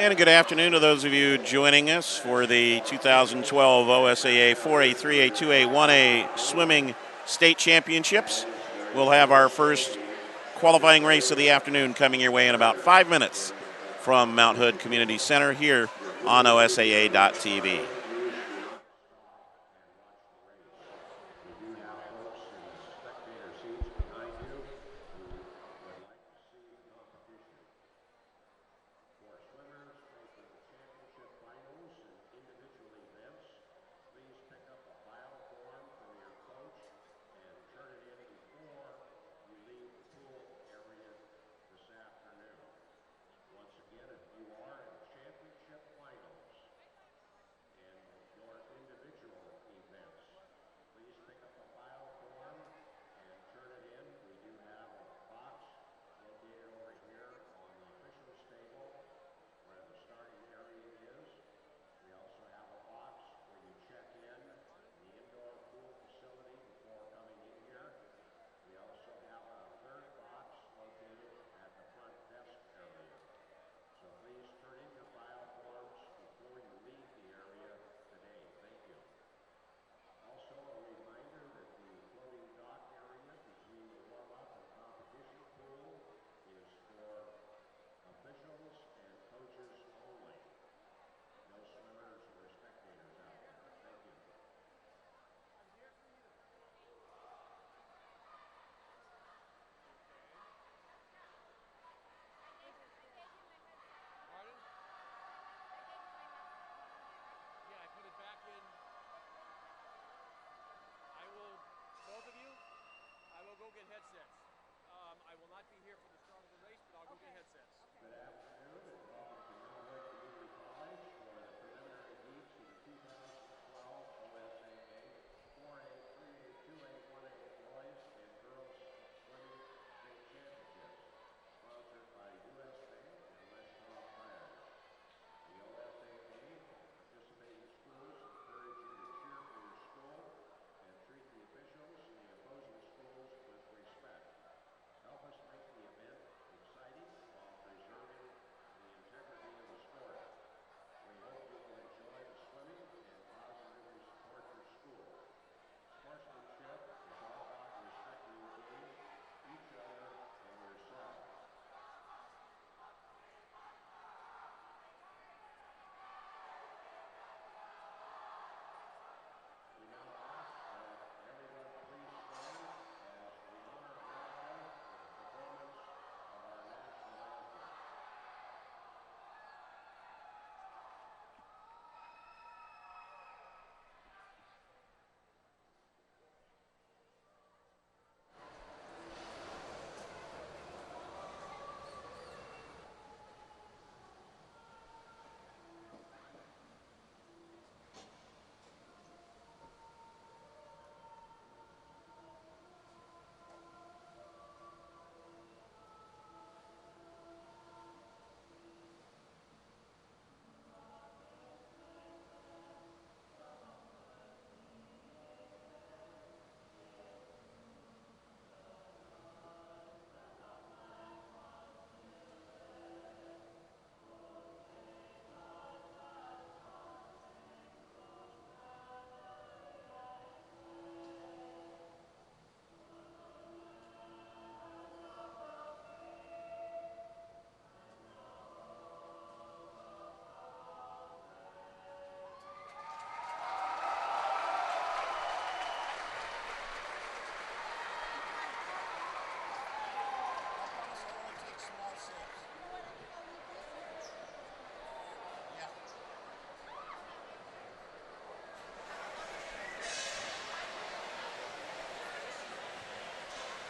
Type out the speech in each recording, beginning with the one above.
And a good afternoon to those of you joining us for the 2012 OSAA 4A, 3A, 2A, 1A Swimming State Championships. We'll have our first qualifying race of the afternoon coming your way in about 5 minutes from Mount Hood Community Center here on OSAA.tv. I will not be here for the start of the race, but I'll go get headsets. Good afternoon and welcome to Mount Hood Community College for the preliminary heats of the 2012 OSAA 4A, 3A, 2A, 1A boys and girls swimming state championships, sponsored by U.S. Bank and West Palm Fires. The OSAA participating schools encourage you to cheer for your school and treat the officials and the opposing schools with respect. Help us make the event exciting while preserving the integrity of the sport. We hope you will enjoy the swimming and positively support your school. Sportsmanship is all about respecting the game, each other, and yourself. We now ask that everyone please stand as we honor America performance of our national anthem.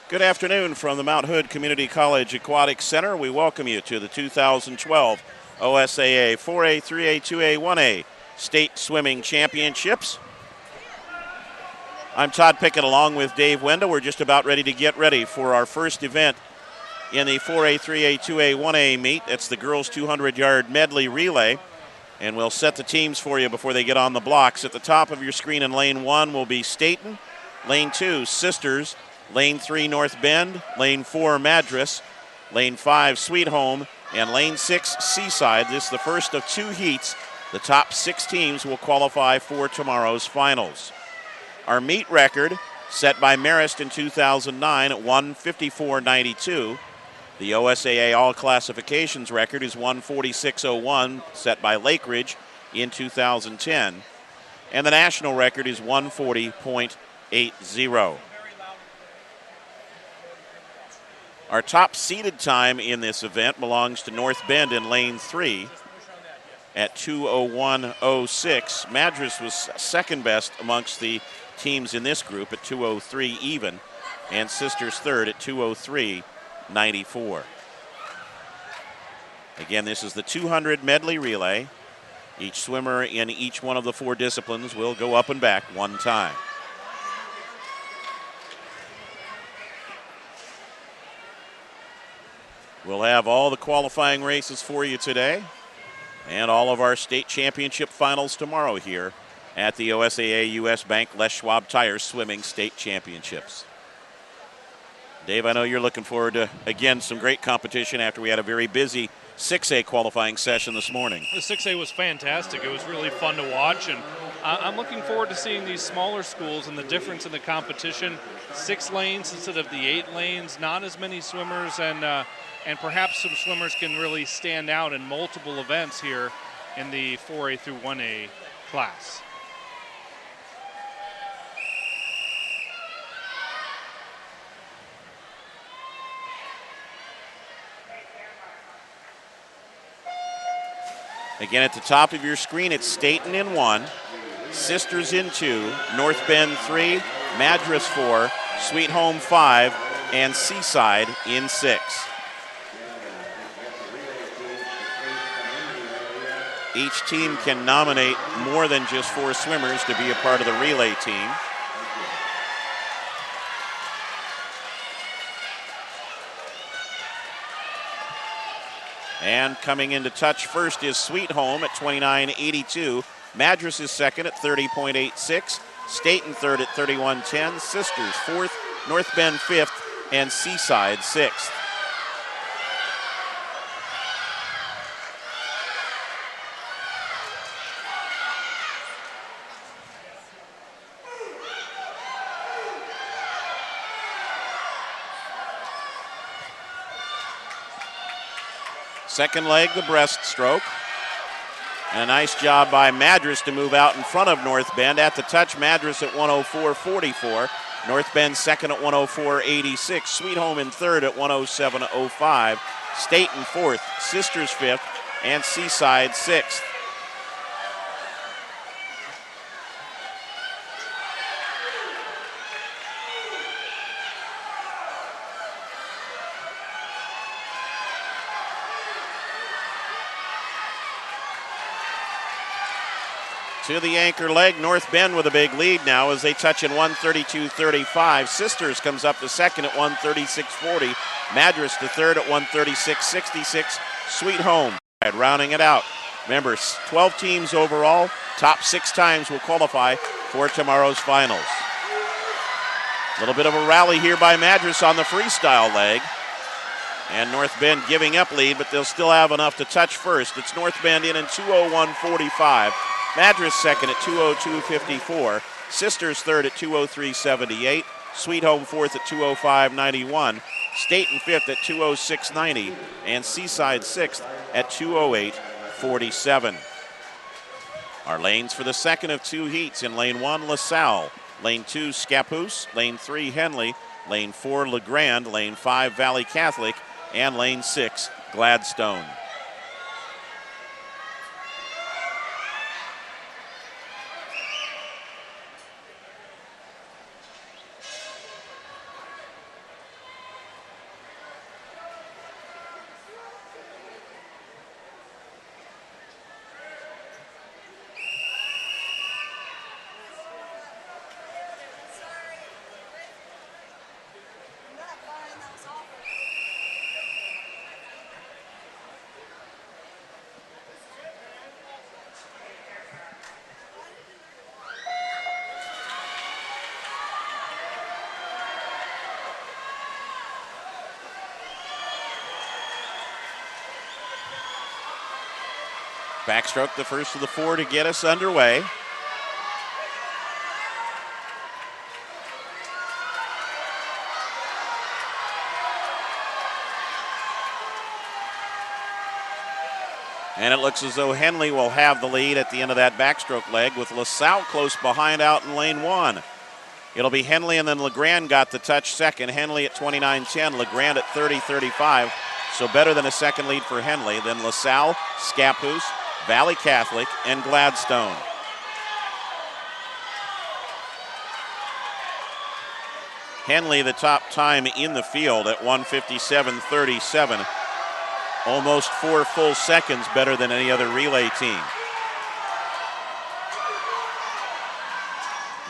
Good afternoon from the Mount Hood Community College Aquatic Center. We welcome you to the 2012 OSAA 4A, 3A, 2A, 1A State Swimming Championships. I'm Todd Pickett along with Dave Wenda. We're just about ready to get ready for our first event in the 4A, 3A, 2A, 1A meet. It's the girls 200-yard medley relay. And we'll set the teams for you before they get on the blocks. At the top of your screen in lane 1 will be Staten, lane 2 Sisters, lane 3 North Bend, lane 4 Madras, lane 5 Sweet Home, And lane 6, Seaside. This is the first of 2 heats. The top 6 teams will qualify for tomorrow's finals. Our meet record, set by Marist in 2009 at 1:54.92. The OSAA All Classifications record is 1:46.01, set by Lakeridge in 2010. And the national record is 1:40.80. Our top seeded time in this event belongs to North Bend in lane 3 at 2:01.06. Madras was second best amongst the teams in this group at 2:03 even, and Sisters third at 2:03.94. Again, this is the 200 medley relay. Each swimmer in each one of the 4 disciplines will go up and back 1 time. We'll have all the qualifying races for you today and all of our state championship finals tomorrow here at the OSAA US Bank Les Schwab Tires Swimming State Championships. Dave, I know you're looking forward to, again, some great competition after we had a very busy 6A qualifying session this morning. The 6A was fantastic. It was really fun to watch, and I'm looking forward to seeing these smaller schools and the difference in the competition. 6 lanes instead of the 8 lanes, not as many swimmers, and perhaps some swimmers can really stand out in multiple events here in the 4A through 1A class. Again, at the top of your screen, it's Staten in 1, Sisters in 2, North Bend 3, Madras 4, Sweet Home 5, and Seaside in 6. Each team can nominate more than just 4 swimmers to be a part of the relay team. And coming into touch first is Sweet Home at 29.82. Madras is second at 30.86. Staten third at 31.10. Sisters fourth. North Bend fifth. And Seaside sixth. Second leg, the breaststroke. And a nice job by Madras to move out in front of North Bend. At the touch, Madras at 104.44. North Bend second at 104.86. Sweet Home in third at 107.05. Staten fourth, Sisters fifth, and Seaside sixth. To the anchor leg, North Bend with a big lead now as they touch in 132.35. Sisters comes up to second at 136.40. Madras to third at 136.66. Sweet Home rounding it out. Remember, 12 teams overall. Top 6 times will qualify for tomorrow's finals. A little bit of a rally here by Madras on the freestyle leg. And North Bend giving up lead, but they'll still have enough to touch first. It's North Bend in 2:01.45. Madras second at 2:02.54. Sisters third at 2:03.78. Sweet Home fourth at 2:05.91. Staten fifth at 2:06.90. And Seaside sixth at 2:08.47. Our lanes for the second of 2 heats: in lane 1, LaSalle. Lane 2, Scappoose. Lane 3, Henley. Lane 4, LeGrand. Lane 5, Valley Catholic. And lane 6, Gladstone. Backstroke, the first of the four to get us underway. And it looks as though Henley will have the lead at the end of that backstroke leg, with LaSalle close behind out in lane one. It'll be Henley, and then LeGrand got the touch second. Henley at 29.10, LeGrand at 30.35. So better than a second lead for Henley. Then LaSalle, Scappoose, Valley Catholic, and Gladstone. Henley, the top time in the field at 1:57.37. Almost 4 full seconds better than any other relay team.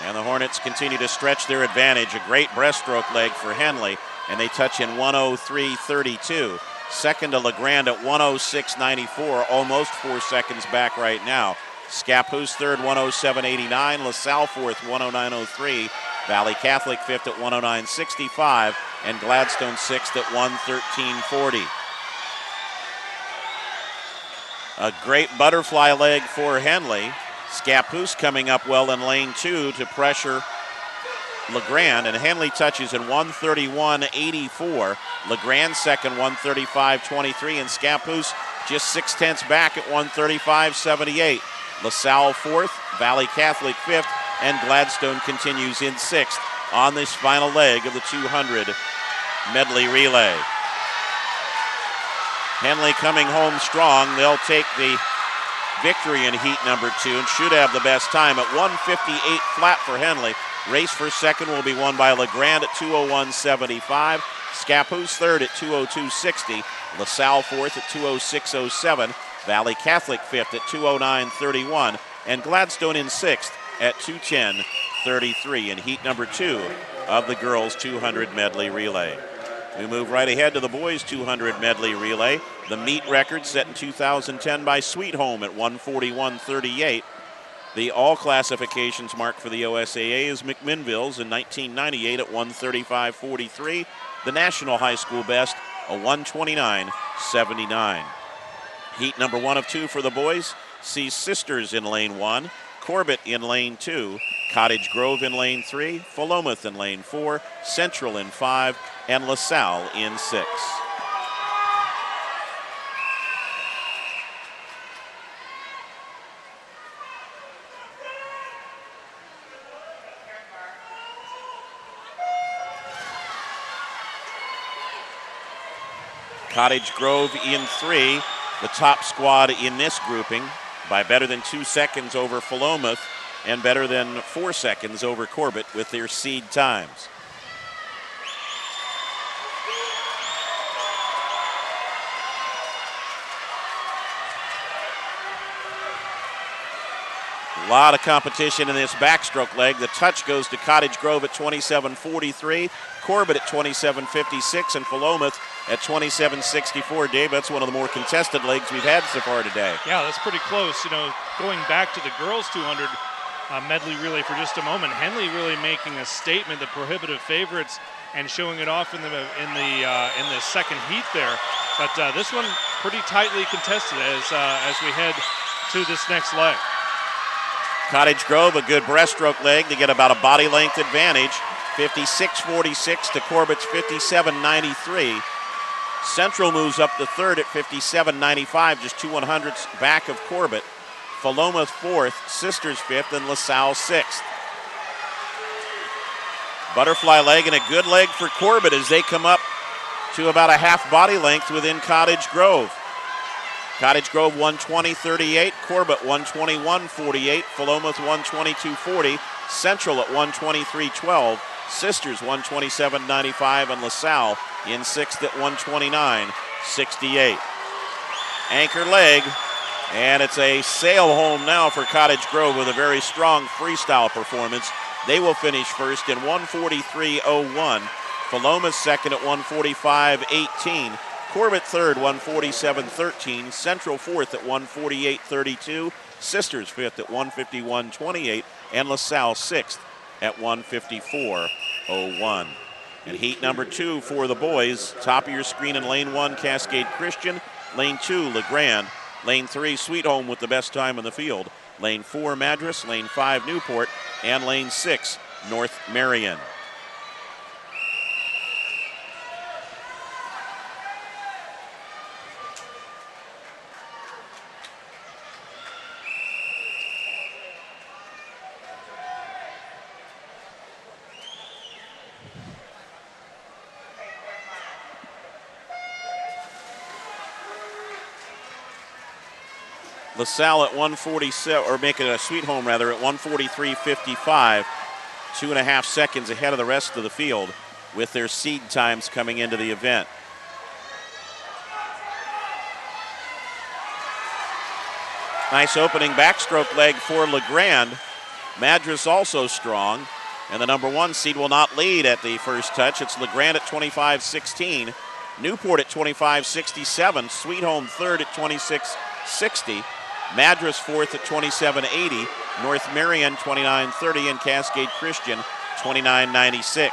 And the Hornets continue to stretch their advantage. A great breaststroke leg for Henley, and they touch in 1:03.32. Second to LeGrand at 1:06.94, almost 4 seconds back right now. Scappoose third, 1:07.89. LaSalle fourth, 1:09.03. Valley Catholic fifth at 1:09.65. And Gladstone sixth at 1:13.40. A great butterfly leg for Henley. Scappoose coming up well in lane two to pressure LeGrand, and Henley touches in 1:31.84. LeGrand second, 1:35.23, and Scappoose just 0.6 back at 1:35.78. LaSalle fourth, Valley Catholic fifth, and Gladstone continues in sixth on this final leg of the 200 medley relay. Henley coming home strong. They'll take the victory in heat number two and should have the best time at 1:58 flat for Henley. Race for second will be won by LeGrand at 2:01.75. Scappoose third at 2:02.60. LaSalle fourth at 2:06.07. Valley Catholic fifth at 2:09.31. And Gladstone in sixth at 2:10.33 in heat number two of the girls 200 medley relay. We move right ahead to the boys 200 medley relay. The meet record set in 2010 by Sweet Home at 1:41.38. The all classifications mark for the OSAA is McMinnville's in 1998 at 1:35.43. The national high school best, a 1:29.79. Heat number one of two for the boys sees Sisters in lane one, Corbett in lane two, Cottage Grove in lane three, Philomath in lane four, Central in five, and LaSalle in six. Cottage Grove in three, the top squad in this grouping, by better than 2 seconds over Philomath and better than 4 seconds over Corbett with their seed times. A lot of competition in this backstroke leg. The touch goes to Cottage Grove at 27.43, Corbett at 27.56, and Philomath at 27.64. Dave, that's one of the more contested legs we've had so far today. Yeah, that's pretty close. You know, going back to the girls 200 medley relay for just a moment, Henley really making a statement, the prohibitive favorites, and showing it off in the second heat there. But this one pretty tightly contested as we head to this next leg. Cottage Grove, a good breaststroke leg to get about a body length advantage. 56.46 to Corbett's 57.93. Central moves up to third at 57.95, just 2/100ths back of Corbett. Philomath fourth, Sisters fifth, and LaSalle sixth. Butterfly leg and a good leg for Corbett as they come up to about a half body length within Cottage Grove. Cottage Grove 1:20.38, Corbett 1:21.48, Philomath 1:22.40, Central at 1:23.12, Sisters 1:27.95, and LaSalle in sixth at 1:29.68. Anchor leg, and it's a sail home now for Cottage Grove with a very strong freestyle performance. They will finish first in 1:43.01, Philomath second at 1:45.18, Corbett third, 1:47.13. Central fourth at 1:48.32. Sisters fifth at 1:51.28. And LaSalle sixth at 1:54.01. And heat number two for the boys. Top of your screen in lane one, Cascade Christian. Lane two, LeGrand. Lane 3, Sweet Home with the best time in the field. Lane 4, Madras. Lane 5, Newport. And lane 6, North Marion. LaSalle at 147, or making a Sweet Home rather, at 143.55, 2.5 seconds ahead of the rest of the field with their seed times coming into the event. Nice opening backstroke leg for LeGrand. Madras also strong, and the number 1 seed will not lead at the first touch. It's LeGrand at 25.16, Newport at 25.67, Sweet Home third at 26.60. Madras fourth at 27.80, North Marion 29.30, and Cascade Christian 29.96.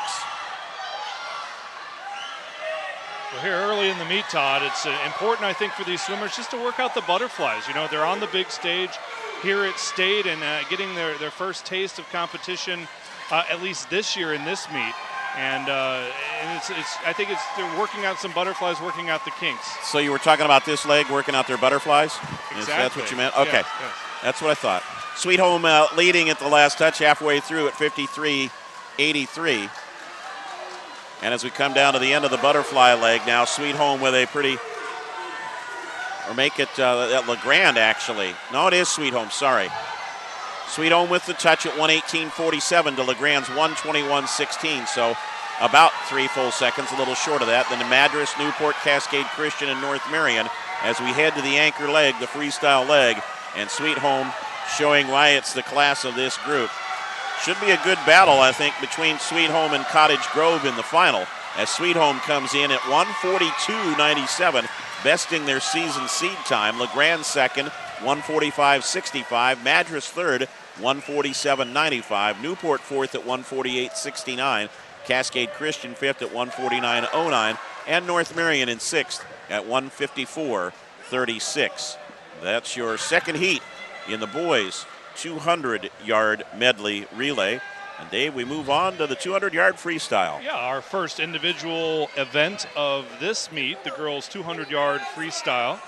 Well, here early in the meet, Todd, it's important, I think, for these swimmers just to work out the butterflies. You know, they're on the big stage here at State and getting their first taste of competition, at least this year in this meet. And I think they're working out some butterflies, working out the kinks. So you were talking about this leg working out their butterflies? Exactly. That's what you meant? Okay. Yes. That's what I thought. Sweet Home leading at the last touch, halfway through at 53.83. And as we come down to the end of the butterfly leg now, Sweet Home with a pretty, or make it at LeGrand actually. No, it is Sweet Home, sorry. Sweet Home with the touch at 118.47 to LeGrand's 121.16. So about 3 full seconds, a little short of that. Then the Madras, Newport, Cascade Christian, and North Marion as we head to the anchor leg, the freestyle leg. And Sweet Home showing why it's the class of this group. Should be a good battle, I think, between Sweet Home and Cottage Grove in the final, as Sweet Home comes in at 142.97, besting their season seed time. LeGrand second, 145.65. Madras third, 147.95. Newport fourth at 148.69. Cascade Christian fifth at 149.09. And North Marion in sixth at 154.36. That's your second heat in the boys' 200-yard medley relay. And Dave, we move on to the 200-yard freestyle. Yeah, our first individual event of this meet, the girls' 200-yard freestyle.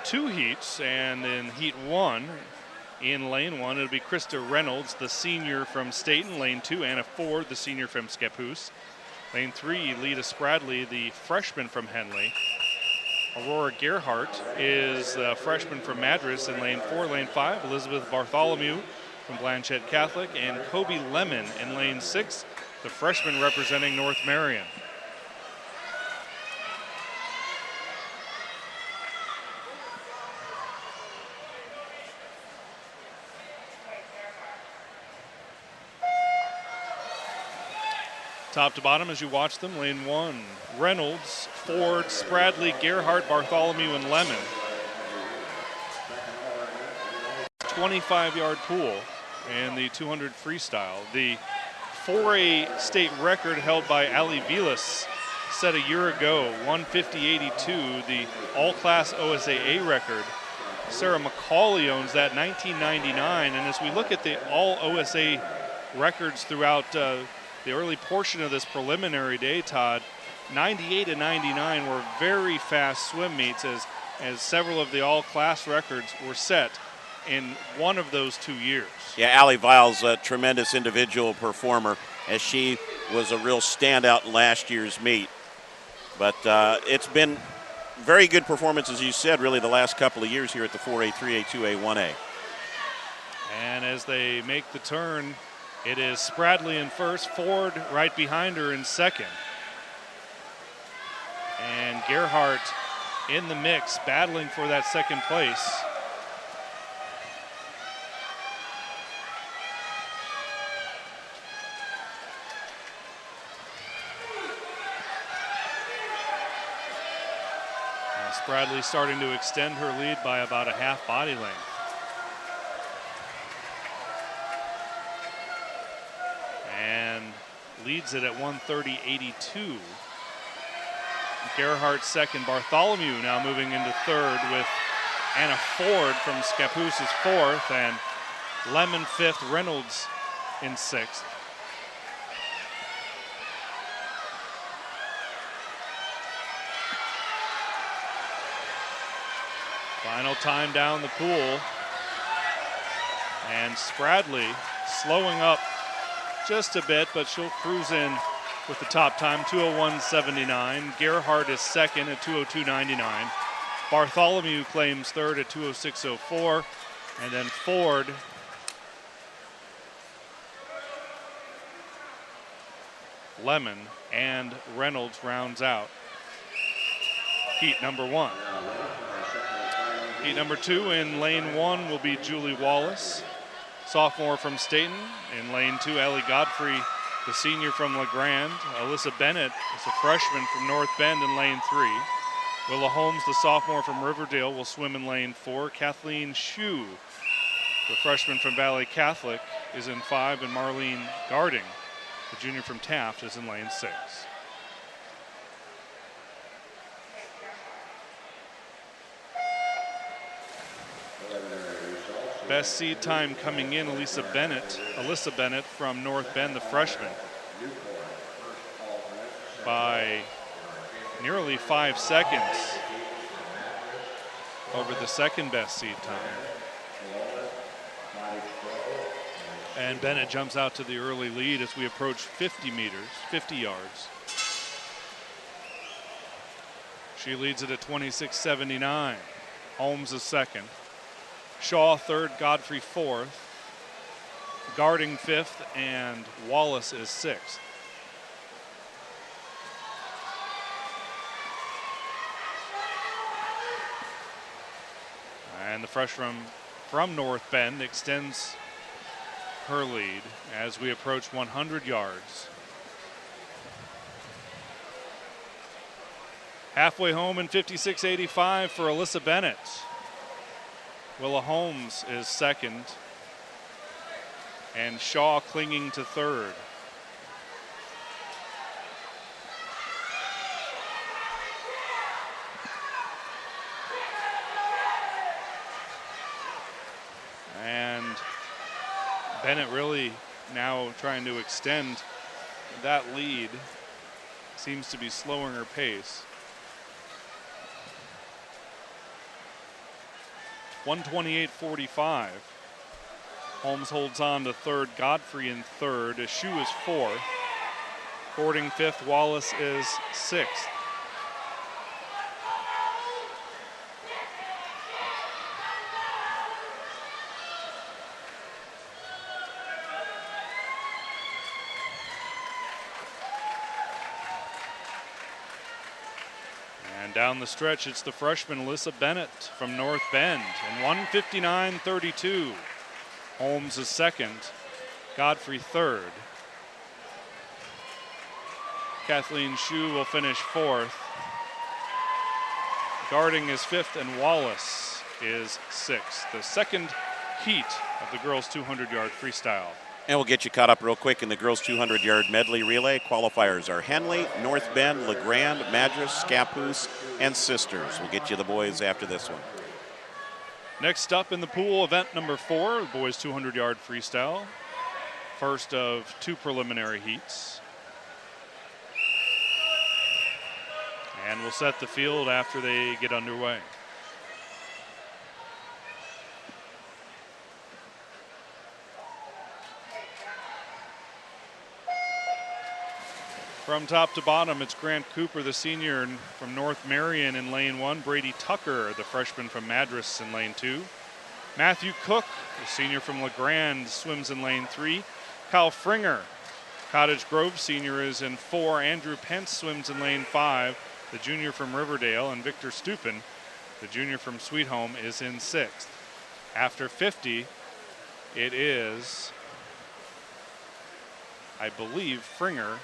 2 heats, and in heat 1, in lane 1, it'll be Krista Reynolds, the senior from Staten. Lane 2, Anna Ford, the senior from Scappoose. Lane 3, Lita Spradley, the freshman from Henley. Aurora Gerhardt is a freshman from Madras in lane 4. Lane 5, Elizabeth Bartholomew from Blanchette Catholic, and Kobe Lemon in lane 6, the freshman representing North Marion. Top to bottom as you watch them, lane 1, Reynolds, Ford, Spradley, Gerhardt, Bartholomew, and Lemon. 25-yard pool in the 200 freestyle. The 4A state record held by Ali Vilas set a year ago, 150.82, the all-class OSAA record. Sarah McCauley owns that, 1999, and as we look at the all OSA records throughout the early portion of this preliminary day, Todd, 98 and 99 were very fast swim meets as several of the all-class records were set in one of those 2 years. Yeah, Allie Viles, a tremendous individual performer, as she was a real standout in last year's meet. But it's been very good performance, as you said, really the last couple of years here at the 4A, 3A, 2A, 1A. And as they make the turn, it is Spradley in first, Ford right behind her in second. And Gerhardt in the mix, battling for that second place. And Spradley starting to extend her lead by about a half body length. And leads it at 130.82. Gerhardt second, Bartholomew now moving into third with Anna Ford from Scappoose is 4th, and Lemon 5th, Reynolds in 6th. Final time down the pool. And Spradley slowing up just a bit, but she'll cruise in with the top time, 2:01.79. Gerhardt is 2nd at 2:02.99. Bartholomew claims 3rd at 2:06.04. And then Ford Lemon and Reynolds rounds out heat number 1. Heat number 2 in lane 1 will be Julie Wallace, sophomore from Staten. In lane 2, Ellie Godfrey, the senior from LeGrand. Alyssa Bennett is a freshman from North Bend in lane 3. Willa Holmes, the sophomore from Riverdale, will swim in lane 4. Kathleen Shue, the freshman from Valley Catholic, is in 5. And Marlene Garding, the junior from Taft, is in lane 6. Best seed time coming in, Alyssa Bennett from North Bend, the freshman, by nearly 5 seconds over the second best seed time. And Bennett jumps out to the early lead as we approach 50 yards. She leads it at 26.79. Holmes is 2nd. Shaw 3rd, Godfrey 4th, Garding 5th, and Wallace is 6th. And the freshman from North Bend extends her lead as we approach 100 yards. Halfway home in 56.85 for Alyssa Bennett. Willa Holmes is 2nd, and Shaw clinging to 3rd. And Bennett really now trying to extend that lead. Seems to be slowing her pace. 128.45. Holmes holds on to 3rd, Godfrey in 3rd. Eschew is 4th. Gording 5th, Wallace is 6th. Down the stretch, it's the freshman Alyssa Bennett from North Bend in 1:59.32. Holmes is 2nd, Godfrey 3rd. Kathleen Shue will finish 4th. Garding is 5th, and Wallace is 6th. The second heat of the girls' 200-yard freestyle. And we'll get you caught up real quick in the girls' 200-yard medley relay. Qualifiers are Henley, North Bend, LeGrand, Madras, Scappoose, and Sisters. We'll get you the boys after this one. Next up in the pool, event number 4, the boys' 200-yard freestyle. First of 2 preliminary heats. And we'll set the field after they get underway. From top to bottom, it's Grant Cooper, the senior from North Marion in lane 1. Brady Tucker, the freshman from Madras in lane 2. Matthew Cook, the senior from LeGrand, swims in lane 3. Kyle Fringer, Cottage Grove senior, is in 4. Andrew Pence swims in lane 5, the junior from Riverdale. And Victor Stupin, the junior from Sweet Home, is in 6th. After 50, it is, I believe, Fringer.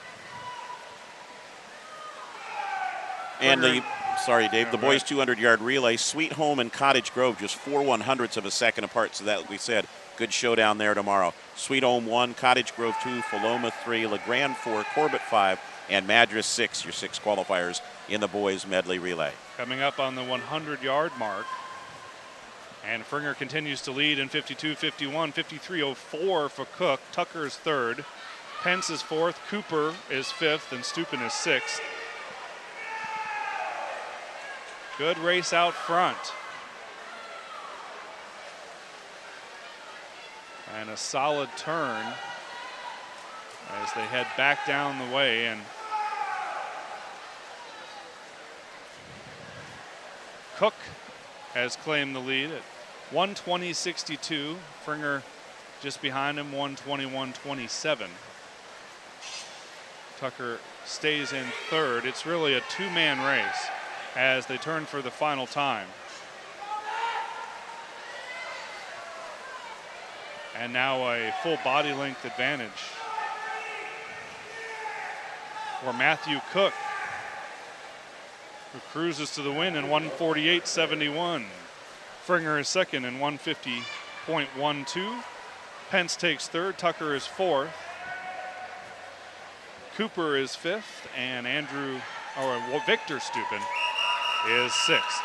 And the boys' 200-yard relay, Sweet Home and Cottage Grove, just 4 100ths of a second apart. So that, we said, good showdown there tomorrow. Sweet Home 1, Cottage Grove 2, Philoma 3, LeGrand 4, Corbett 5, and Madras 6, your 6 qualifiers in the boys' medley relay. Coming up on the 100-yard mark, And Fringer continues to lead in 52-51, 53-04 for Cook. Tucker is third. Pence is fourth. Cooper is fifth, and Stupin is sixth. Good race out front. And a solid turn as they head back down the way. And Cook has claimed the lead at 120.62. Fringer just behind him, 121.27. Tucker stays in third. It's really a two-man race as they turn for the final time. And now a full body length advantage for Matthew Cook, who cruises to the win in 148.71. Fringer is second in 150.12. Pence takes third. Tucker is fourth. Cooper is fifth, and Victor Stupin is sixth.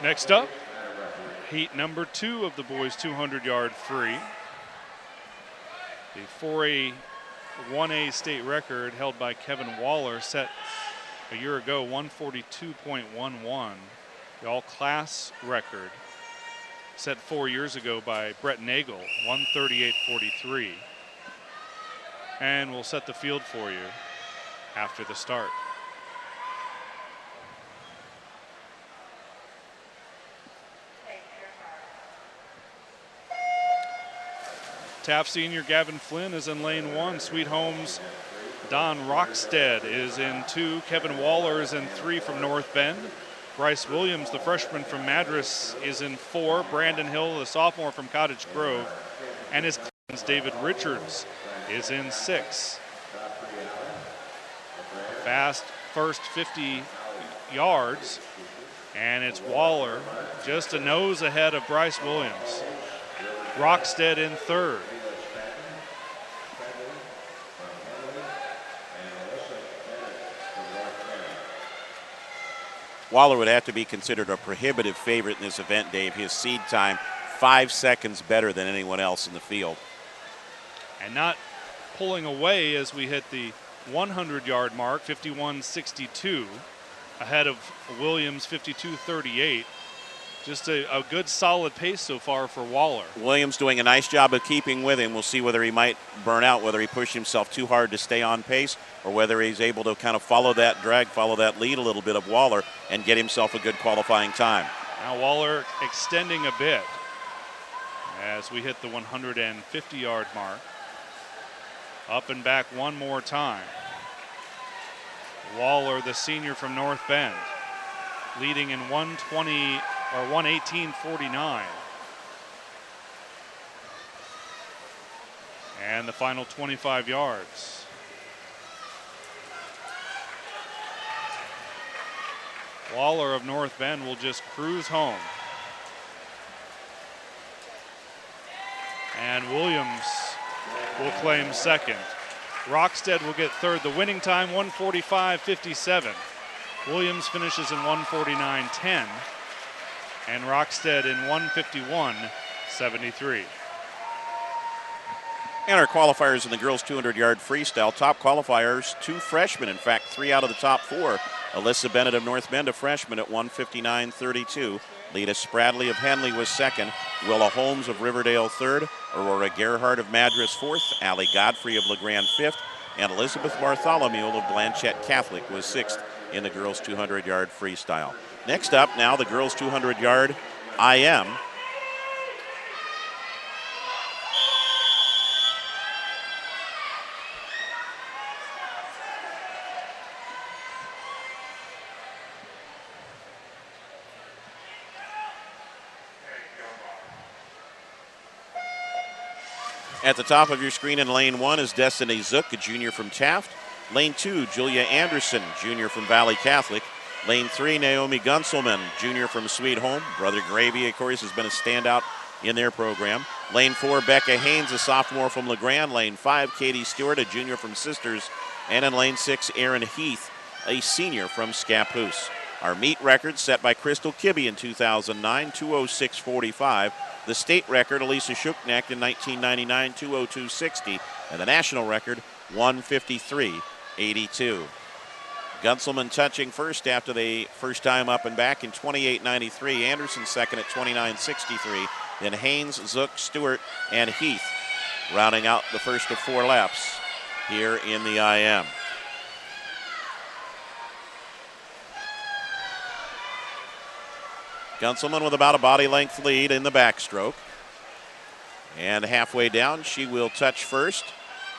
Next up, heat number 2 of the boys 200-yard free. The 4A 1A state record held by Kevin Waller, set a year ago, 142.11. The all-class record set 4 years ago by Brett Nagel, 138.43. And we'll set the field for you after the start. Taft senior Gavin Flynn is in lane 1. Sweet Home's Don Rockstead is in 2. Kevin Waller is in 3 from North Bend. Bryce Williams, the freshman from Madras, is in 4. Brandon Hill, the sophomore from Cottage Grove, and his cousin David Richards is in 6. A fast first 50 yards, and it's Waller just a nose ahead of Bryce Williams. Rockstead in 3rd. Waller would have to be considered a prohibitive favorite in this event, Dave. His seed time 5 seconds better than anyone else in the field. And not pulling away as we hit the 100-yard mark, 51.62, ahead of Williams, 52.38. Just a good solid pace so far for Waller. Williams doing a nice job of keeping with him. We'll see whether he might burn out, whether he pushed himself too hard to stay on pace, or whether he's able to kind of follow that drag, follow that lead a little bit of Waller and get himself a good qualifying time. Now Waller extending a bit as we hit the 150-yard mark. Up and back one more time. Waller, the senior from North Bend, leading in 118.49. And the final 25 yards. Waller of North Bend will just cruise home. And Williams will claim second. Rockstead will get third. The winning time, 145.57. Williams finishes in 149.10. And Rockstead in 151.73. And our qualifiers in the girls 200-yard freestyle. Top qualifiers, 2 freshmen. In fact, 3 out of the top 4. Alyssa Bennett of North Bend, a freshman, at 159.32. Lita Spradley of Henley was second. Willa Holmes of Riverdale third. Aurora Gerhardt of Madras fourth. Allie Godfrey of LeGrand fifth. And Elizabeth Bartholomew of Blanchette Catholic was sixth in the girls 200-yard freestyle. Next up now, the girls 200-yard IM. At the top of your screen in lane 1 is Destiny Zook, a junior from Taft. Lane 2, Julia Anderson, junior from Valley Catholic. Lane 3, Naomi Gunselman, junior from Sweet Home. Brother Gravy, of course, has been a standout in their program. Lane 4, Becca Haynes, a sophomore from LeGrand. Lane 5, Katie Stewart, a junior from Sisters. And in lane 6, Aaron Heath, a senior from Scappoose. Our meet record set by Crystal Kibbe in 2009, 206.45. The state record, Elisa Shuknak in 1999, 202.60. And the national record, 153.82. Gunselman touching first after the first time up and back in 28.93. Anderson second at 29.63. Then Haynes, Zook, Stewart, and Heath rounding out the first of 4 laps here in the IM. Gunselman with about a body length lead in the backstroke. And halfway down, she will touch first.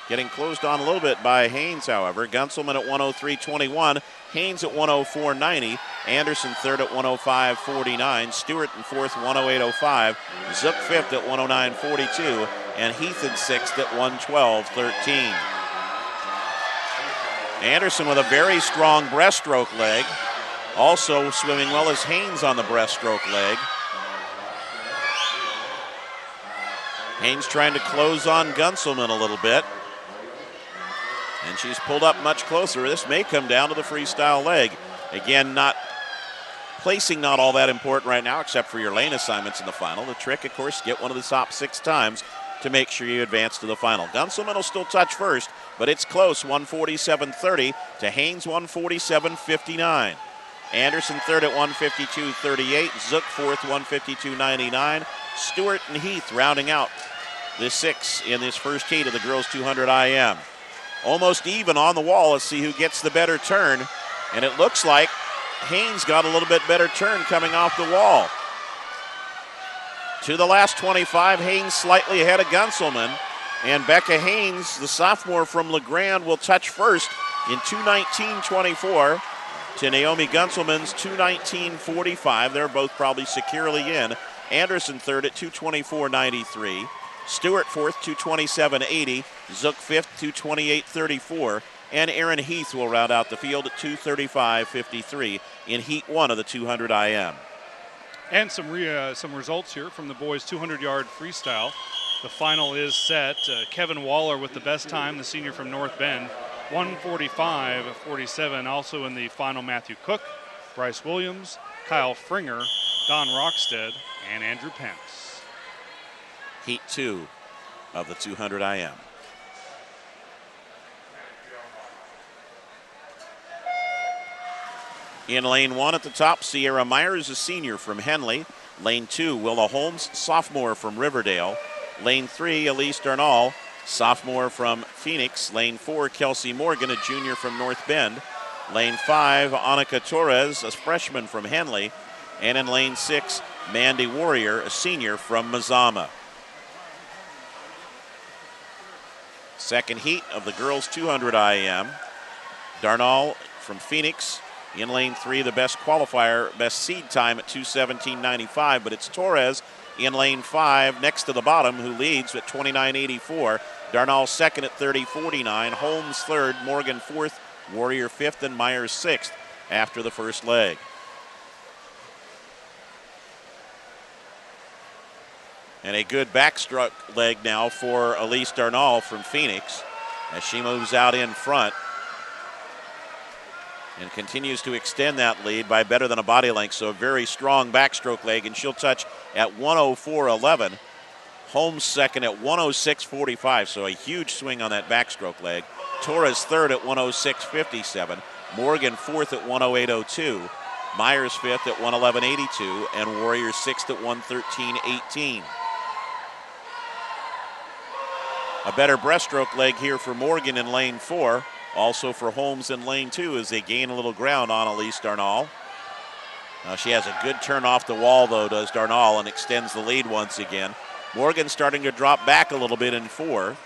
Getting closed on a little bit by Haynes, however. Gunselman at 103.21. Haynes at 104.90. Anderson third at 105.49. Stewart in fourth, 108.05. Zook fifth at 109.42. And Heath in sixth at 112.13. Anderson with a very strong breaststroke leg. Also swimming well as Haynes on the breaststroke leg. Haynes trying to close on Gunselman a little bit. And she's pulled up much closer. This may come down to the freestyle leg. Again, placing not all that important right now, except for your lane assignments in the final. The trick, of course, get one of the top 6 times to make sure you advance to the final. Gunselman will still touch first, but it's close, 147.30 to Haynes 147.59. Anderson third at 152.38. Zook fourth, 152.99. Stewart and Heath rounding out the 6 in this first heat of the girls 200 IM. Almost even on the wall. Let's see who gets the better turn. And it looks like Haynes got a little bit better turn coming off the wall. To the last 25, Haynes slightly ahead of Gunselman. And Becca Haynes, the sophomore from LeGrand, will touch first in 2:19.24 to Naomi Gunselman's 2:19.45. They're both probably securely in. Anderson third at 2:24.93. Stewart fourth, 2:27.80. Zook fifth, 2:28.34. And Aaron Heath will round out the field at 2:35.53 in Heat 1 of the 200 IM. And some results here from the boys' 200-yard freestyle. The final is set. Kevin Waller with the best time, the senior from North Bend, 1:45.47. Also in the final, Matthew Cook, Bryce Williams, Kyle Fringer, Don Rockstead, and Andrew Pence. Heat 2 of the 200 IM. In lane 1 at the top, Sierra Myers, a senior from Henley. Lane 2, Willa Holmes, sophomore from Riverdale. Lane 3, Elise Darnall, sophomore from Phoenix. Lane 4, Kelsey Morgan, a junior from North Bend. Lane 5, Annika Torres, a freshman from Henley. And in lane 6, Mandy Warrior, a senior from Mazama. Second heat of the girls 200 IM. Darnall from Phoenix. In lane 3, the best qualifier, best seed time at 2:17.95, but it's Torres in lane 5 next to the bottom who leads at 29.84. Darnall second at 30.49. Holmes third, Morgan fourth, Warrior fifth, and Myers sixth after the first leg. And a good backstroke leg now for Elise Darnall from Phoenix as she moves out in front and continues to extend that lead by better than a body length. So a very strong backstroke leg, and she'll touch at 104.11. Holmes second at 106.45, so a huge swing on that backstroke leg. Torres third at 106.57. Morgan fourth at 108.02. Myers fifth at 111.82, and Warriors sixth at 113.18. A better breaststroke leg here for Morgan in lane 4. Also for Holmes in lane 2 as they gain a little ground on Elise Darnall. She has a good turn off the wall, though, does Darnall, and extends the lead once again. Morgan starting to drop back a little bit in 4.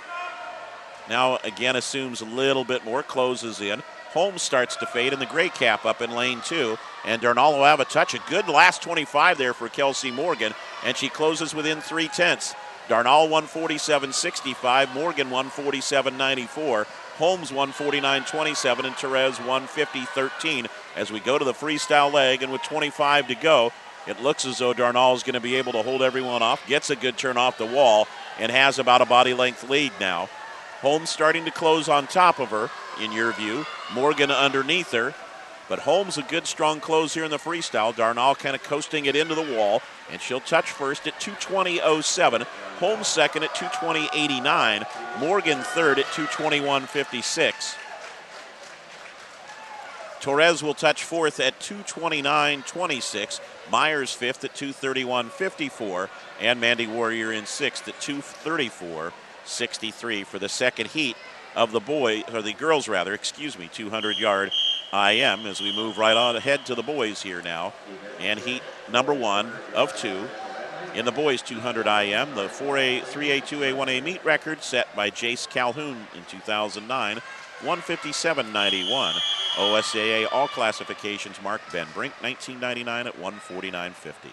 Now again assumes a little bit more, closes in. Holmes starts to fade in the gray cap up in lane 2. And Darnall will have a touch. A good last 25 there for Kelsey Morgan, and she closes within 3/10. Darnall 147.65, Morgan 147.94. Holmes 149.27, and Therese 150.13 as we go to the freestyle leg. And with 25 to go, it looks as though Darnall is going to be able to hold everyone off, gets a good turn off the wall, and has about a body length lead now. Holmes starting to close on top of her, in your view. Morgan underneath her, But Holmes a good strong close here in the freestyle. Darnall kind of coasting it into the wall, and she'll touch first at 2:20.07. Holmes second at 2:20.89. Morgan third at 2:21.56. Torres will touch fourth at 2:29.26. Myers fifth at 2:31.54. And Mandy Warrior in sixth at 2:34.63 for the second heat of the girls 200-yard IM, as we move right on ahead to the boys here now. And heat number one of two in the boys 200 IM, the 4A, 3A, 2A, 1A meet record set by Jace Calhoun in 2009, 157.91. OSAA all classifications marked Ben Brink, 1999 at 149.50.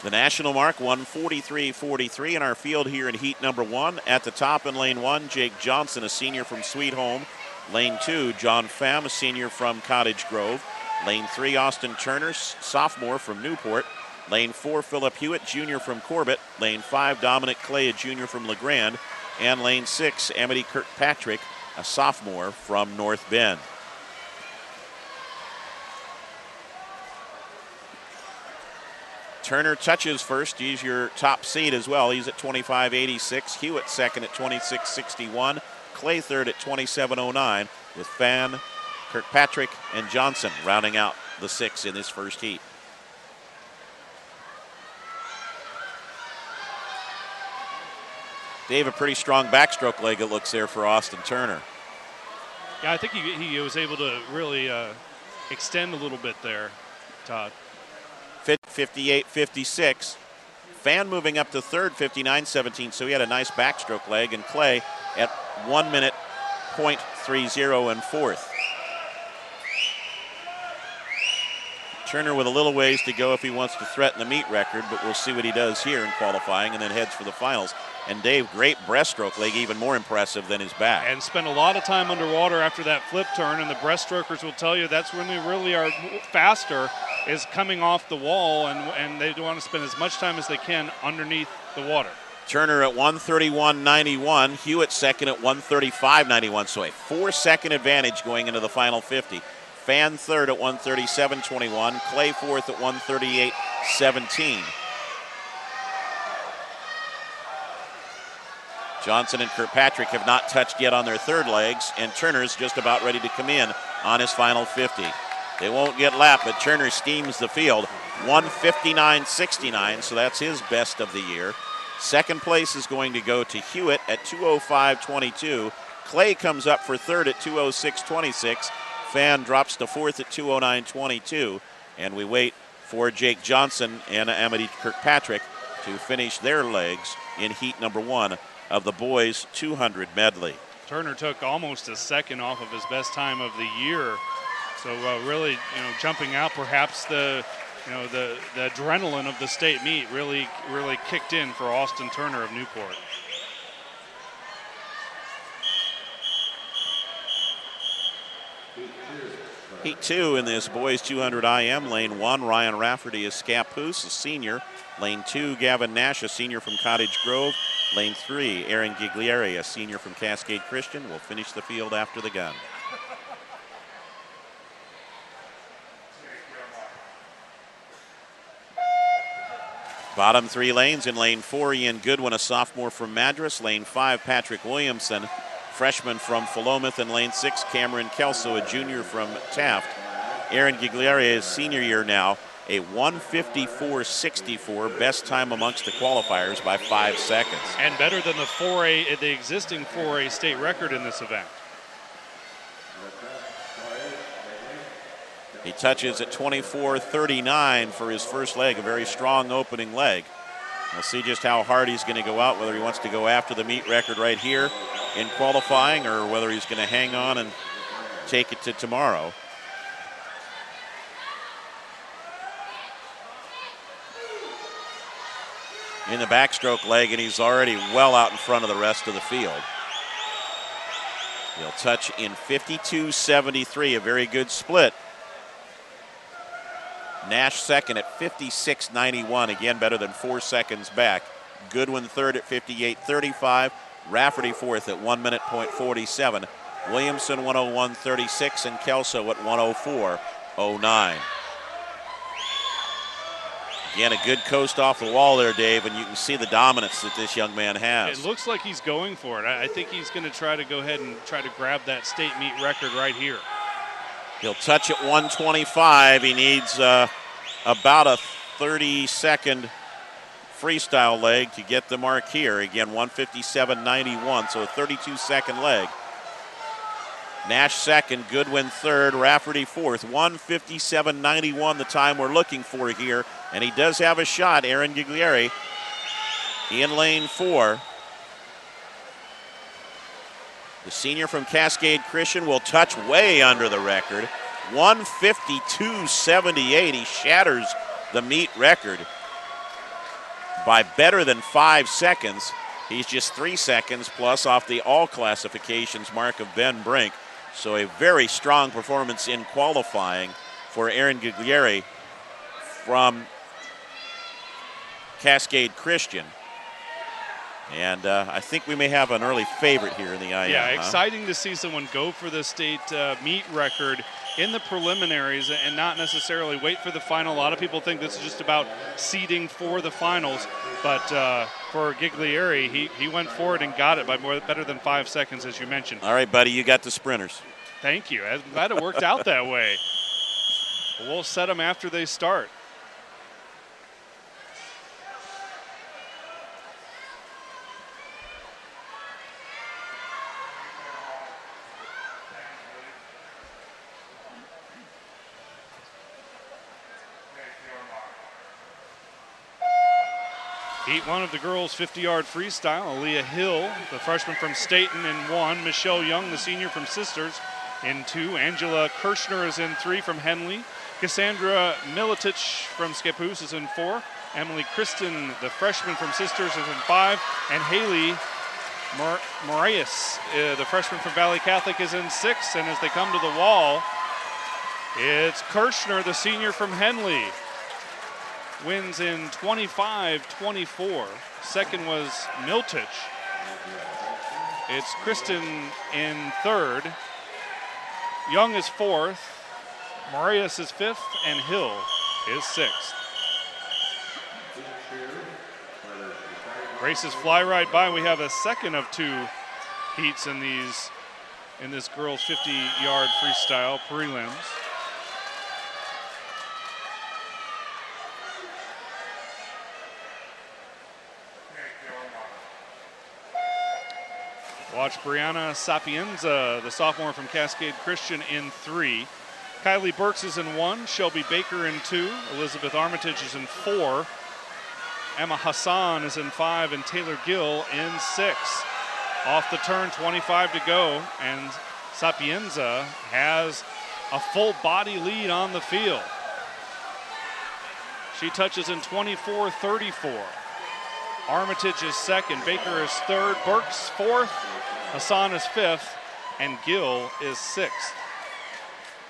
The national mark, 143.43 in our field here in heat number one. At the top in lane one, Jake Johnson, a senior from Sweet Home. Lane two, John Pham, a senior from Cottage Grove. Lane three, Austin Turner, sophomore from Newport. Lane four, Philip Hewitt, junior from Corbett. Lane five, Dominic Clay, a junior from LeGrand. And lane six, Amity Kirkpatrick, a sophomore from North Bend. Turner touches first. He's your top seed as well. He's at 25.86. Hewitt second at 26.61. Clay third at 27.09, with Fan, Kirkpatrick, and Johnson rounding out the six in this first heat. Dave, a pretty strong backstroke leg it looks there for Austin Turner. Yeah, I think he was able to really extend a little bit there, Todd. 58.56. Fan moving up to third, 59.17, so he had a nice backstroke leg, and Clay at 1 minute, .30 in fourth. Turner with a little ways to go if he wants to threaten the meet record, but we'll see what he does here in qualifying and then heads for the finals. And Dave, great breaststroke leg, even more impressive than his back. And spent a lot of time underwater after that flip turn, and the breaststrokers will tell you that's when they really are faster, is coming off the wall, and they want to spend as much time as they can underneath the water. Turner at 131.91, Hewitt second at 135.91, so a 4-second advantage going into the final 50. Fan third at 137.21, Clay fourth at 138.17. Johnson and Kirkpatrick have not touched yet on their third legs, and Turner's just about ready to come in on his final 50. They won't get lapped, but Turner steams the field, 159.69, so that's his best of the year. Second place is going to go to Hewitt at 205.22. Clay comes up for third at 206.26. Fan drops to fourth at 209.22. And we wait for Jake Johnson and Amity Kirkpatrick to finish their legs in heat number one of the boys 200 medley. Turner took almost a second off of his best time of the year. So really, jumping out, perhaps the adrenaline of the state meet really kicked in for Austin Turner of Newport. Heat two in this boys 200 IM. Lane one, Ryan Rafferty, a Scappoose, a senior. Lane two, Gavin Nash, a senior from Cottage Grove. Lane three, Aaron Giglieri, a senior from Cascade Christian, will finish the field after the gun. Bottom three lanes. In lane four, Ian Goodwin, a sophomore from Madras. Lane five, Patrick Williamson, freshman from Philomath. In lane six, Cameron Kelso, a junior from Taft. Aaron Giglieri is senior year now, a 154.64, best time amongst the qualifiers by 5 seconds. And better than the existing 4A state record in this event. He touches at 24.39 for his first leg, a very strong opening leg. We'll see just how hard he's going to go out, whether he wants to go after the meet record right here in qualifying or whether he's going to hang on and take it to tomorrow. In the backstroke leg, and he's already well out in front of the rest of the field. He'll touch in 52.73, a very good split. Nash second at 56.91, again better than 4 seconds back. Goodwin third at 58.35. Rafferty fourth at 1 minute point 47. Williamson 101.36 and Kelso at 104.09. Again, a good coast off the wall there, Dave, and you can see the dominance that this young man has. It looks like he's going for it. I think he's going to try to go ahead and try to grab that state meet record right here. He'll touch at 125. He needs about a 30-second freestyle leg to get the mark here. Again, 157.91, so a 32-second leg. Nash second, Goodwin third, Rafferty fourth. 157.91 the time we're looking for here. And he does have a shot, Aaron Giglieri, in lane 4. The senior from Cascade Christian will touch way under the record. 152.78. He shatters the meet record by better than 5 seconds. He's just 3 seconds plus off the all classifications mark of Ben Brink. So a very strong performance in qualifying for Aaron Giglieri from Cascade Christian. And I think we may have an early favorite here in the IM. Yeah, exciting to see someone go for the state meet record in the preliminaries and not necessarily wait for the final. A lot of people think this is just about seeding for the finals, but for Giglieri, he went for it and got it by better than 5 seconds, as you mentioned. All right, buddy, you got the sprinters. Thank you. I'm glad it worked out that way. We'll set them after they start. Heat one of the girls' 50-yard freestyle. Aaliyah Hill, the freshman from Staten, in 1. Michelle Young, the senior from Sisters, in 2. Angela Kirshner is in 3 from Henley. Cassandra Militich from Scappoose is in 4. Emily Kristen, the freshman from Sisters, is in 5. And Haley Moraes, the freshman from Valley Catholic, is in 6. And as they come to the wall, it's Kirshner, the senior from Henley. Wins in 25-24. Second was Miltich. It's Kristen in 3rd. Young is 4th. Marias is 5th, and Hill is 6th. Races fly right by. We have a second of 2 heats in this girls' 50-yard freestyle prelims. Watch Brianna Sapienza, the sophomore from Cascade Christian, in 3. Kylie Burks is in 1. Shelby Baker in 2. Elizabeth Armitage is in 4. Emma Hassan is in 5. And Taylor Gill in 6. Off the turn, 25 to go. And Sapienza has a full body lead on the field. She touches in 24-34. Armitage is 2nd, Baker is 3rd, Burks 4th, Hassan is 5th, and Gill is 6th.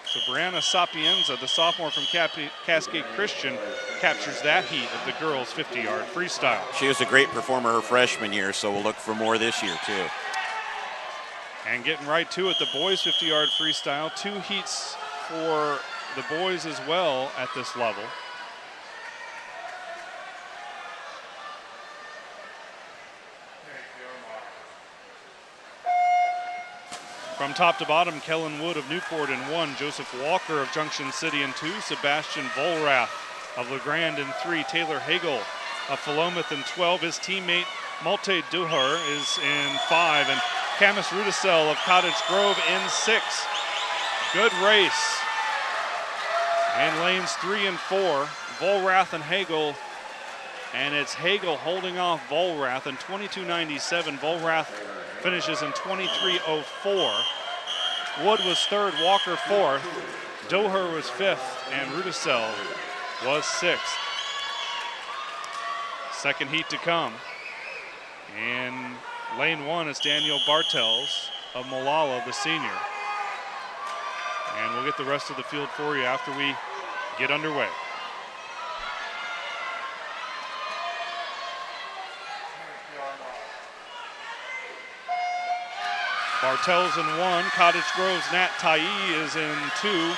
So Brianna Sapienza, the sophomore from Cascade Christian, captures that heat of the girls' 50-yard freestyle. She was a great performer her freshman year, so we'll look for more this year too. And getting right to it, the boys' 50-yard freestyle. 2 heats for the boys as well at this level. From top to bottom, Kellen Wood of Newport in 1, Joseph Walker of Junction City in 2, Sebastian Volrath of LeGrand in 3, Taylor Hagel of Philomath in 12. His teammate Malte Duhar is in 5, and Camus Rudisell of Cottage Grove in 6. Good race. And lanes 3 and 4, Volrath and Hagel. And it's Hagel holding off Volrath in 22.97. Volrath finishes in 23.04. Wood was 3rd, Walker 4th. Doher was 5th, and Rudisell was 6th. Second heat to come. In lane 1 is Daniel Bartels of Molalla, the senior. And we'll get the rest of the field for you after we get underway. Bartels in 1. Cottage Grove's Nat Tai is in 2.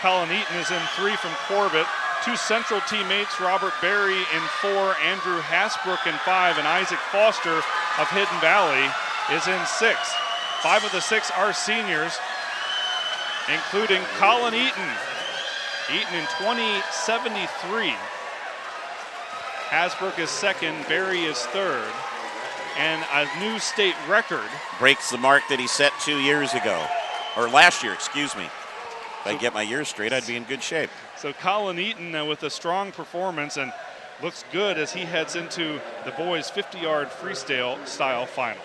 Colin Eaton is in 3 from Corbett. 2 Central teammates, Robert Berry in 4, Andrew Hasbrook in 5, and Isaac Foster of Hidden Valley is in 6. 5 of the 6 are seniors, including Colin Eaton. Eaton in 2073. Hasbrook is 2nd, Berry is 3rd, and a new state record. Breaks the mark that he set 2 years ago, or last year, excuse me. If I get my years straight, I'd be in good shape. So Colin Eaton with a strong performance and looks good as he heads into the boys' 50-yard freestyle final.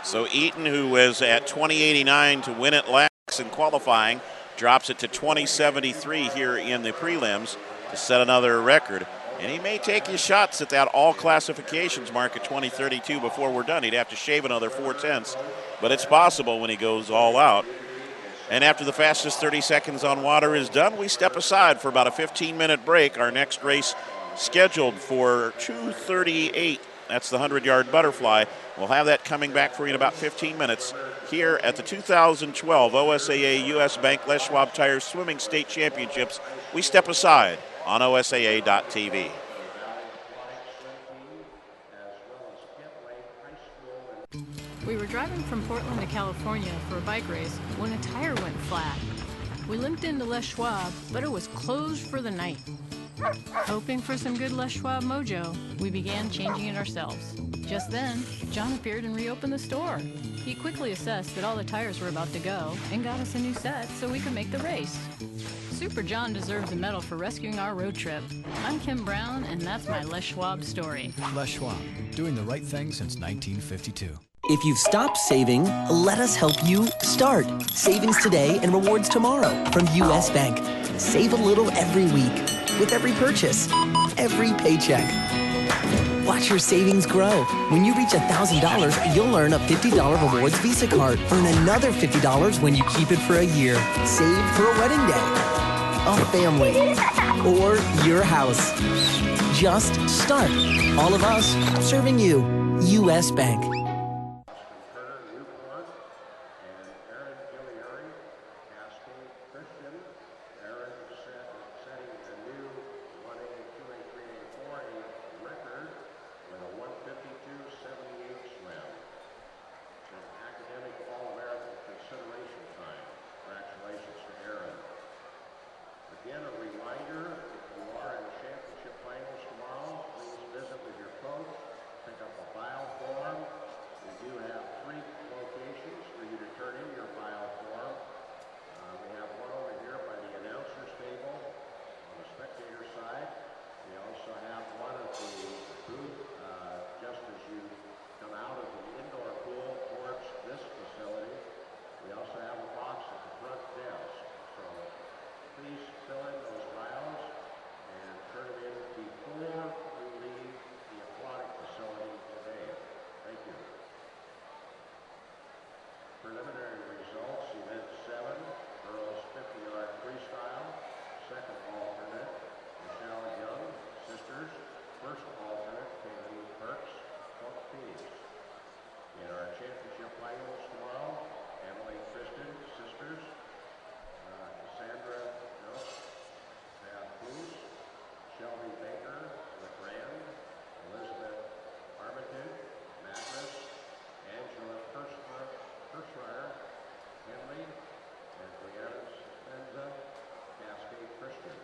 So Eaton, who was at 2089 to win at Lax in qualifying, drops it to 2073 here in the prelims to set another record. And he may take his shots at that all classifications mark at 2032 before we're done. He'd have to shave another 4/10, but it's possible when he goes all out. And after the fastest 30 seconds on water is done, we step aside for about a 15-minute break. Our next race scheduled for 2:38. That's the 100-yard butterfly. We'll have that coming back for you in about 15 minutes here at the 2012 OSAA US Bank Les Schwab Tires Swimming State Championships. We step aside on OSAA.tv. We were driving from Portland to California for a bike race when a tire went flat. We limped into Les Schwab, but it was closed for the night. Hoping for some good Les Schwab mojo, we began changing it ourselves. Just then, John appeared and reopened the store. He quickly assessed that all the tires were about to go and got us a new set so we could make the race. Super John deserves a medal for rescuing our road trip. I'm Kim Brown, and that's my Les Schwab story. Les Schwab, doing the right thing since 1952. If you've stopped saving, let us help you start. Savings today and rewards tomorrow from US Bank. Save a little every week with every purchase, every paycheck. Watch your savings grow. When you reach $1,000, you'll earn a $50 rewards Visa card. Earn another $50 when you keep it for a year. Save for a wedding day, a family, or your house. Just start. All of us serving you. US Bank. Preliminary results, event 7, girls 50-yard freestyle, second alternate, Michelle Young, sisters, first alternate, Kaylee Perks, both teams. In our championship finals tomorrow, Emily Kristen, sisters, Cassandra Cruz, Shelby Baker, LeGrand, Elizabeth Armitage, Mattress, Angela Kirschreier, Henley, and Brianna Spenza, Cascade Christian.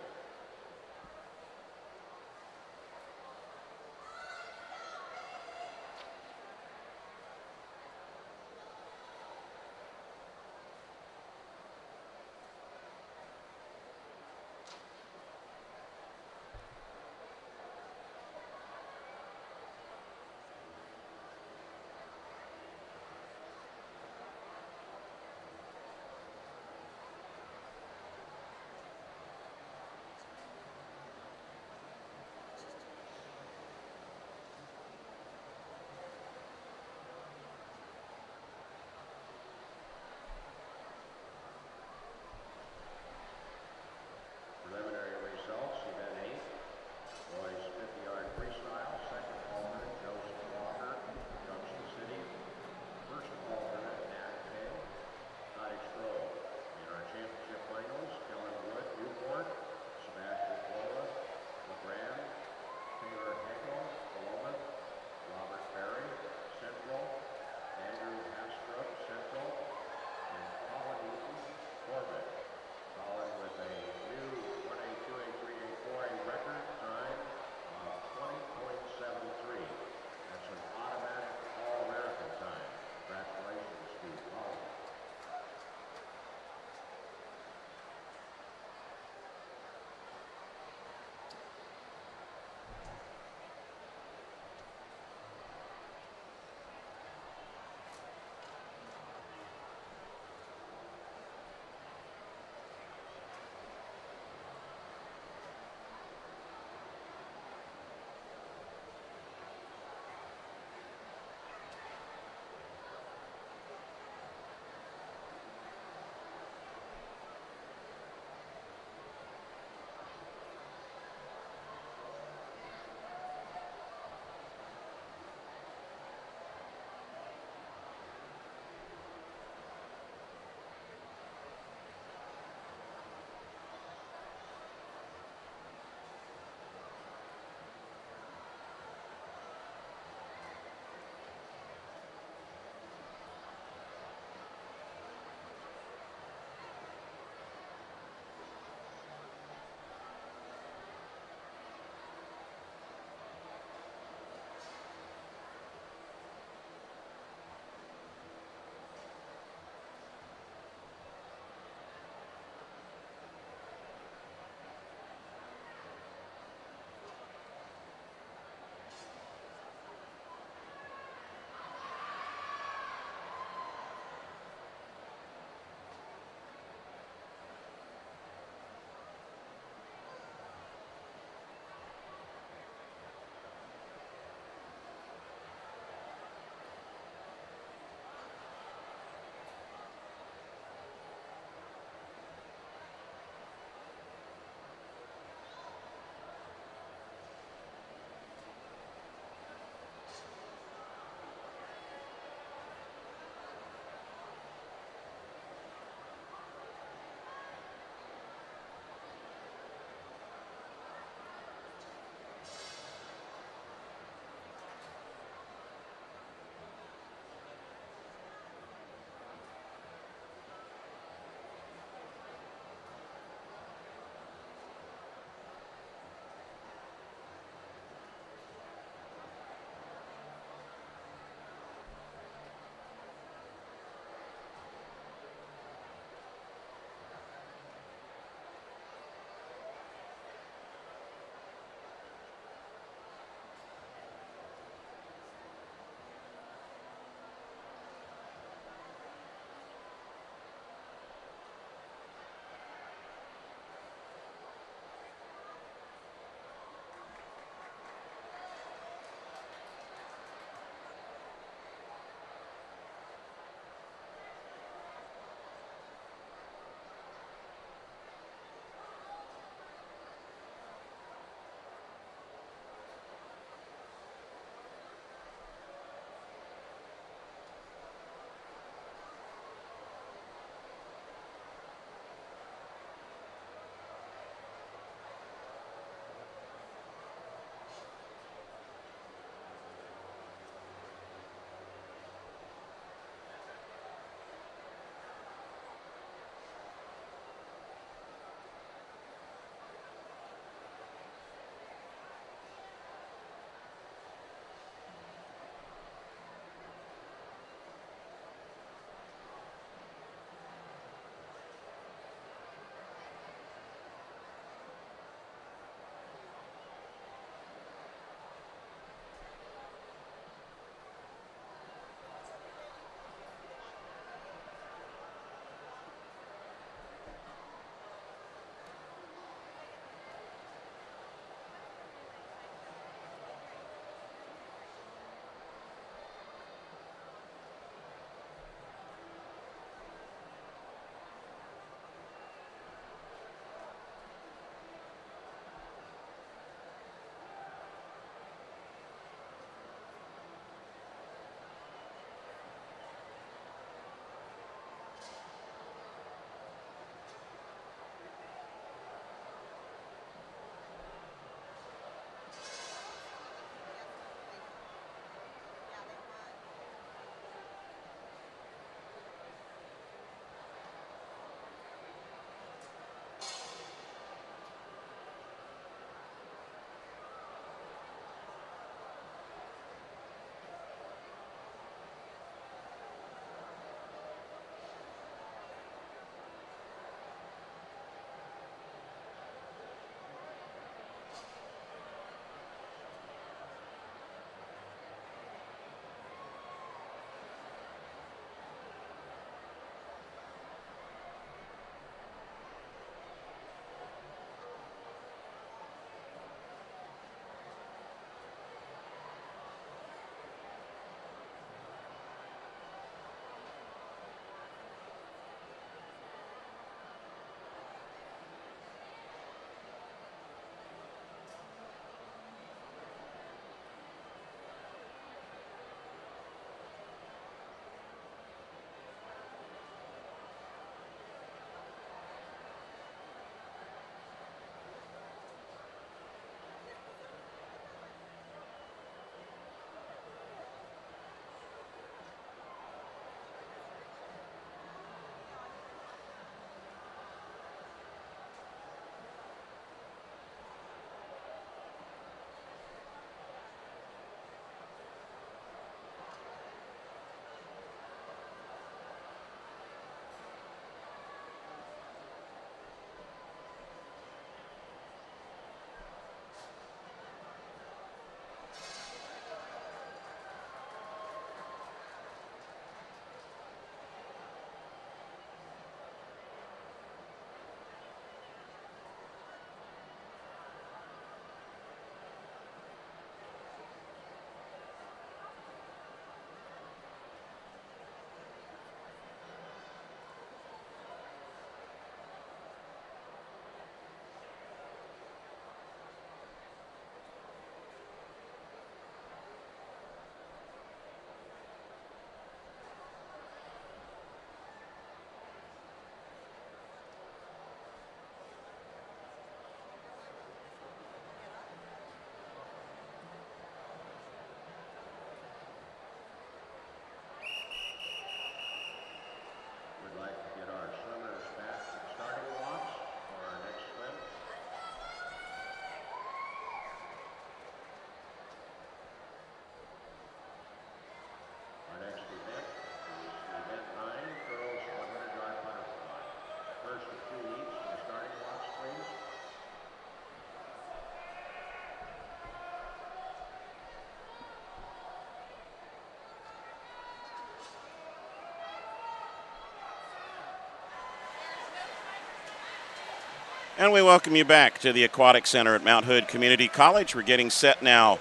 And we welcome you back to the Aquatic Center at Mount Hood Community College. We're getting set now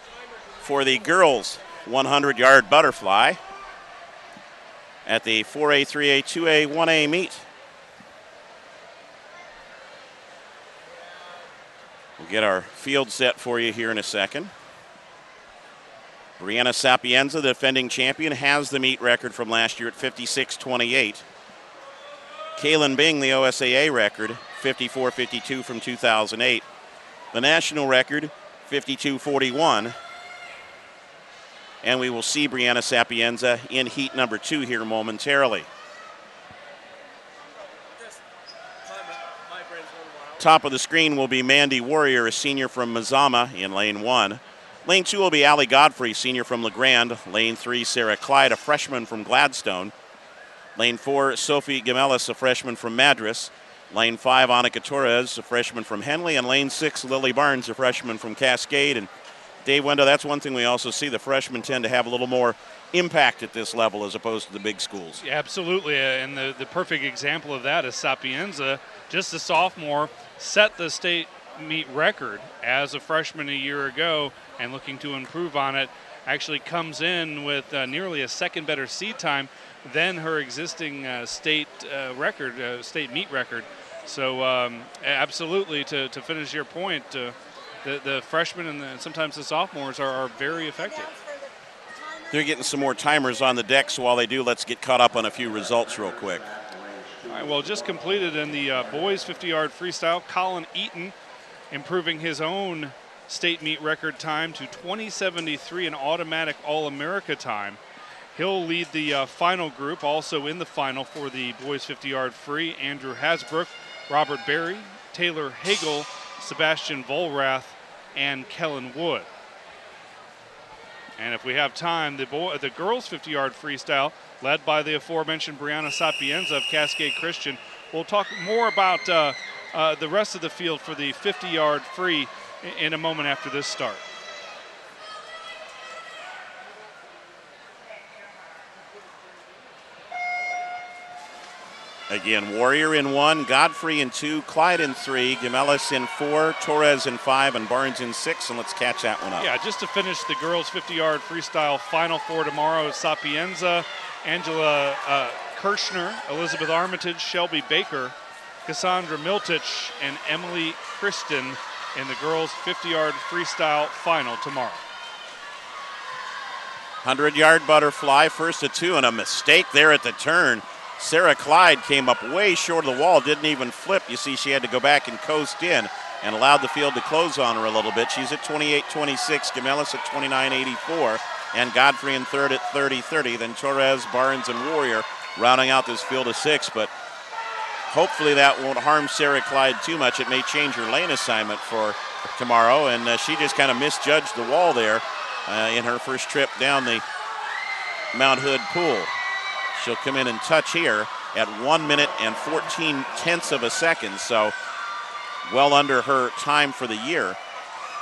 for the girls' 100-yard butterfly at the 4A, 3A, 2A, 1A meet. We'll get our field set for you here in a second. Brianna Sapienza, the defending champion, has the meet record from last year at 56:28. Kaylin Bing, the OSAA record, 54:52 from 2008. The national record, 52:41. And we will see Brianna Sapienza in heat number 2 here momentarily. Top of the screen will be Mandy Warrior, a senior from Mazama in lane 1. Lane 2 will be Allie Godfrey, senior from LeGrand. Lane 3, Sarah Clyde, a freshman from Gladstone. Lane 4, Sophie Gemelis, a freshman from Madras. Lane 5, Annika Torres, a freshman from Henley. And lane 6, Lily Barnes, a freshman from Cascade. And Dave, Wenda, that's one thing we also see. The freshmen tend to have a little more impact at this level as opposed to the big schools. Yeah, absolutely, and the perfect example of that is Sapienza, just a sophomore, set the state meet record as a freshman a year ago and looking to improve on it. Actually comes in with nearly a second better seed time than her existing state meet record. So absolutely, to finish your point, the freshmen and sometimes the sophomores are very effective. They're getting some more timers on the deck, so while they do, let's get caught up on a few results real quick. All right, well, just completed in the boys 50-yard freestyle, Colin Eaton improving his own state meet record time to 20:73, an automatic All-America time. He'll lead the final group, also in the final for the boys 50-yard free, Andrew Hasbrook, Robert Berry, Taylor Hagel, Sebastian Volrath, and Kellen Wood. And if we have time, the girls 50-yard freestyle, led by the aforementioned Brianna Sapienza of Cascade Christian. We'll talk more about the rest of the field for the 50-yard free in a moment after this start. Again, Warrior in 1, Godfrey in 2, Clyde in 3, Gemelis in 4, Torres in 5, and Barnes in 6. And let's catch that one up. Yeah, just to finish the girls 50-yard freestyle final for tomorrow is Sapienza, Angela Kirschner, Elizabeth Armitage, Shelby Baker, Cassandra Miltich, and Emily Kristen in the girls 50-yard freestyle final tomorrow. 100-yard butterfly, first of 2, and a mistake there at the turn. Sarah Clyde came up way short of the wall, didn't even flip. You see she had to go back and coast in and allowed the field to close on her a little bit. She's at 28:26, Gemelis at 29:84, and Godfrey in third at 30:30. Then Torres, Barnes, and Warrior rounding out this field of 6, but hopefully that won't harm Sarah Clyde too much. It may change her lane assignment for tomorrow, and she just kind of misjudged the wall there in her first trip down the Mount Hood pool. She'll come in and touch here at 1 minute and 14 tenths of a second, so well under her time for the year.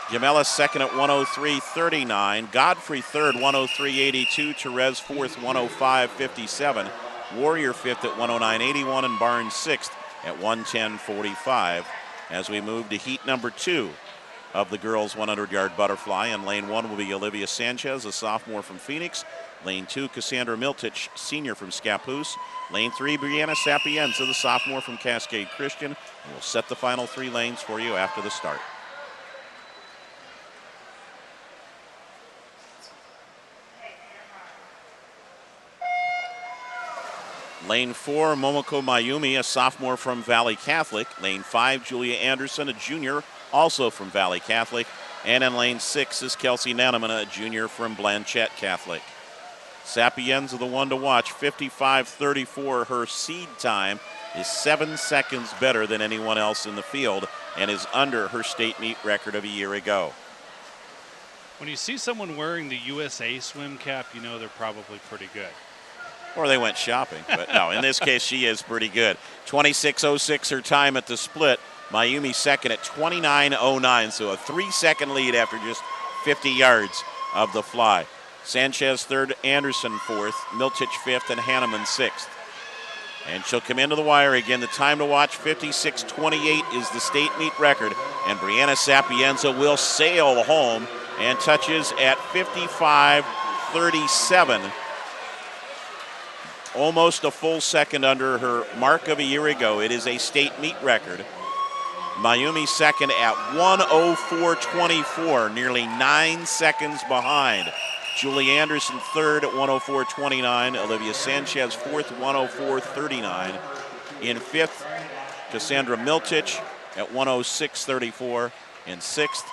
Gemelis second at 1:03.39. Godfrey third, 1:03.82. Therese fourth, 1:05.57. Warrior fifth at 1:09.81, and Barnes sixth at 1:10.45. As we move to heat number 2 of the girls' 100-yard butterfly. In lane 1 will be Olivia Sanchez, a sophomore from Phoenix. Lane 2, Cassandra Miltich, senior from Scappoose. Lane 3, Brianna Sapienza, the sophomore from Cascade Christian. And we'll set the final 3 lanes for you after the start. Lane 4, Momoko Mayumi, a sophomore from Valley Catholic. Lane 5, Julia Anderson, a junior, also from Valley Catholic. And in lane 6 is Kelsey Nanamana, a junior from Blanchette Catholic. Sapienza, the one to watch, 55:34. Her seed time is 7 seconds better than anyone else in the field and is under her state meet record of a year ago. When you see someone wearing the USA swim cap, you know they're probably pretty good. Or they went shopping, but no, in this case she is pretty good. 26:06 her time at the split. Mayumi second at 29:09, so a 3-second lead after just 50 yards of the fly. Sanchez third, Anderson fourth, Miltich fifth, and Hanneman sixth. And she'll come into the wire again. The time to watch, 56:28 is the state meet record. And Brianna Sapienza will sail home and touches at 55:37. Almost a full second under her mark of a year ago. It is a state meet record. Mayumi second at 1:04.24, nearly 9 seconds behind. Julie Anderson third at 1:04.29. Olivia Sanchez fourth, 1:04.39. In fifth, Cassandra Miltich at 1:06.34. In sixth,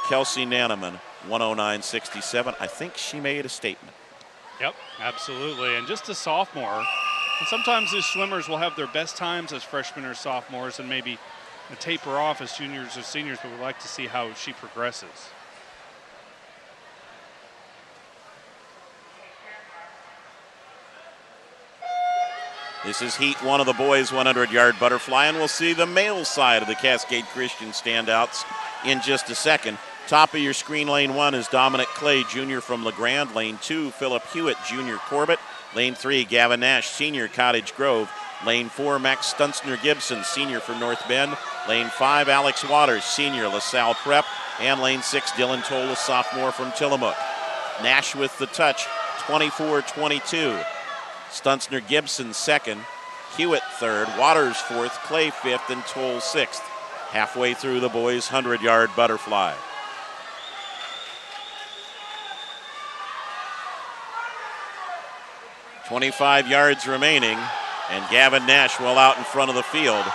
Kelsey Nanneman, 1:09.67. I think she made a statement. Yep, absolutely. And just a sophomore. And sometimes these swimmers will have their best times as freshmen or sophomores and maybe taper off as juniors or seniors, but we'd like to see how she progresses. This is heat one of the boys' 100-yard butterfly, and we'll see the male side of the Cascade Christian standouts in just a second. Top of your screen, lane 1 is Dominic Clay, junior from LeGrand. Lane 2, Philip Hewitt, junior, Corbett. Lane 3, Gavin Nash, senior, Cottage Grove. Lane 4, Max Stunzner Gibson, senior from North Bend. Lane 5, Alex Waters, senior, LaSalle Prep. And lane 6, Dylan Toll, sophomore from Tillamook. Nash with the touch, 24-22. Stunzner Gibson second, Hewitt third, Waters fourth, Clay fifth, and Toll sixth. Halfway through the boys' 100-yard butterfly. .25 yards remaining, and Gavin Nash well out in front of the field.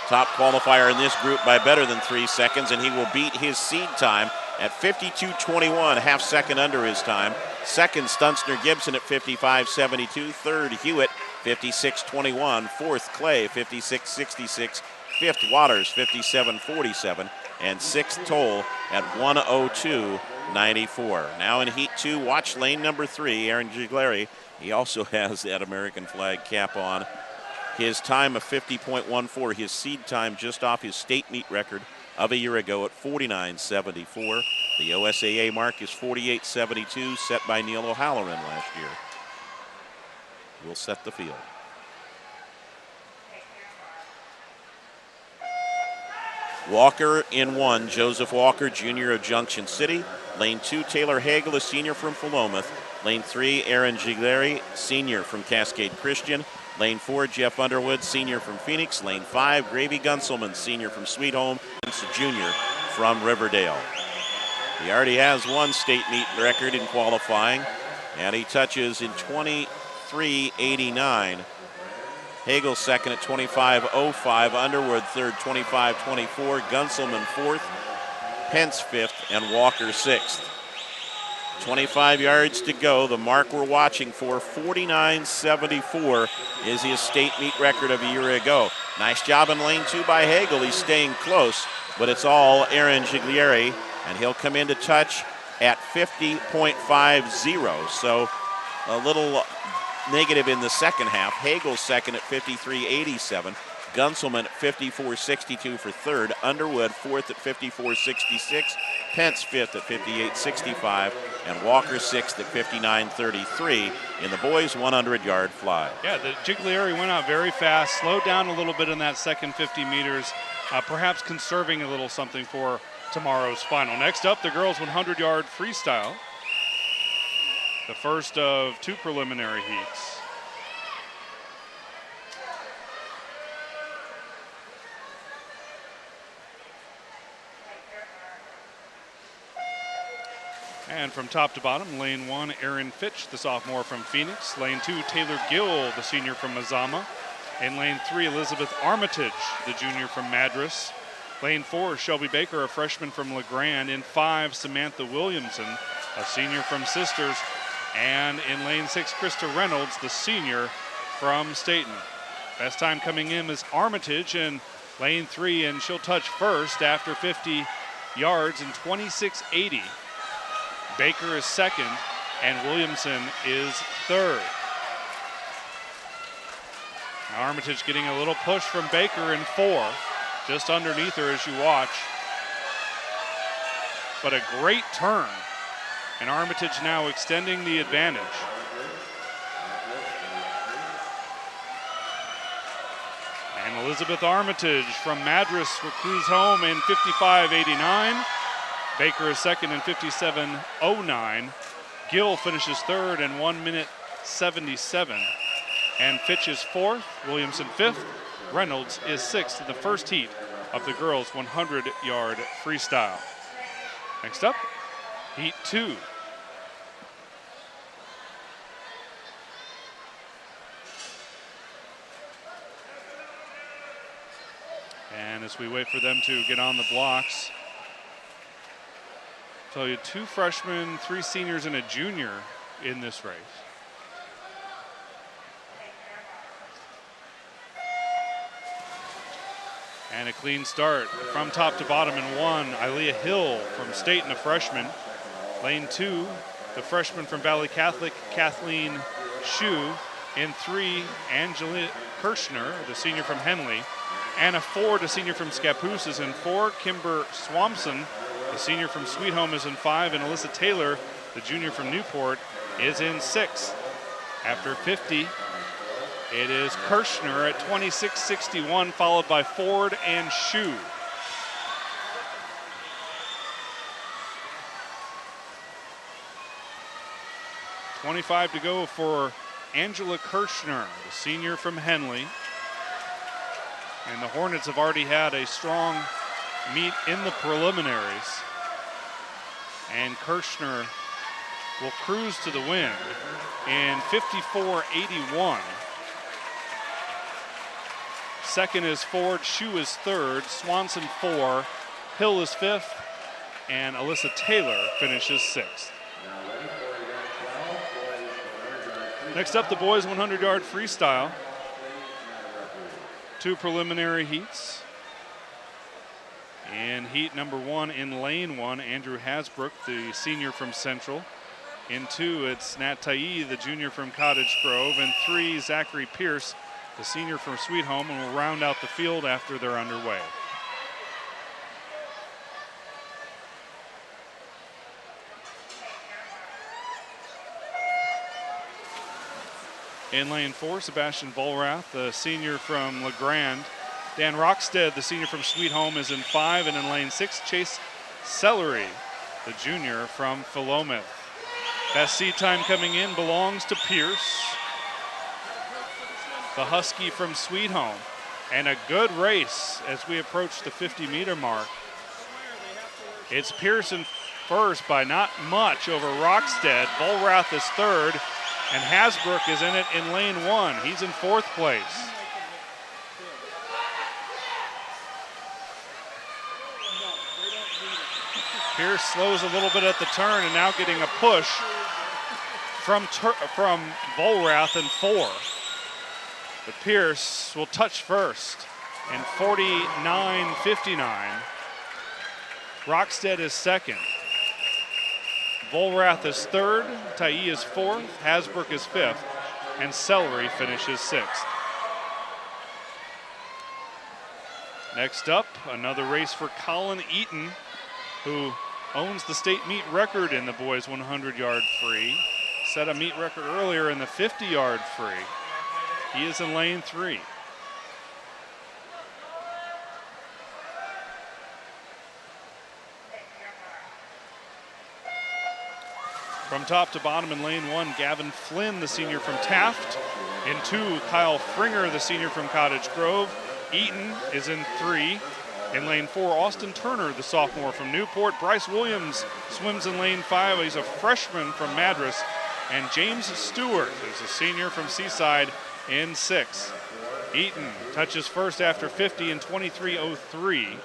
Top qualifier in this group by better than 3 seconds, and he will beat his seed time at 52:21, half second under his time. Second, Stunzner Gibson at 55:72. Third, Hewitt, 56:21. Fourth, Clay, 56:66. Fifth, Waters, 57:47. And sixth, Toll at 1:02.94. Now in Heat 2, watch lane number 3, Aaron Giglari. He also has that American flag cap on. His time of 50.14, his seed time just off his state meet record of a year ago at 49.74. The OSAA mark is 48.72, set by Neil O'Halloran last year. We'll set the field. Walker in 1, Joseph Walker, junior of Junction City. Lane 2, Taylor Hagel, a senior from Philomath. Lane 3, Aaron Giglari, senior from Cascade Christian. Lane 4, Jeff Underwood, senior from Phoenix. Lane 5, Gravy Gunselman, senior from Sweet Home. It's a junior from Riverdale. He already has one state meet record in qualifying, and he touches in 23:89. Hagel second at 25:05. Underwood third, 25:24. Gunselman fourth. Pence fifth, and Walker sixth. 25 yards to go. The mark we're watching for, 49.74, is his state meet record of a year ago. Nice job in lane 2 by Hagel. He's staying close, but it's all Aaron Giglari, and he'll come into touch at 50.50. So a little negative in the second half. Hagel second at 53.87. Gunselman at 54.62 for third. Underwood fourth at 54.66. Pence fifth at 58.65. And Walker sixth at 59.33 in the boys' 100-yard fly. Yeah, the Giglari went out very fast, slowed down a little bit in that second 50 meters, perhaps conserving a little something for tomorrow's final. Next up, the girls' 100-yard freestyle. The first of 2 preliminary heats. And from top to bottom, lane 1, Aaron Fitch, the sophomore from Phoenix. Lane 2, Taylor Gill, the senior from Mazama. In lane 3, Elizabeth Armitage, the junior from Madras. Lane 4, Shelby Baker, a freshman from LeGrand. In 5, Samantha Williamson, a senior from Sisters. And in lane 6, Krista Reynolds, the senior from Staten. Best time coming in is Armitage in lane 3, and she'll touch first after 50 yards in 26.80. Baker is second, and Williamson is third. Now Armitage getting a little push from Baker in 4, just underneath her as you watch. But a great turn, and Armitage now extending the advantage. And Elizabeth Armitage from Madras will cruise home in 55.89. Baker is second in 57.09. Gill finishes third in 1:77. And Fitch is fourth, Williamson fifth. Reynolds is sixth in the first heat of the girls' 100-yard freestyle. Next up, heat 2. And as we wait for them to get on the blocks, I'll tell you, 2 freshmen, 3 seniors, and a junior in this race. And a clean start from top to bottom in 1. Ilea Hill from State and a freshman. Lane 2, the freshman from Valley Catholic, Kathleen Shue. In 3, Angela Kirschner, the senior from Henley. Anna Ford, a senior from Scappoose, is in 4. Kimber Swampson, the senior from Sweet Home, is in 5. And Alyssa Taylor, the junior from Newport, is in 6. After 50, it is Kirschner at 26.61, followed by Ford and Shue. .25 to go for Angela Kirschner, the senior from Henley. And the Hornets have already had a strong meet in the preliminaries. And Kirschner will cruise to the win in 54.81. Second is Ford, Shue is third, Swanson 4, Hill is 5th, and Alyssa Taylor finishes 6th. Next up, the boys 100-yard freestyle. 2 preliminary heats. In heat number 1 in lane 1, Andrew Hasbrook, the senior from Central. In 2, it's Nat Tai, the junior from Cottage Grove. In 3, Zachary Pierce, the senior from Sweet Home, and will round out the field after they're underway. In lane 4, Sebastian Volrath, the senior from LeGrand. Dan Rockstead, the senior from Sweet Home, is in 5. And in lane 6, Chase Sellery, the junior from Philomath. Best seed time coming in belongs to Pierce, the Husky from Sweet Home. And a good race as we approach the 50-meter mark. It's Pearson first by not much over Rockstead. Volrath is third, and Hasbrook is in it in lane 1. He's in 4th place. Pierce slows a little bit at the turn, and now getting a push from Volrath in 4. But Pierce will touch first in 49.59. Rockstead is second. Volrath is third. Tai is 4th. Hasbrook is 5th. And Sellery finishes 6th. Next up, another race for Colin Eaton, who owns the state meet record in the boys 100-yard free. Set a meet record earlier in the 50-yard free. He is in lane 3. From top to bottom in lane 1, Gavin Flynn, the senior from Taft. In 2, Kyle Fringer, the senior from Cottage Grove. Eaton is in 3. In lane 4, Austin Turner, the sophomore from Newport. Bryce Williams swims in lane 5. He's a freshman from Madras. And James Stewart is a senior from Seaside in 6. Eaton touches first after 50 in 23.03.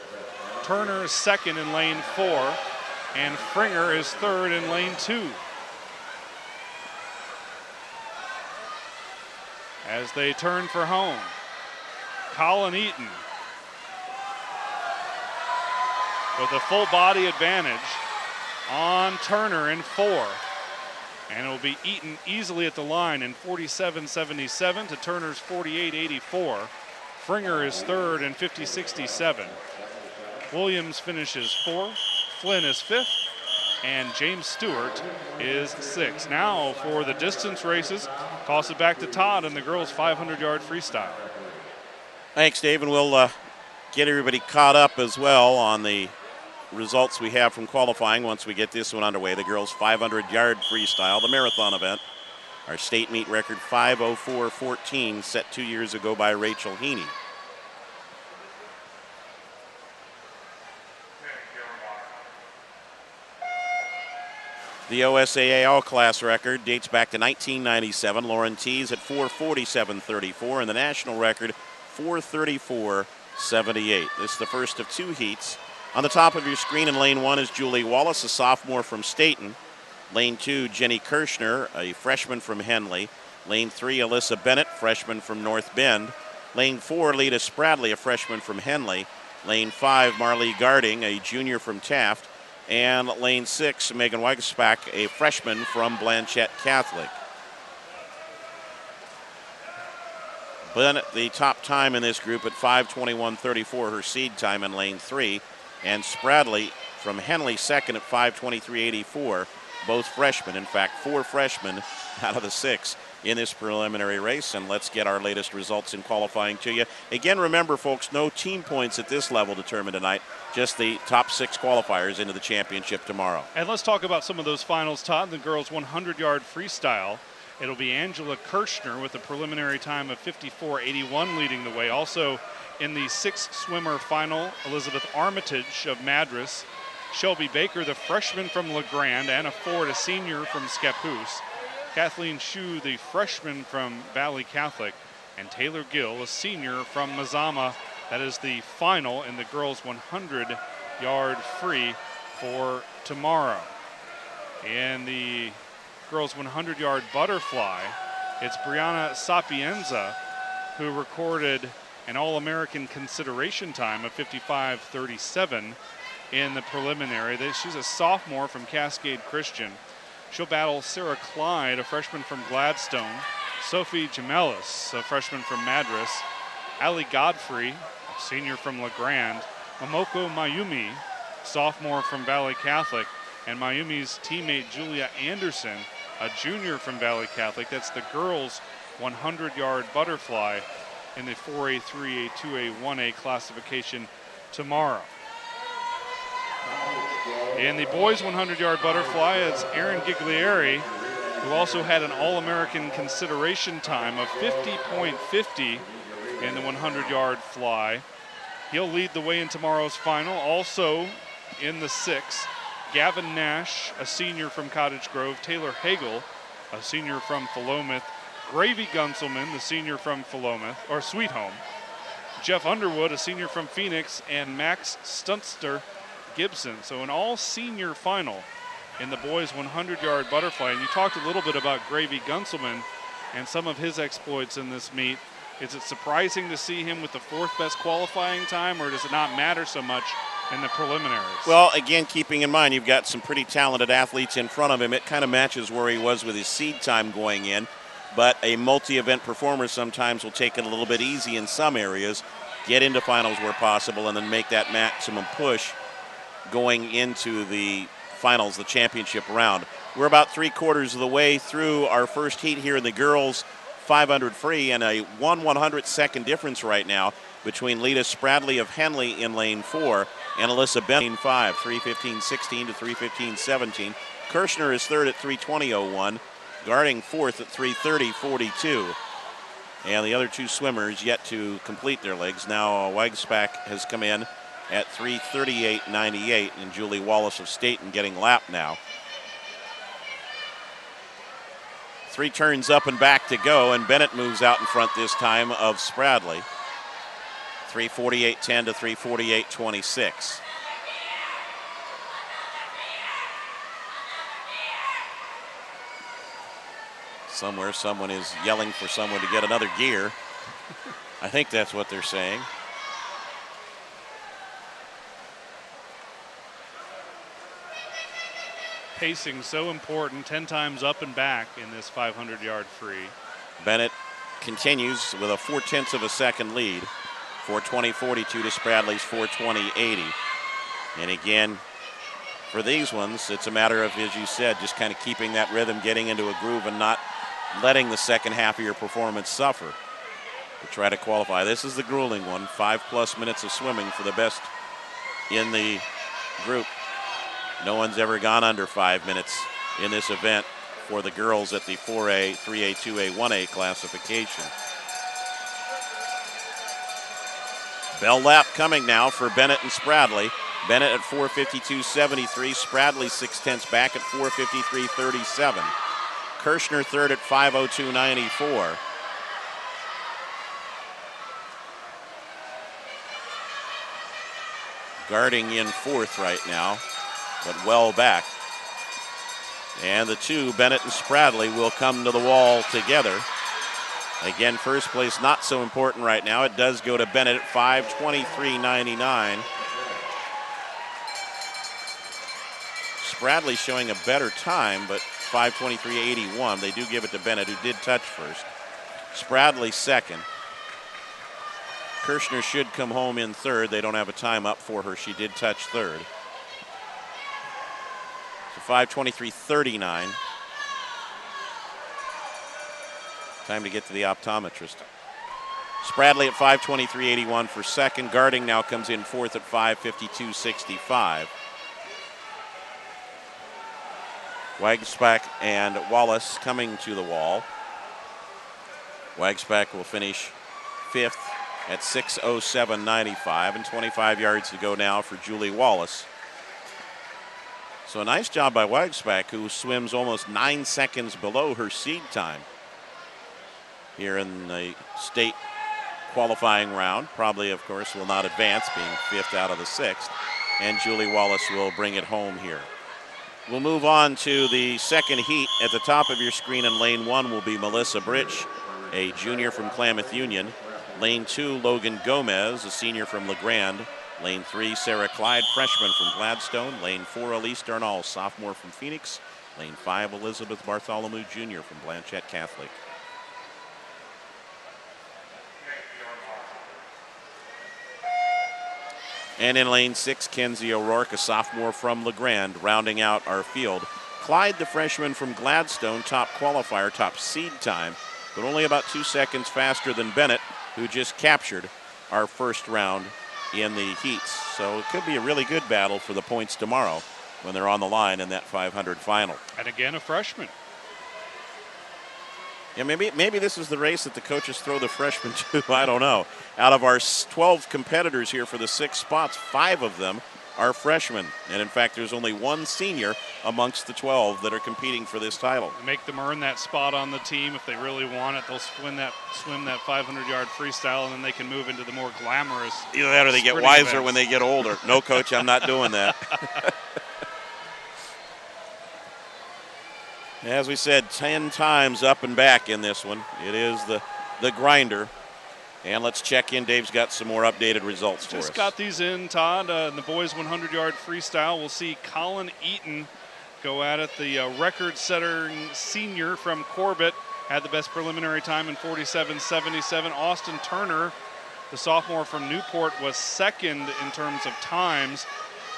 Turner is second in lane 4. And Fringer is third in lane 2. As they turn for home, Colin Eaton with a full body advantage on Turner in 4. And it will be Eaton easily at the line in 47.77 to Turner's 48.84. Fringer is third in 50.67. Williams finishes 4th. Flynn is 5th. And James Stewart is 6th. Now for the distance races, toss it back to Todd in the girls' 500-yard freestyle. Thanks, Dave, and we'll get everybody caught up as well on the results we have from qualifying once we get this one underway. The girls' 500-yard freestyle, the marathon event. Our state meet record 5:04.14, set 2 years ago by Rachel Heaney. The OSAA all-class record dates back to 1997. Lauren Tees at 4:47.34, and the national record 4:34.78. This is the first of two heats. On the top of your screen in lane 1 is Julie Wallace, a sophomore from Staten. Lane 2, Jenny Kirshner, a freshman from Henley. Lane 3, Alyssa Bennett, freshman from North Bend. Lane 4, Lita Spradley, a freshman from Henley. Lane 5, Marlee Garding, a junior from Taft. And lane 6, Megan Weigspach, a freshman from Blanchette Catholic. Bennett, the top time in this group at 5:21.34, her seed time in lane 3. And Spradley from Henley second at 5:23.84. Both freshmen, in fact, 4 freshmen out of the 6 in this preliminary race. And let's get our latest results in qualifying to you. Again, remember, folks, no team points at this level determined tonight, just the top 6 qualifiers into the championship tomorrow. And let's talk about some of those finals, Todd. The girls' 100-yard freestyle. It'll be Angela Kirshner with a preliminary time of 54.81 leading the way. Also in the 6-swimmer final, Elizabeth Armitage of Madras. Shelby Baker, the freshman from LeGrand. Anna Ford, a senior from Scappoose. Kathleen Hsu, the freshman from Valley Catholic. And Taylor Gill, a senior from Mazama. That is the final in the girls' 100-yard free for tomorrow. In the girls' 100-yard butterfly, it's Brianna Sapienza who recorded an All-American consideration time of 55.37 in the preliminary. She's a sophomore from Cascade Christian. She'll battle Sarah Clyde, a freshman from Gladstone. Sophie Gemelis, a freshman from Madras. Ali Godfrey, a senior from LeGrand. Momoko Mayumi, sophomore from Valley Catholic. And Mayumi's teammate Julia Anderson, a junior from Valley Catholic. That's the girls' 100-yard butterfly in the 4A, 3A, 2A, 1A classification tomorrow. In the boys' 100-yard butterfly, it's Aaron Giglieri, who also had an All-American consideration time of 50.50 in the 100-yard fly. He'll lead the way in tomorrow's final. Also in the 6, Gavin Nash, a senior from Cottage Grove. Taylor Hagel, a senior from Philomath. Gravy Gunselman, the senior from Philomath, or Sweet Home. Jeff Underwood, a senior from Phoenix. And Max Stunster Gibson. So an all-senior final in the boys' 100-yard butterfly. And you talked a little bit about Gravy Gunselman and some of his exploits in this meet. Is it surprising to see him with the 4th best qualifying time, or does it not matter so much in the preliminaries? Well, again, keeping in mind you've got some pretty talented athletes in front of him, it kind of matches where he was with his seed time going in. But a multi-event performer sometimes will take it a little bit easy in some areas, get into finals where possible, and then make that maximum push going into the finals, the championship round. We're about 3/4 of the way through our first heat here in the girls' 500 free, and a 1/100-second difference right now between Lita Spradley of Henley in lane 4 and Alyssa Bennett in 5, 3:15.16 to 3:15.17. Kirshner is third at 3:20.01. Garding fourth at 3:30.42. And the other 2 swimmers yet to complete their legs. Now Weigspach has come in at 3:38.98, and Julie Wallace of Staten getting lapped now. 3 turns up and back to go, and Bennett moves out in front this time of Spradley. 3:48.10 to 3:48.26. Somewhere someone is yelling for someone to get another gear. I think that's what they're saying. Pacing so important, 10 times up and back in this 500-yard free. Bennett continues with a 0.4 of a second lead. 4:20.42 to Spradley's 4:20.80. And again, for these ones, it's a matter of, as you said, just kind of keeping that rhythm, getting into a groove, and not letting the second half of your performance suffer. to try to qualify. This is the grueling one, 5+ minutes of swimming for the best in the group. No one's ever gone under 5 minutes in this event for the girls at the 4A, 3A, 2A, 1A classification. Bell lap coming now for Bennett and Spradley. Bennett at 4:52.73, Spradley 0.6 back at 4:53.37. Kirschner third at 5:02.94. Guarding in fourth right now, but well back. And the two, Bennett and Spradley, will come to the wall together. Again, first place not so important right now. It does go to Bennett at 5:23.99. Spradley showing a better time, but 5:23.81. They do give it to Bennett, who did touch first. Spradley second. Kirschner should come home in third. They don't have a time up for her. She did touch third. So 5:23.39. Time to get to the optometrist. Spradley at 5:23.81 for second. Guarding now comes in fourth at 5:52.65. Wagspach and Wallace coming to the wall. Wagspach will finish fifth at 6:07.95, and 25 yards to go now for Julie Wallace. So a nice job by Wagspach, who swims almost 9 seconds below her seed time here in the state qualifying round. Probably, of course, will not advance, being fifth out of the sixth, and Julie Wallace will bring it home here. We'll move on to the second heat. At the top of your screen in lane one will be Melissa Britch, a junior from Klamath Union. Lane 2, Logan Gomez, a senior from LeGrand. Lane 3, Sarah Clyde, freshman from Gladstone. Lane 4, Elise Darnall, sophomore from Phoenix. Lane 5, Elizabeth Bartholomew Jr. from Blanchette Catholic. And in lane 6, Kenzie O'Rourke, a sophomore from LeGrand, rounding out our field. Clyde, the freshman from Gladstone, top qualifier, top seed time, but only about 2 seconds faster than Bennett, who just captured our first round in the heats. So it could be a really good battle for the points tomorrow when they're on the line in that 500 final. And again, a freshman. Yeah, maybe this is the race that the coaches throw the freshmen to. I don't know. Out of our 12 competitors here for the 6 spots, 5 of them are freshmen. And in fact, there's only one senior amongst the 12 that are competing for this title. Make them earn that spot on the team if they really want it. They'll swim that 500-yard freestyle, and then they can move into the more glamorous. Either that or they get wiser events when they get older. No, coach, I'm not doing that. As we said, 10 times up and back in this one. It is the grinder. And let's check in. Dave's got some more updated results for us. Just got these in, Todd. In the boys' 100-yard freestyle, we'll see Colin Eaton go at it. The record-setting senior from Corbett had the best preliminary time in 47.77. Austin Turner, the sophomore from Newport, was second in terms of times.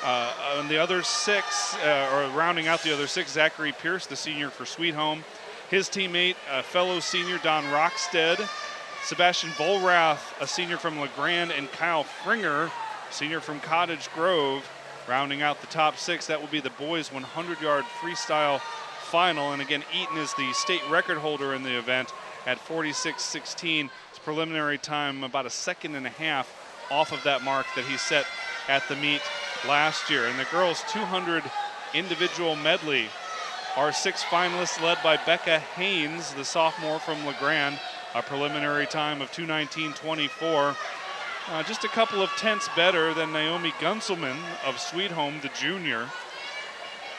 On the other 6, or rounding out the other 6, Zachary Pierce, the senior for Sweet Home. His teammate, fellow senior Don Rockstead. Sebastian Volrath, a senior from LeGrand, and Kyle Fringer, senior from Cottage Grove, rounding out the top 6. That will be the boys' 100-yard freestyle final. And again, Eaton is the state record holder in the event at 46.16. His preliminary time about 1.5 seconds off of that mark that he set at the meet last year. And the girls' 200 individual medley, our 6 finalists led by Becca Haynes, the sophomore from LeGrand, a preliminary time of 2:19.24. Just a couple of tenths better than Naomi Gunselman of Sweet Home, the junior.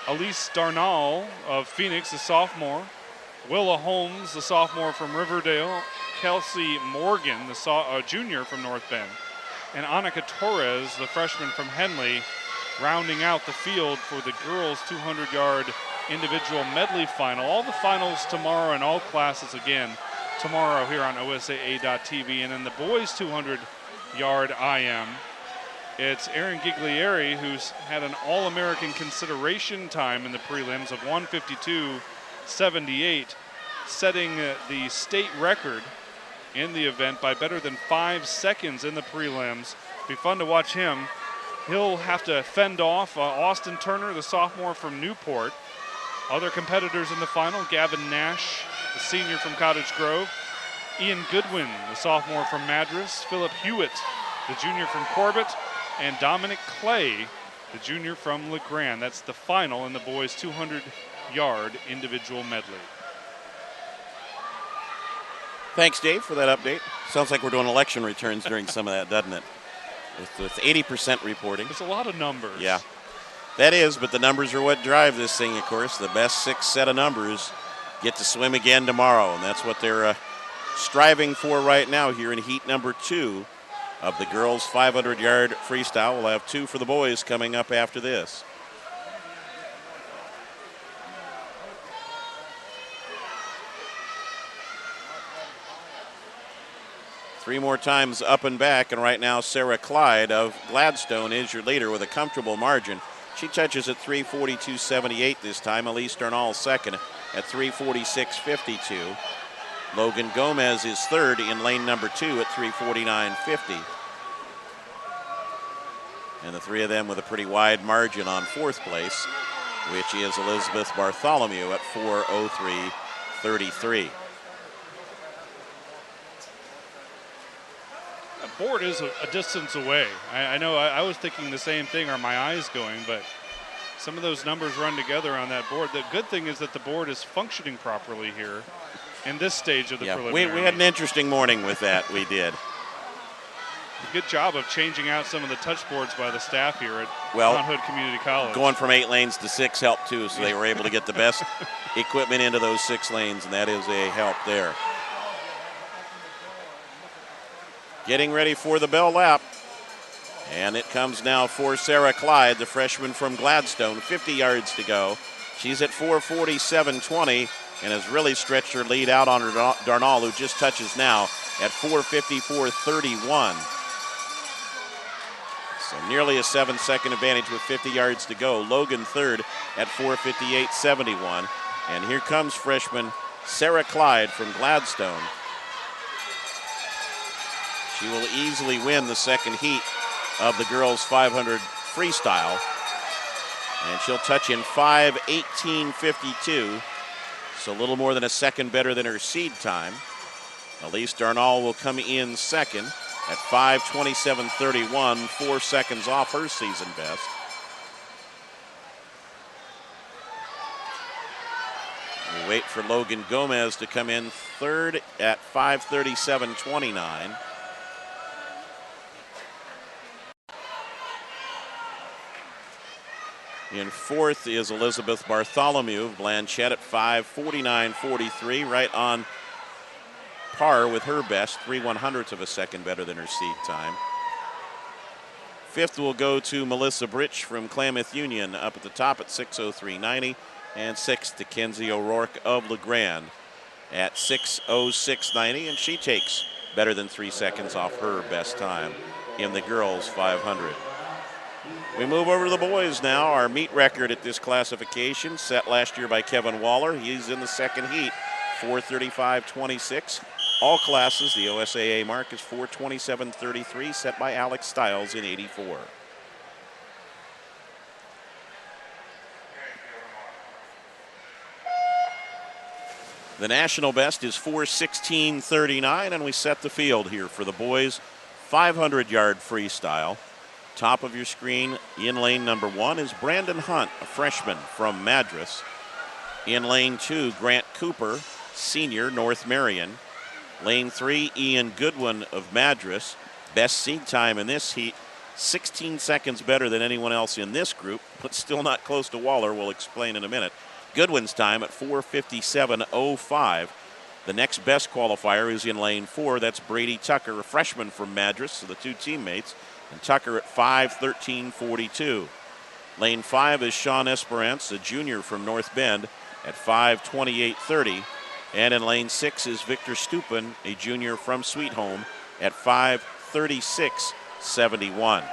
Elise Darnall of Phoenix, the sophomore. Willa Holmes, the sophomore from Riverdale. Kelsey Morgan, the junior from North Bend. And Annika Torres, the freshman from Henley, rounding out the field for the girls' 200-yard individual medley final. All the finals tomorrow in all classes again tomorrow here on OSAA.tv. And in the boys' 200-yard IM, it's Aaron Giglieri, who's had an All-American consideration time in the prelims of 1:52.78, setting the state record in the event by better than 5 seconds in the prelims. Be fun to watch him. He'll have to fend off Austin Turner, the sophomore from Newport. Other competitors in the final, Gavin Nash, the senior from Cottage Grove. Ian Goodwin, the sophomore from Madras. Philip Hewitt, the junior from Corbett. And Dominic Clay, the junior from LeGrand. That's the final in the boys' 200-yard individual medley. Thanks, Dave, for that update. Sounds like we're doing election returns during some of that, doesn't it? With 80% reporting. It's a lot of numbers. Yeah, that is, but the numbers are what drive this thing, of course. The best 6 set of numbers get to swim again tomorrow, and that's what they're striving for right now here in heat number 2 of the girls' 500-yard freestyle. We'll have 2 for the boys coming up after this. Three more times up and back, and right now Sarah Clyde of Gladstone is your leader with a comfortable margin. She touches at 3:42.78 this time. Elise Darnall second at 3:46.52. Logan Gomez is third in lane number 2 at 3:49.50. And the three of them with a pretty wide margin on fourth place, which is Elizabeth Bartholomew at 4:03.33. Board is a distance away. I know I was thinking the same thing, are my eyes going, but some of those numbers run together on that board. The good thing is that the board is functioning properly here in this stage of the preliminary. We had an interesting morning with that, we did. Good job of changing out some of the touch boards by the staff here at Mount Hood Community College. Going from 8 lanes to 6 helped too, so they were able to get the best equipment into those 6 lanes, and that is a help there. Getting ready for the bell lap. And it comes now for Sarah Clyde, the freshman from Gladstone. 50 yards to go. She's at 4:47.20 and has really stretched her lead out on her Darnall, who just touches now at 4:54.31. So nearly a 7-second advantage with 50 yards to go. Logan third at 4:58.71. And here comes freshman Sarah Clyde from Gladstone. She will easily win the second heat of the girls' 500 freestyle. And she'll touch in 5:18.52, so a little more than a second better than her seed time. Elise Darnall will come in second at 5:27.31, 4 seconds off her season best. We wait for Logan Gomez to come in third at 5:37.29. In fourth is Elizabeth Bartholomew of Blanchette at 5:49.43, right on par with her best, 3/100ths of a second better than her seed time. Fifth will go to Melissa Britch from Klamath Union, up at the top at 6:03.90. And sixth to Kenzie O'Rourke of LeGrand at 6:06.90, and she takes better than 3 seconds off her best time in the girls' 500. We move over to the boys now. Our meet record at this classification set last year by Kevin Waller. He's in the second heat, 4:35.26. All classes, the OSAA mark is 4:27.33, set by Alex Stiles in 84. The national best is 4:16.39, and we set the field here for the boys' 500-yard freestyle. Top of your screen, in lane number 1 is Brandon Hunt, a freshman from Madras. In lane 2, Grant Cooper, senior, North Marion. Lane 3, Ian Goodwin of Madras. Best seed time in this heat, 16 seconds better than anyone else in this group, but still not close to Waller. We'll explain in a minute. Goodwin's time at 4:57.05. The next best qualifier is in lane 4. That's Brady Tucker, a freshman from Madras, so the two teammates. And Tucker at 5:13.42. Lane 5 is Sean Esperance, a junior from North Bend, at 5:28.30. And in lane 6 is Victor Stupin, a junior from Sweet Home, at 5:36.71.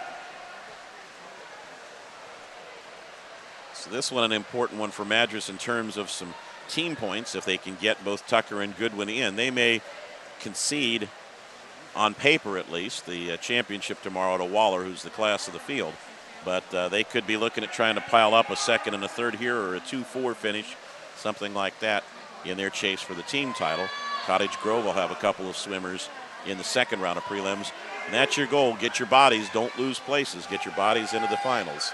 So this one an important one for Madras in terms of some team points. If they can get both Tucker and Goodwin in, they may concede, on paper at least, the championship tomorrow to Waller, who's the class of the field. But they could be looking at trying to pile up a second and a third here, or a 2-4 finish, something like that, in their chase for the team title. Cottage Grove will have a couple of swimmers in the second round of prelims. And that's your goal. Get your bodies, don't lose places. Get your bodies into the finals,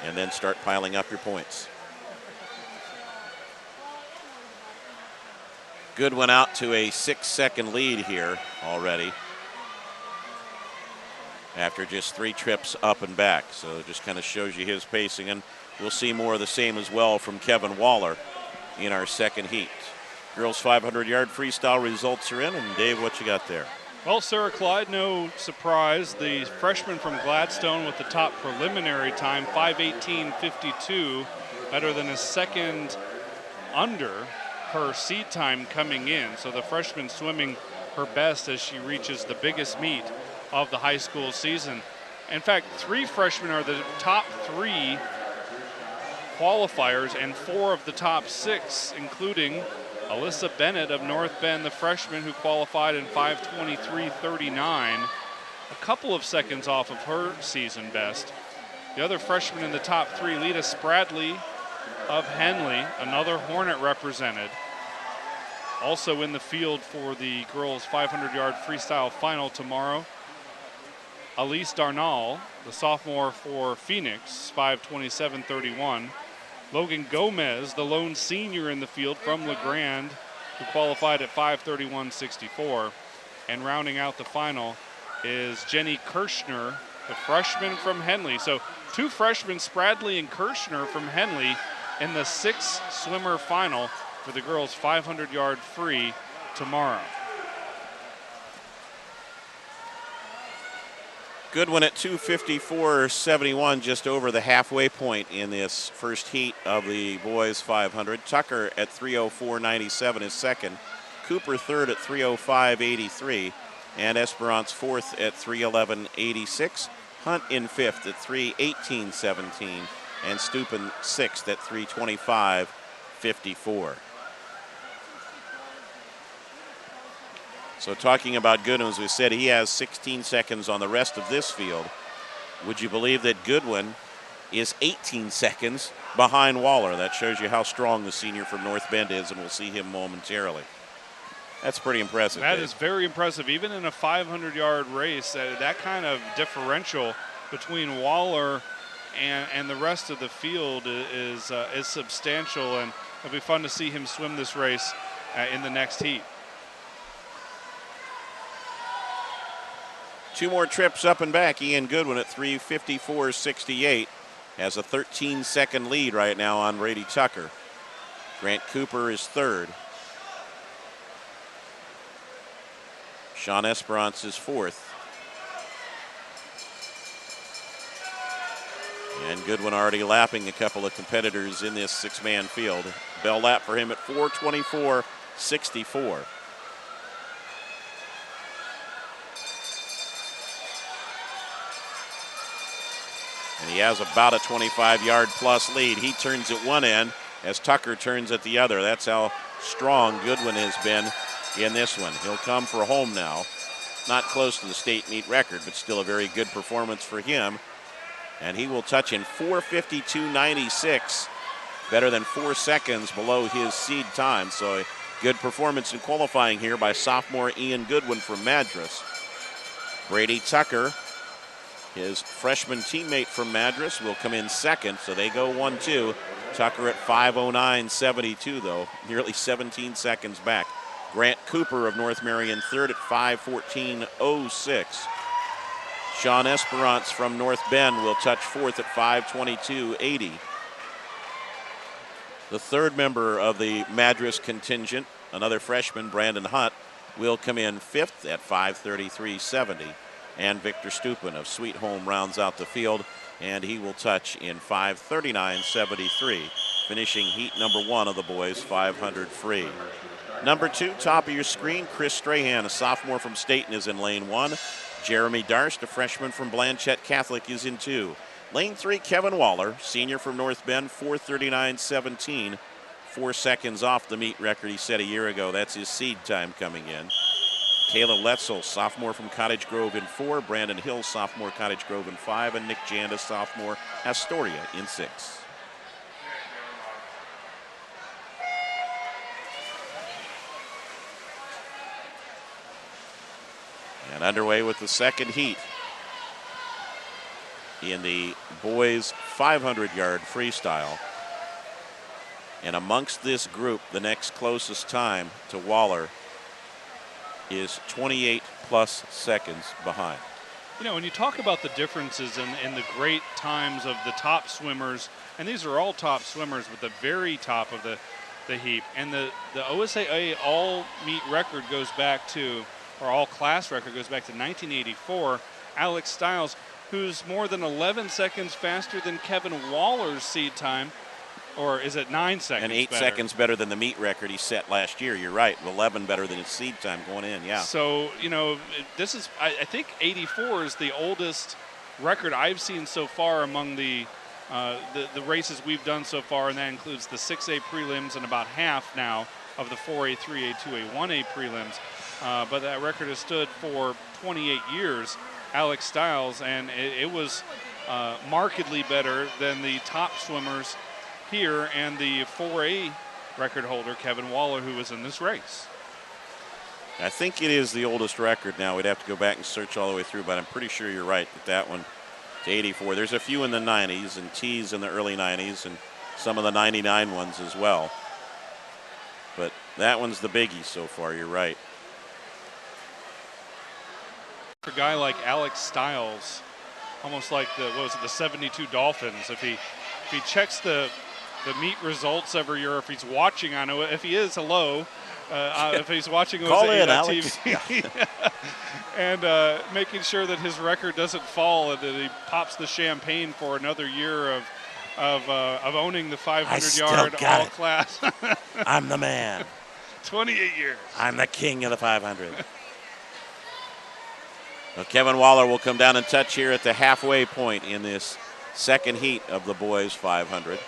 and then start piling up your points. Goodwin out to a 6-second lead here already, after just 3 trips up and back. So it just kind of shows you his pacing, and we'll see more of the same as well from Kevin Waller in our second heat. Girls 500-yard freestyle results are in, and Dave, what you got there? Well, Sarah Clyde, no surprise. The freshman from Gladstone with the top preliminary time, 5:18.52, better than a second under her seed time coming in. So the freshman swimming her best as she reaches the biggest meet of the high school season. In fact, 3 freshmen are the top 3 qualifiers, and 4 of the top 6, including Alyssa Bennett of North Bend, the freshman who qualified in 5:23.39, a couple of seconds off of her season best. The other freshman in the top 3, Lita Spradley of Henley, another Hornet represented, also in the field for the girls 500-yard freestyle final tomorrow. Elise Darnall, the sophomore for Phoenix, 5:27.31. Logan Gomez, the lone senior in the field from LeGrand, who qualified at 5:31.64. And rounding out the final is Jenny Kirschner, the freshman from Henley. So 2 freshmen, Spradley and Kirschner from Henley, in the 6-swimmer final for the girls 500-yard free tomorrow. Goodwin at 2:54.71, just over the halfway point in this first heat of the boys 500. Tucker at 3:04.97 is second. Cooper third at 3:05.83. And Esperance fourth at 3:11.86. Hunt in fifth at 3:18.17. And Stupin sixth at 3:25.54. So talking about Goodwin, as we said, he has 16 seconds on the rest of this field. Would you believe that Goodwin is 18 seconds behind Waller? That shows you how strong the senior from North Bend is, and we'll see him momentarily. That's pretty impressive. That Dave. is very impressive. Even in a 500-yard race, that kind of differential between Waller and the rest of the field is substantial, and it'll be fun to see him swim this race in the next heat. 2 more trips up and back. Ian Goodwin at 3:54.68 has a 13-second lead right now on Brady Tucker. Grant Cooper is third. Sean Esperance is fourth. And Goodwin already lapping a couple of competitors in this 6-man field. Bell lap for him at 4:24.64. And he has about a 25-yard plus lead. He turns at one end as Tucker turns at the other. That's how strong Goodwin has been in this one. He'll come for home now. Not close to the state meet record, but still a very good performance for him. And he will touch in 4:52.96, better than 4 seconds below his seed time. So a good performance in qualifying here by sophomore Ian Goodwin from Madras. Brady Tucker, his freshman teammate from Madras, will come in second, so they go 1-2. Tucker at 5:09.72, though, nearly 17 seconds back. Grant Cooper of North Marion third at 5:14.06. Sean Esperance from North Bend will touch fourth at 5:22.80. The third member of the Madras contingent, another freshman, Brandon Hunt, will come in fifth at 5:33.70. And Victor Stupin of Sweet Home rounds out the field, and he will touch in 5:39.73, finishing heat number 1 of the boys 500 free. Number 2, top of your screen, Chris Strahan, a sophomore from Staten, is in lane 1. Jeremy Darst, a freshman from Blanchette Catholic, is in 2. Lane 3, Kevin Waller, senior from North Bend, 4:39.17, 4 seconds off the meet record he set a year ago. That's his seed time coming in. Kayla Letzel, sophomore from Cottage Grove in 4. Brandon Hill, sophomore, Cottage Grove in 5. And Nick Janda, sophomore, Astoria in 6. And underway with the second heat in the boys 500-yard freestyle. And amongst this group, the next closest time to Waller is 28 plus seconds behind. You know, when you talk about the differences in the great times of the top swimmers, and these are all top swimmers with the very top of the heap, and the OSAA all-meet record goes back to, or all-class record goes back to 1984. Alex Stiles, who's more than 11 seconds faster than Kevin Waller's seed time, or is it 9 seconds And 8 better? seconds better than the meet record he set last year. You're right, 11 better than his seed time going in, yeah. So, you know, this is, I think 84 is the oldest record I've seen so far among the races we've done so far, and that includes the 6A prelims and about half now of the 4A, 3A, 2A, 1A prelims. But that record has stood for 28 years, Alex Stiles, and it was markedly better than the top swimmers here and the 4A record holder, Kevin Waller, who was in this race. I think it is the oldest record now. We'd have to go back and search all the way through, but I'm pretty sure you're right that one to 84. There's a few in the 90s and T's in the early 90s and some of the 99 ones as well. But that one's the biggie so far, you're right. For a guy like Alex Stiles, almost like the 72 Dolphins, if he checks the meet results every year, if he's watching, I know if he is, hello, if he's watching OSAA TV, and making sure that his record doesn't fall and that he pops the champagne for another year of owning the 500-yard all class. I'm the man. 28 years. I'm the king of the 500. Well, Kevin Waller will come down and touch here at the halfway point in this second heat of the boys 500.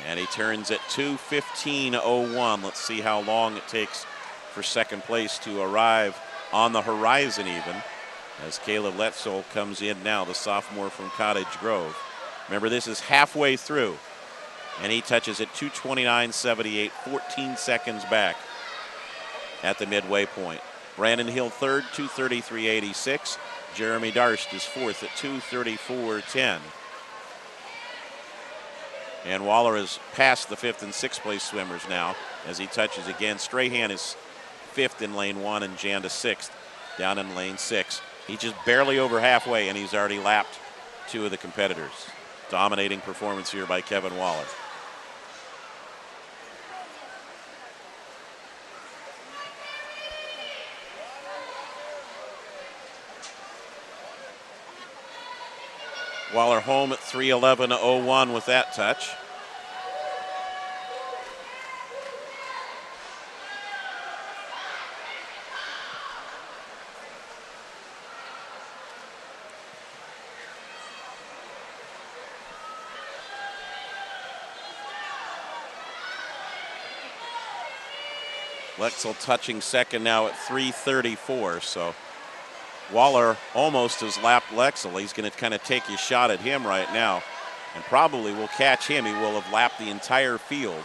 And he turns at 2:15:01. Let's see how long it takes for second place to arrive on the horizon even, as Caleb Letzel comes in now, the sophomore from Cottage Grove. Remember, this is halfway through, and he touches at 2:29:78, 14 seconds back at the midway point. Brandon Hill third, 2:33:86. Jeremy Darst is fourth at 2:34:10. And Waller is past the fifth and sixth place swimmers now as he touches again. Strahan is fifth in lane 1 and Janda sixth down in lane 6. He's just barely over halfway and he's already lapped 2 of the competitors. Dominating performance here by Kevin Waller. Waller home at 3:11:01 with that touch. Letzel touching second now at 3:34, so Waller almost has lapped Letzel. He's going to kind of take his shot at him right now and probably will catch him. He will have lapped the entire field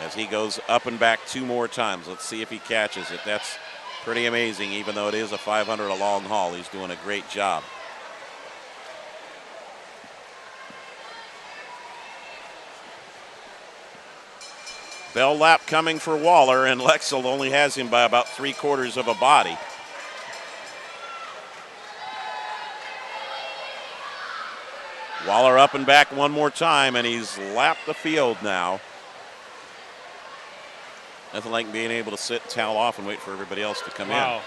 as he goes up and back 2 more times. Let's see if he catches it. That's pretty amazing. Even though it is a 500, a long haul, he's doing a great job. Bell lap coming for Waller, and Letzel only has him by about 3/4 of a body. Waller up and back 1 more time, and he's lapped the field now. Nothing like being able to sit, towel off, and wait for everybody else to come in. All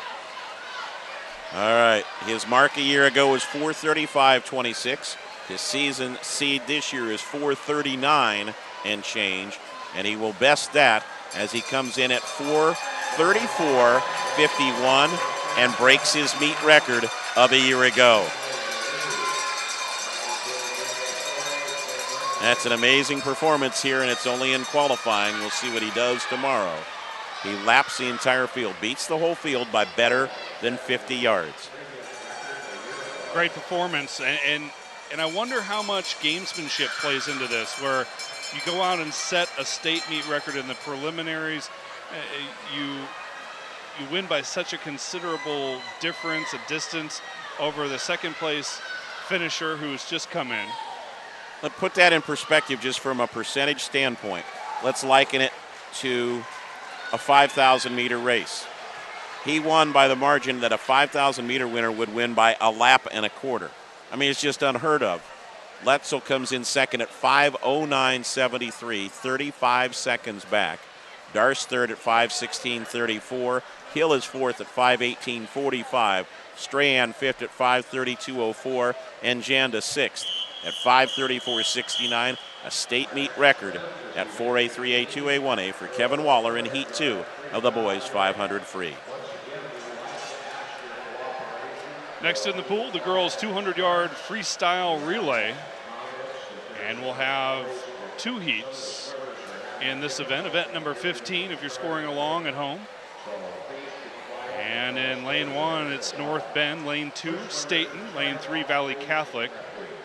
right, his mark a year ago was 4:35:26. His season seed this year is 4:39 and change. And he will best that as he comes in at 4:34:51 and breaks his meet record of a year ago. That's an amazing performance here, and it's only in qualifying. We'll see what he does tomorrow. He laps the entire field, beats the whole field by better than 50 yards. Great performance, and I wonder how much gamesmanship plays into this, where you go out and set a state meet record in the preliminaries, you win by such a considerable difference, a distance over the second place finisher who's just come in. Let's put that in perspective just from a percentage standpoint. Let's liken it to a 5,000 meter race. He won by the margin that a 5,000 meter winner would win by a lap and a quarter. I mean, it's just unheard of. Letzel comes in second at 5:09.73, 35 seconds back. Darce third at 5:16.34. Hill is fourth at 5:18.45. Strahan fifth at 5:32.04. And Janda sixth at 5:34.69. A state meet record at 4A, 3A, 2A, 1A for Kevin Waller in Heat 2 of the boys 500 free. Next in the pool, the girls' 200-yard freestyle relay. And we'll have two heats in this event. Event number 15 if you're scoring along at home. And in lane 1, it's North Bend. Lane 2, Staten. Lane 3, Valley Catholic.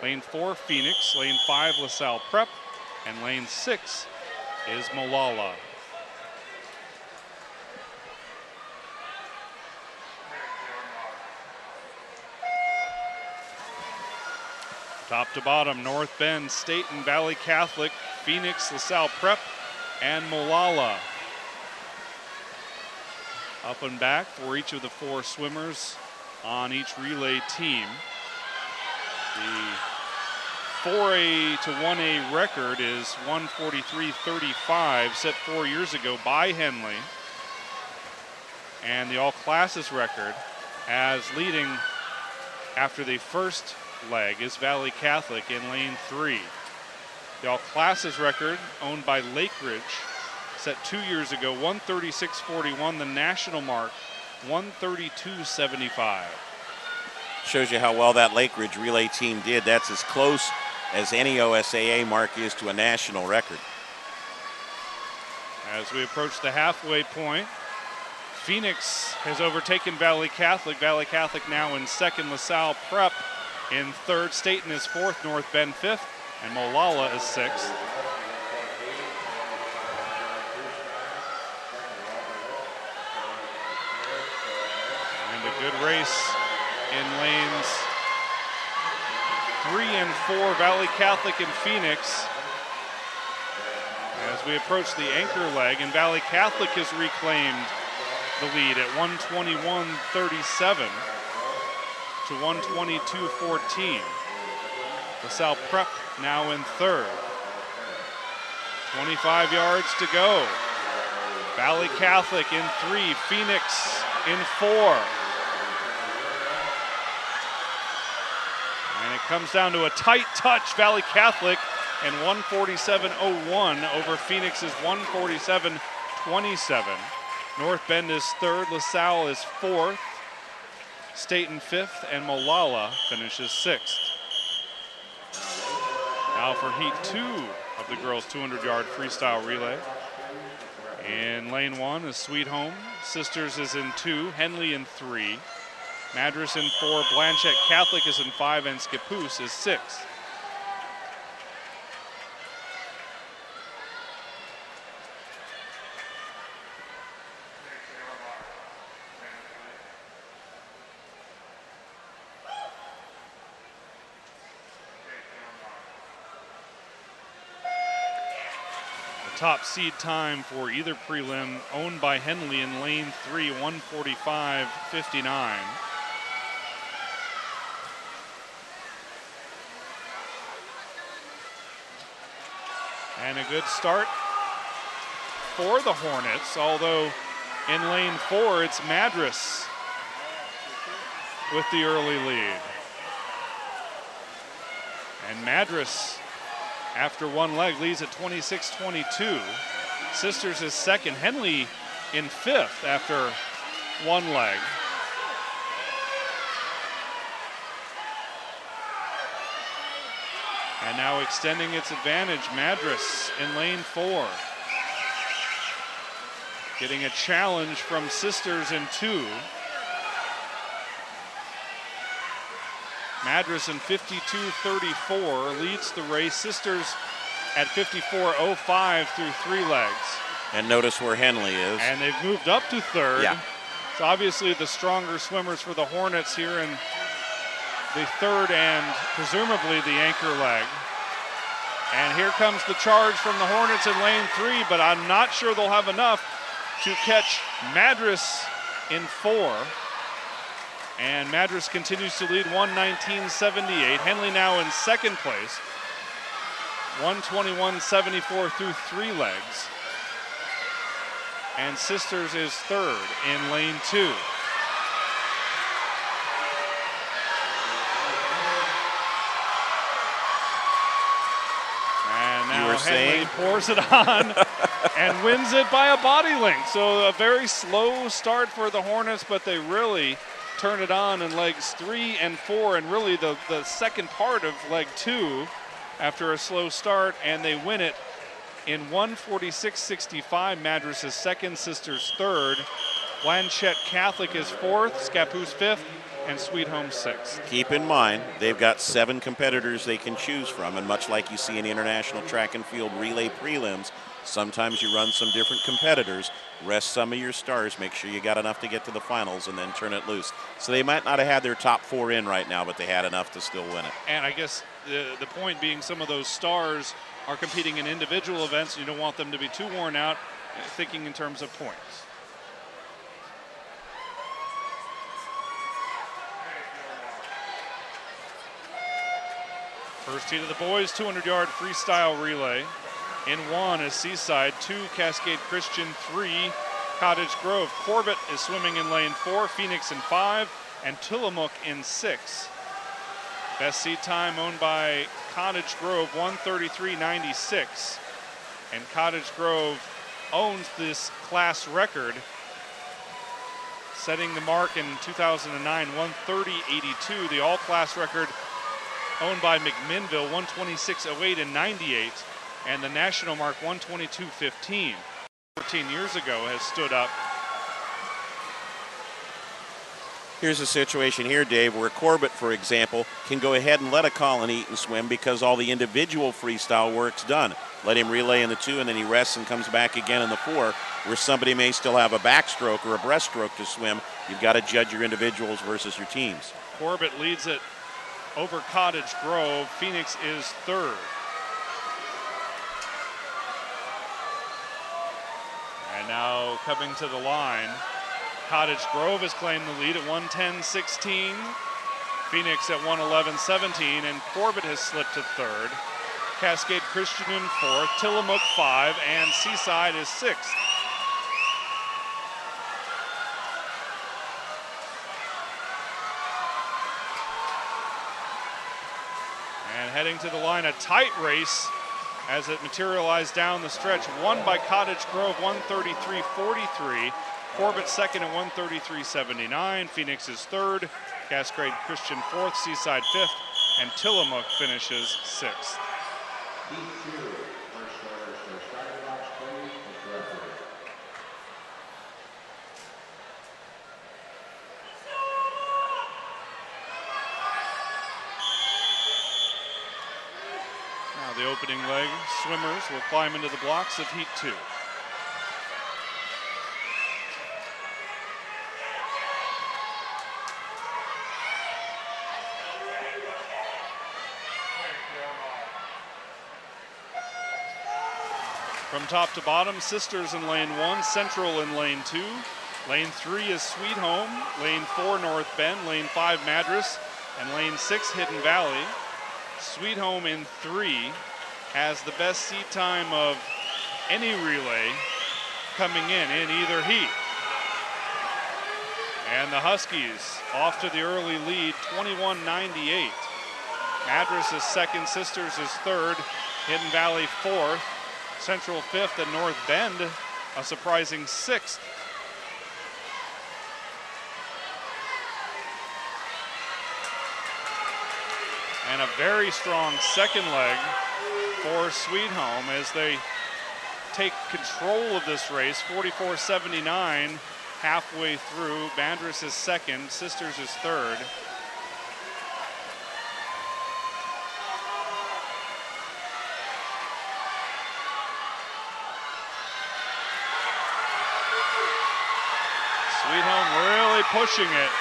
Lane 4, Phoenix. Lane 5, LaSalle Prep. And lane 6 is Molalla. Top to bottom, North Bend, Staten, Valley Catholic, Phoenix, LaSalle Prep, and Molalla. Up and back for each of the four swimmers on each relay team. The 4A to 1A record is 1:43.35, set 4 years ago by Henley. And the all classes record, as leading after the first leg, is Valley Catholic in lane 3. The all classes record, owned by Lake Ridge, set 2 years ago, 1:36.41. The national mark, 1:32.75. Shows you how well that Lake Ridge relay team did. That's as close as any OSAA mark is to a national record. As we approach the halfway point, Phoenix has overtaken Valley Catholic. Valley Catholic now in second, LaSalle Prep in third. Staten is fourth, North Bend fifth, and Molalla is sixth. And a good race in lanes 3 and 4, Valley Catholic and Phoenix. As we approach the anchor leg, and Valley Catholic has reclaimed the lead at 121.37 to 122.14. LaSalle Prep now in third. 25 yards to go. Valley Catholic in 3, Phoenix in 4. And it comes down to a tight touch, Valley Catholic, and 147.01 over Phoenix's 147.27. North Bend is third, LaSalle is fourth, Staten fifth, and Molalla finishes sixth. Now for heat 2 of the girls' 200-yard freestyle relay. In lane 1 is Sweet Home. Sisters is in 2, Henley in 3, Madras in 4, Blanchette Catholic is in 5, and Scappoose is 6. Top seed time for either prelim, owned by Henley in lane 3, 145.59. And a good start for the Hornets, although in lane 4 it's Madras with the early lead. And Madras, after one leg, leads at 26-22. Sisters is second. Henley in fifth after one leg. And now extending its advantage, Madras in lane 4. Getting a challenge from Sisters in 2. Madras in 52.34 leads the race. Sisters at 54.05 through 3 legs. And notice where Henley is. And they've moved up to 3rd. Yeah. It's obviously the stronger swimmers for the Hornets here in the 3rd and presumably the anchor leg. And here comes the charge from the Hornets in lane 3, but I'm not sure they'll have enough to catch Madras in 4. And Madras continues to lead 1:19.78. Henley now in 2nd place, 1:21.74 through 3 legs. And Sisters is 3rd in lane 2. And now Henley pours it on and wins it by a body length. So a very slow start for the Hornets, but they really turn it on in legs 3 and 4, and really the second part of leg 2 after a slow start, and they win it in 1:46.65. Madras is 2nd, Sisters 3rd. Blanchette Catholic is 4th, Scappoose 5th, and Sweet Home 6th. Keep in mind, they've got 7 competitors they can choose from, and much like you see in the International Track and Field Relay Prelims, sometimes you run some different competitors, rest some of your stars, make sure you got enough to get to the finals, and then turn it loose. So they might not have had their top 4 in right now, but they had enough to still win it. And I guess the point being some of those stars are competing in individual events. You don't want them to be too worn out, thinking in terms of points. First heat of the boys, 200-yard freestyle relay. In 1 is Seaside, 2 Cascade Christian, 3 Cottage Grove. Corbett is swimming in lane 4, Phoenix in 5, and Tillamook in 6. Best seat time owned by Cottage Grove, 1:33.96. And Cottage Grove owns this class record, setting the mark in 2009, 1:30.82. The all-class record owned by McMinnville, 1:26.08 in 98. And the national mark, 1:22.15. 14 years ago has stood up. Here's a situation here, Dave, where Corbett, for example, can go ahead and let a Colin Eaton swim because all the individual freestyle work's done. Let him relay in the 2, and then he rests and comes back again in the 4, where somebody may still have a backstroke or a breaststroke to swim. You've got to judge your individuals versus your teams. Corbett leads it over Cottage Grove. Phoenix is 3rd. And now coming to the line, Cottage Grove has claimed the lead at 1:10.16. Phoenix at 1:11.17, and Corbett has slipped to 3rd. Cascade Christian in 4th, Tillamook 5, and Seaside is 6th. And heading to the line, a tight race as it materialized down the stretch. Won by Cottage Grove, 1:33.43. Corbett 2nd at 1:33.79. Phoenix is 3rd. Cascade Christian 4th. Seaside 5th. And Tillamook finishes 6th. Now the opening leg swimmers will climb into the blocks of Heat 2. From top to bottom, Sisters in lane 1, Central in lane 2. Lane 3 is Sweet Home. Lane 4, North Bend. Lane 5, Madras. And lane 6, Hidden Valley. Sweet Home in 3 has the best seat time of any relay coming in either heat. And the Huskies off to the early lead, 21.98. Madras is 2nd, Sisters is 3rd, Hidden Valley 4th. Central 5th, and North Bend a surprising 6th. And a very strong second leg for Sweet Home as they take control of this race, 44.79 halfway through. Madras is second, Sisters is third. Sweet Home really pushing it.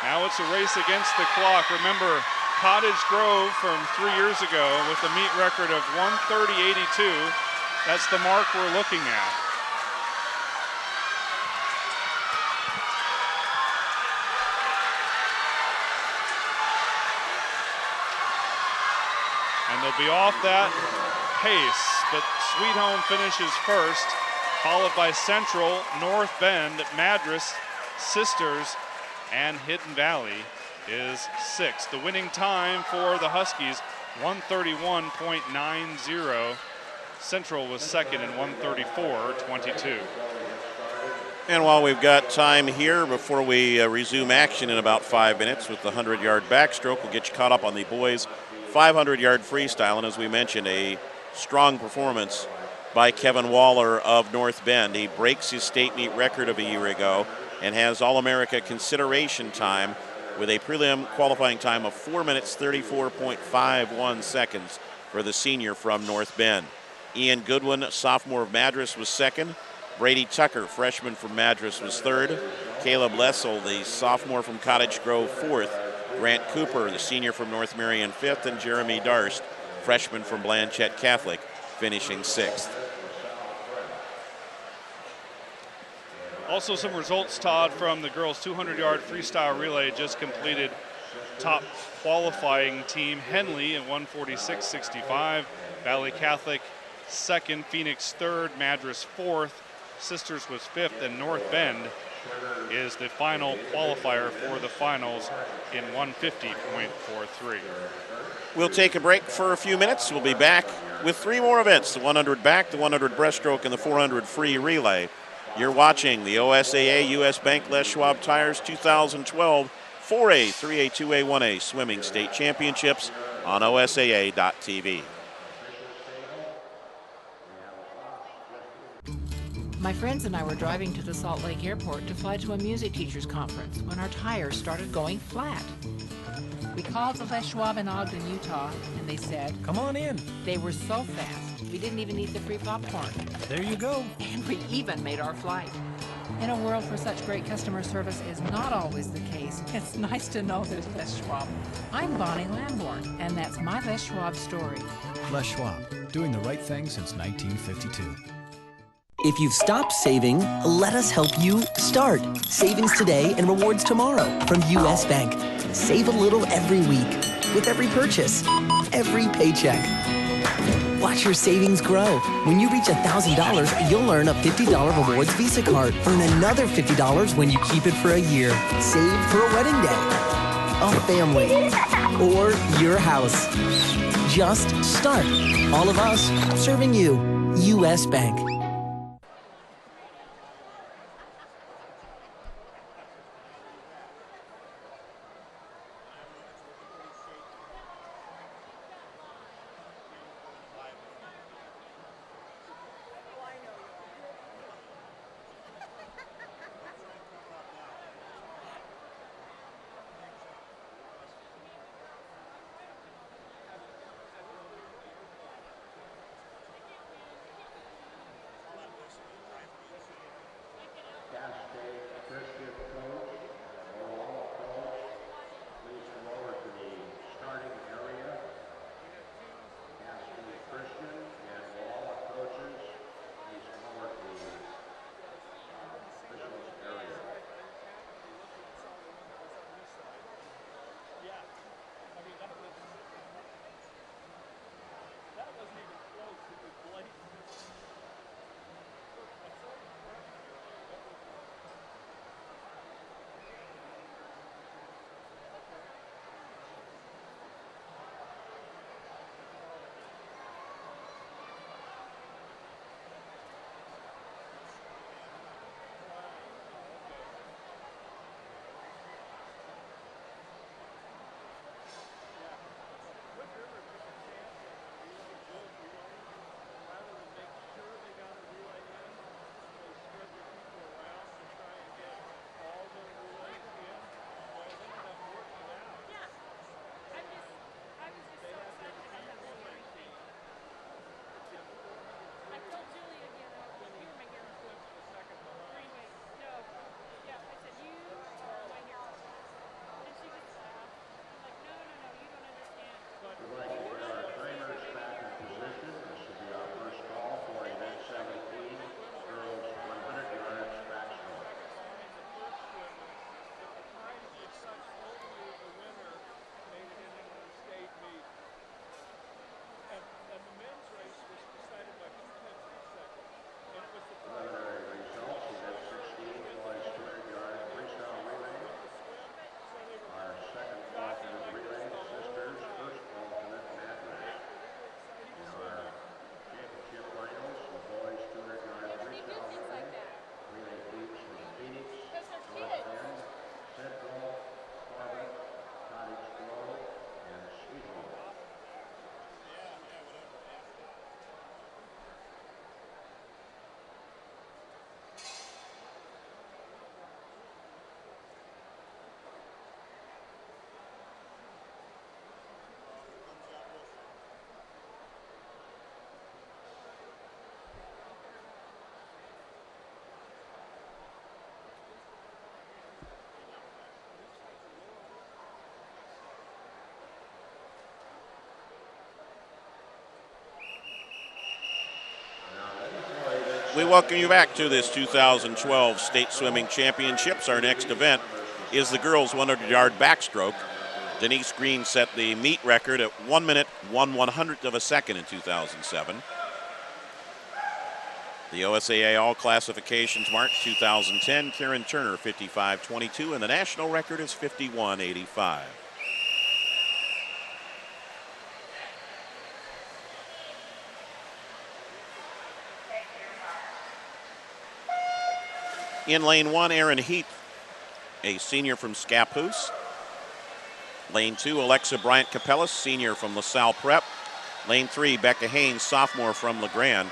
Now it's a race against the clock. Remember, Cottage Grove from 3 years ago with a meet record of 1:30.82. That's the mark we're looking at. And they'll be off that pace, but Sweet Home finishes first, followed by Central, North Bend, Madras, Sisters, and Hidden Valley is sixth. The winning time for the Huskies, 1:31.90. Central was second in 1:34.22. And while we've got time here before we resume action in about 5 minutes with the 100-yard backstroke, we'll get you caught up on the boys' 500-yard freestyle. And as we mentioned, a strong performance by Kevin Waller of North Bend. He breaks his state meet record of a year ago and has All-America consideration time with a prelim qualifying time of 4 minutes 34.51 seconds for the senior from North Bend. Ian Goodwin, sophomore of Madras, was second. Brady Tucker, freshman from Madras, was third. Caleb Lessel, the sophomore from Cottage Grove, fourth. Grant Cooper, the senior from North Marion, fifth. And Jeremy Darst, freshman from Blanchette Catholic, finishing sixth. Also some results, Todd, from the girls' 200-yard freestyle relay just completed. Top qualifying team, Henley at 1:46.65. Valley Catholic second, Phoenix third, Madras fourth, Sisters was fifth, and North Bend is the final qualifier for the finals in 1:50.43. We'll take a break for a few minutes. We'll be back with three more events: the 100 back, the 100 breaststroke, and the 400 free relay. You're watching the OSAA US Bank Les Schwab Tires 2012 4A, 3A, 2A, 1A Swimming State Championships on OSAA.tv. My friends and I were driving to the Salt Lake Airport to fly to a music teachers conference when our tires started going flat. We called the Les Schwab in Ogden, Utah, and they said, Come on in. they were so fast, we didn't even eat the free popcorn. There you go. And we even made our flight. In a world where such great customer service is not always the case, it's nice to know there's Les Schwab. I'm Bonnie Lamborn, and that's my Les Schwab story. Les Schwab, doing the right thing since 1952. If you've stopped saving, let us help you start. Savings today and rewards tomorrow from US Bank. Save a little every week with every purchase, every paycheck. Watch your savings grow. When you reach $1,000, you'll earn a $50 rewards Visa card. Earn another $50 when you keep it for a year. Save for a wedding day, a family, or your house. Just start. All of us serving you. US Bank. We welcome you back to this 2012 State Swimming Championships. Our next event is the girls 100-yard backstroke. Denise Green set the meet record at 1 minute, 1/100th of a second in 2007. The OSAA All Classifications March 2010, Karen Turner 55.22, and the national record is 51.85. In lane 1, Erin Heath, a senior from Scappoose. Lane 2, Alexa Bryant Capellas, senior from LaSalle Prep. Lane 3, Becca Haynes, sophomore from LeGrand.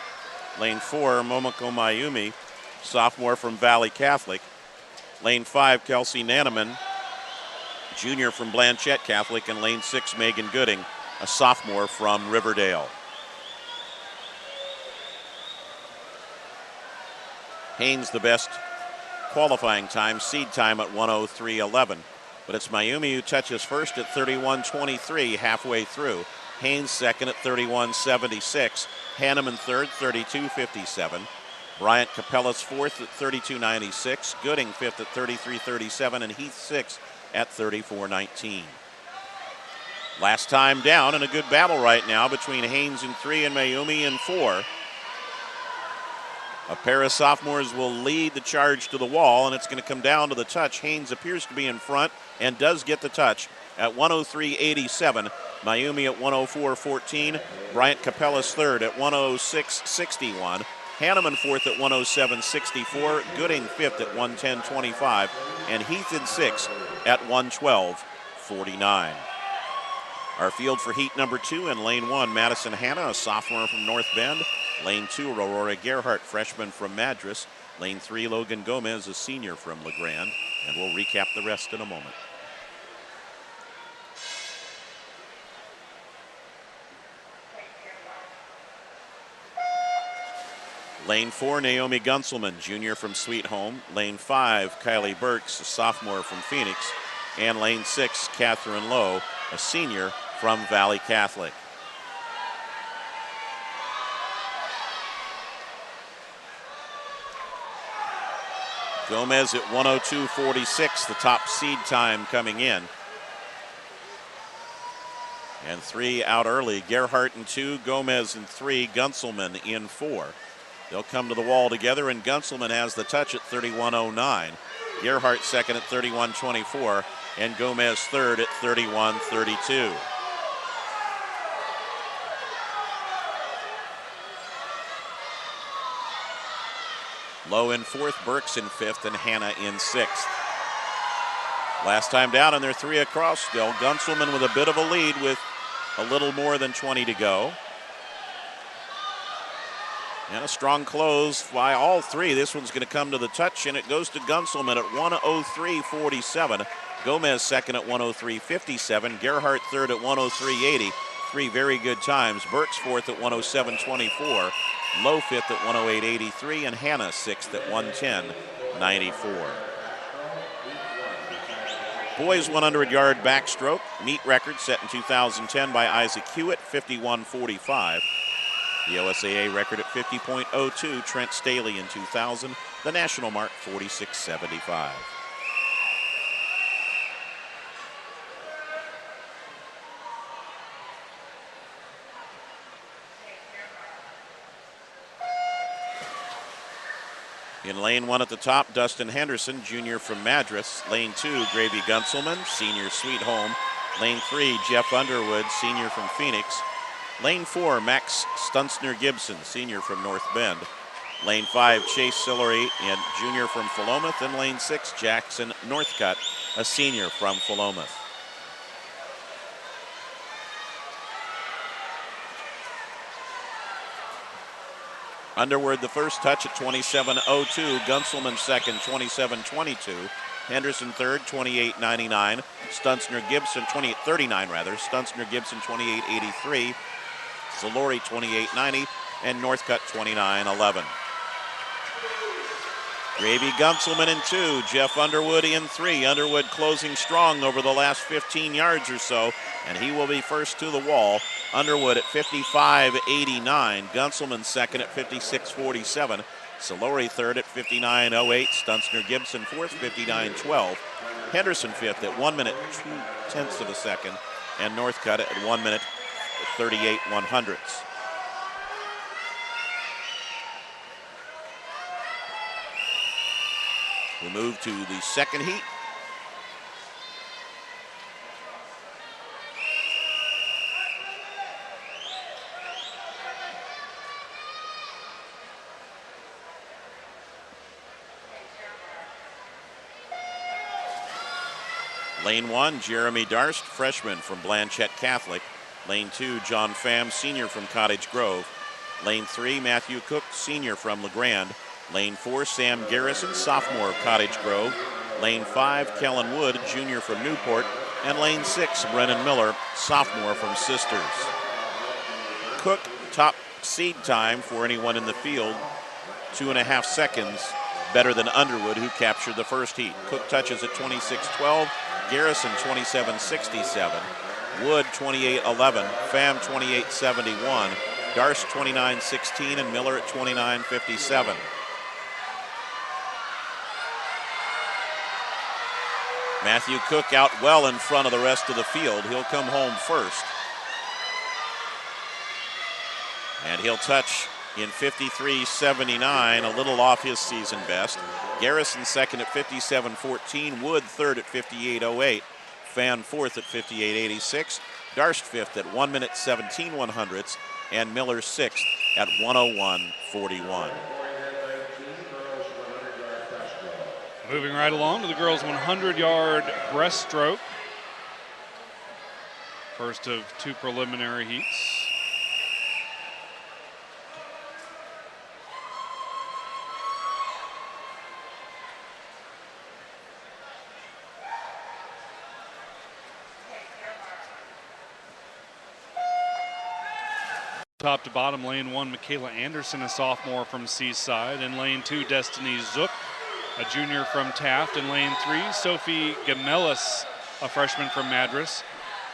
Lane 4, Momoko Mayumi, sophomore from Valley Catholic. Lane 5, Kelsey Nanaman, junior from Blanchette Catholic. And lane 6, Megan Gooding, a sophomore from Riverdale. Haynes the best qualifying time, seed time at 1:03.11. But it's Mayumi who touches first at 31:23 halfway through. Haynes second at 31:76. Hanneman third, 32:57. Bryant Capellas fourth at 32:96. Gooding fifth at 33:37. And Heath sixth at 34:19. Last time down, and a good battle right now between Haynes in 3 and Mayumi in 4. A pair of sophomores will lead the charge to the wall, and it's going to come down to the touch. Haynes appears to be in front and does get the touch at 1:03.87. Mayumi at 1:04.14. Bryant Capellas third at 1:06.61. Hanneman fourth at 1:07.64. Gooding fifth at 1:10.25. And Heath in sixth at 1:12.49. Our field for heat number 2 in lane 1, Madison Hanna, a sophomore from North Bend. Lane 2, Aurora Gerhardt, freshman from Madras. Lane 3, Logan Gomez, a senior from LeGrand. And we'll recap the rest in a moment. Lane 4, Naomi Gunselman, junior from Sweet Home. Lane 5, Kylie Burks, a sophomore from Phoenix. And lane 6, Catherine Lowe, a senior from Valley Catholic. Gomez at 1:02.46, the top seed time coming in. And 3 out early. Gerhardt in 2, Gomez in 3, Gunselman in 4. They'll come to the wall together, and Gunselman has the touch at 31:09. Gerhardt second at 31:24, and Gomez third at 31:32. Lowe in 4th, Burks in 5th, and Hanna in 6th. Last time down, and they're 3 across still. Gunselman with a bit of a lead with a little more than 20 to go. And a strong close by all 3. This one's going to come to the touch, and it goes to Gunselman at 1:03.47. Gomez second at 1:03.57. Gerhardt third at 1:03.80. 3 very good times. Burks fourth at 1:07.24. Lowe fifth at 1:08.83. And Hanna sixth at 1:10.94. Boys 100-yard backstroke. Meet record set in 2010 by Isaac Hewitt, 51.45. The OSAA record at 50.02, Trent Staley in 2000. The national mark, 46.75. In lane 1 at the top, Dustin Henderson, junior from Madras. Lane 2, Gravy Gunselman, senior, Sweet Home. Lane 3, Jeff Underwood, senior from Phoenix. Lane 4, Max Stunzner Gibson, senior from North Bend. Lane 5, Chase Sillery, and junior from Philomath. And lane 6, Jackson Northcutt, a senior from Philomath. Underwood the first touch at 27.02. Gunselman second, 27.22. Henderson third, 28.99. Stunzner Gibson, 28.39 rather. Stunzner Gibson, 28.83. Zalori, 28.90. And Northcutt, 29.11. Gravy Gunselman in 2. Jeff Underwood in 3. Underwood closing strong over the last 15 yards or so, and he will be first to the wall. Underwood at 55.89. Gunselman second at 56.47. Salori third at 59.08. Stunzner Gibson fourth, 59.12. Henderson fifth at 1 minute 2/10 of a second. And Northcutt at 1 minute 38/100. We move to the second heat. Lane 1, Jeremy Darst, freshman from Blanchette Catholic. Lane 2, John Pham, senior from Cottage Grove. Lane 3, Matthew Cook, senior from LeGrand. Lane 4, Sam Garrison, sophomore of Cottage Grove. Lane 5, Kellen Wood, junior from Newport. And lane 6, Brennan Miller, sophomore from Sisters. Cook, top seed time for anyone in the field, 2.5 seconds better than Underwood, who captured the first heat. Cook touches at 26.12. Garrison 27.67, Wood 28.11, Pham 28.71, Darst 29.16, and Miller at 29.57. Matthew Cook out well in front of the rest of the field. He'll come home first. And he'll touch in 53.79, a little off his season best. Garrison second at 57.14, Wood third at 58.08, Pham fourth at 58.86, Darst fifth at 1 minute 17/100, and Miller sixth at 1:01.41. Moving right along to the girls' 100-yard breaststroke. First of 2 preliminary heats. Top to bottom, lane 1, Michaela Anderson, a sophomore from Seaside. In lane 2, Destiny Zook, a junior from Taft. In lane 3, Sophie Gamelis, a freshman from Madras.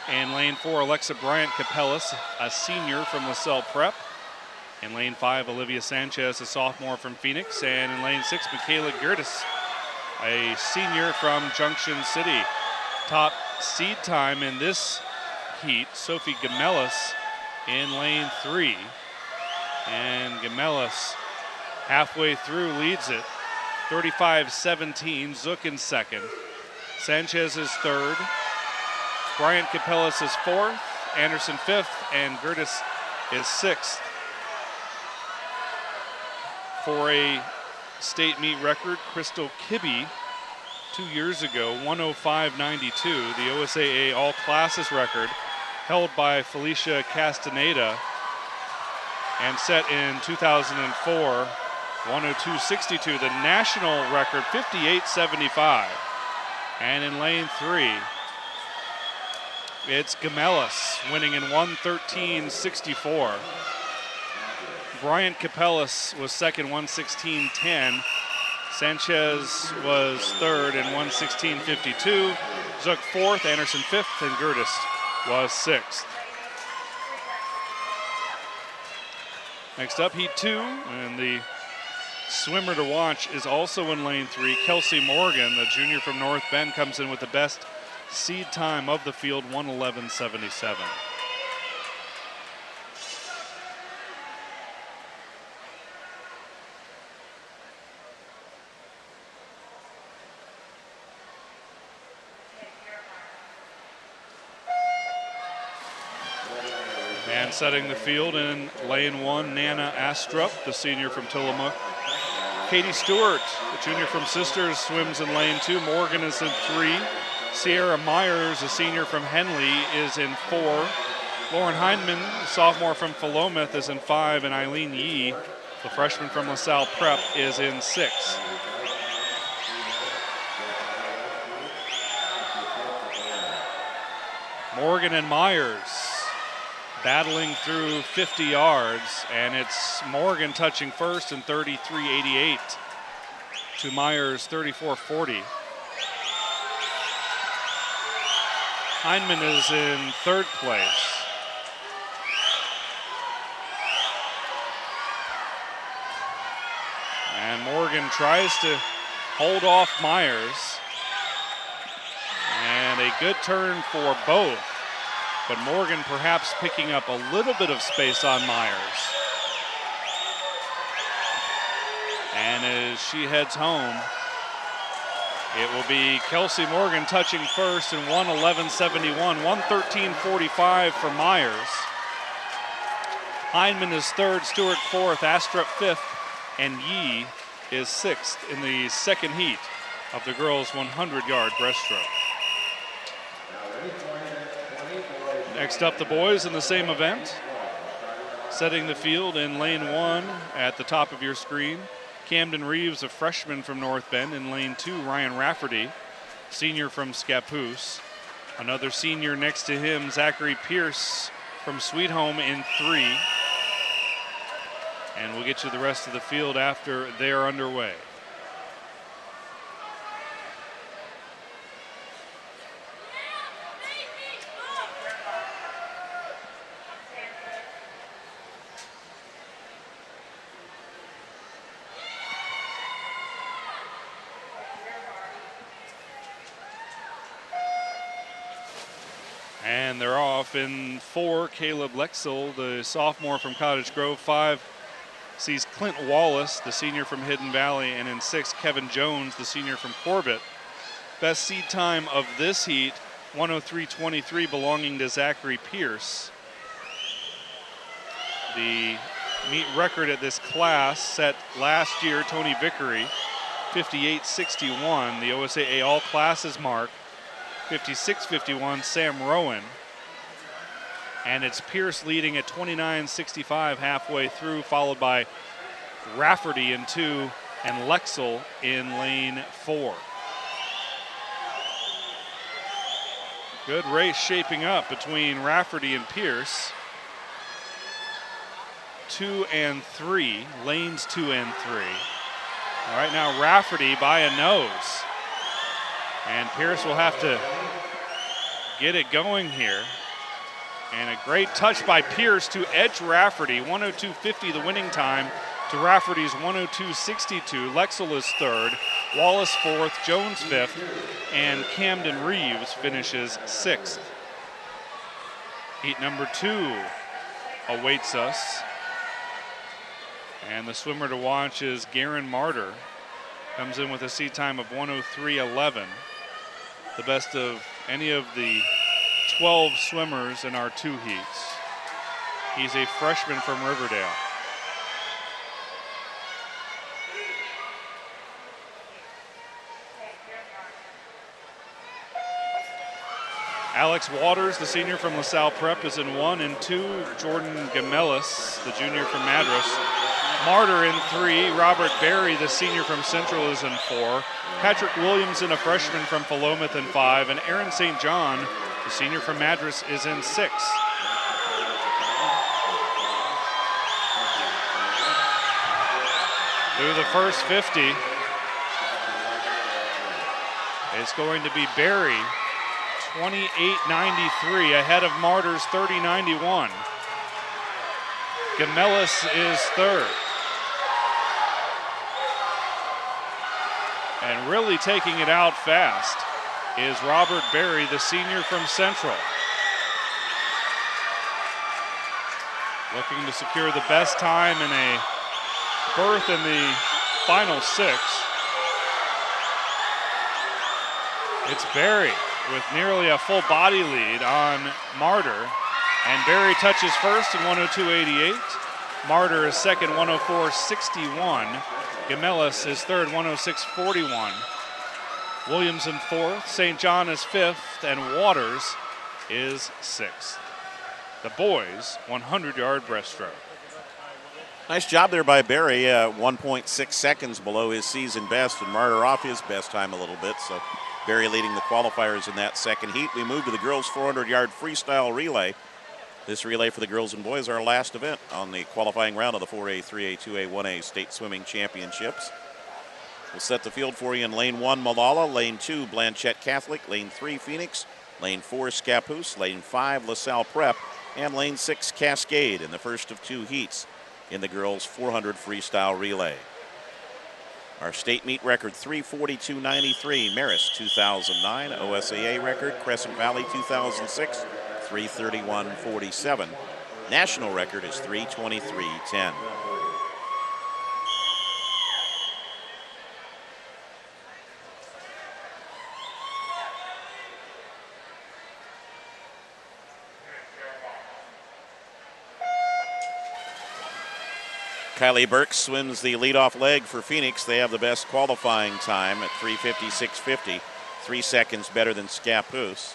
In lane 4, Alexa Bryant Capellas, a senior from LaSalle Prep. In lane 5, Olivia Sanchez, a sophomore from Phoenix. And in lane 6, Michaela Gertis, a senior from Junction City. Top seed time in this heat, Sophie Gamelis in lane 3, and Gamelis halfway through leads it, 35-17. Zook in second, Sanchez is third, Bryant Capellas is fourth, Anderson fifth, and Gertis is sixth. For a state meet record, Crystal Kibbe 2 years ago, 105.92, the OSAA all classes record, held by Felicia Castaneda and set in 2004, 102.62. The national record, 58.75. And in lane 3, it's Gamelis winning in 113.64. Bryant Capellas was second, 116.10. Sanchez was third in 116.52. Zook fourth, Anderson fifth, and Gertis was sixth. Next up, heat 2, and the swimmer to watch is also in lane 3. Kelsey Morgan, the junior from North Bend, comes in with the best seed time of the field, 1:11.77. And setting the field in lane 1, Nana Astrup, the senior from Tillamook. Katie Stewart, the junior from Sisters, swims in lane 2. Morgan is in 3. Sierra Myers, a senior from Henley, is in 4. Lauren Hindman, sophomore from Philomath, is in 5. And Eileen Yee, the freshman from LaSalle Prep, is in 6. Morgan and Myers battling through 50 yards, and it's Morgan touching first in 33.88 to Myers 34.40. Hindman is in third place. And Morgan tries to hold off Myers. And a good turn for both. But Morgan perhaps picking up a little bit of space on Myers. And as she heads home, it will be Kelsey Morgan touching first in 1:11.71, 1:13.45 for Myers. Heineman is third, Stewart fourth, Astrup fifth, and Yee is sixth in the second heat of the girls' 100-yard breaststroke. Next up, the boys in the same event. Setting the field in lane 1 at the top of your screen. Camden Reeves, a freshman from North Bend. In lane 2, Ryan Rafferty, senior from Scappoose. Another senior next to him, Zachary Pierce from Sweet Home in 3. And we'll get you the rest of the field after they are underway. And they're off in 4. Caleb Lexel, the sophomore from Cottage Grove. 5 sees Clint Wallace, the senior from Hidden Valley. And in 6, Kevin Jones, the senior from Corbett. Best seed time of this heat, 1:03.23, belonging to Zachary Pierce. The meet record at this class set last year, Tony Vickery, 58.61. The OSAA all classes mark, 56.51, Sam Rowan. And it's Pierce leading at 29.65 halfway through, followed by Rafferty in 2 and Lexel in lane 4. Good race shaping up between Rafferty and Pierce. 2 and 3, lanes 2 and 3. All right, now Rafferty by a nose. And Pierce will have to get it going here. And a great touch by Pierce to edge Rafferty. 1:02.50 the winning time to Rafferty's 1:02.62. Lexel is third, Wallace fourth, Jones fifth, and Camden Reeves finishes sixth. Heat number 2 awaits us. And the swimmer to watch is Garen Martyr. Comes in with a seat time of 1:03.11. The best of any of the 12 swimmers in our 2 heats. He's a freshman from Riverdale. Alex Waters, the senior from LaSalle Prep, is in 1 and 2. Jordan Gamelis, the junior from Madras. Martyr in 3. Robert Berry, the senior from Central, is in 4. Patrick Williamson, a freshman from Philomath, in 5. And Aaron St. John, the senior from Madras, is in 6. Through the first 50, it's going to be Berry, 28.93, ahead of Martyr's 30.91. Gamelis is third. And really taking it out fast is Robert Berry, the senior from Central. Looking to secure the best time in a berth in the final 6. It's Berry with nearly a full body lead on Martyr. And Berry touches first in 1:02.88. Martyr is second, 1:04.61. Gamelis is third, 1:06.41. Williamson fourth, St. John is fifth, and Waters is sixth. The boys' 100-yard breaststroke. Nice job there by Berry, 1.6 seconds below his season best, and Martyr off his best time a little bit. So Berry leading the qualifiers in that second heat. We move to the girls' 400-yard freestyle relay. This relay for the girls and boys, our last event on the qualifying round of the 4A, 3A, 2A, 1A State Swimming Championships. We'll set the field for you in lane 1, Malala, lane 2, Blanchette Catholic, lane 3, Phoenix, lane 4, Scappoose, lane 5, LaSalle Prep, and lane 6, Cascade in the first of 2 heats in the girls' 400 freestyle relay. Our state meet record 3:42.93. Maris 2009. OSAA record Crescent Valley 2006 3:31.47. National record is 3:23.10. Kylie Burke swims the leadoff leg for Phoenix. They have the best qualifying time at 3:56.50, 3 seconds better than Scappoose.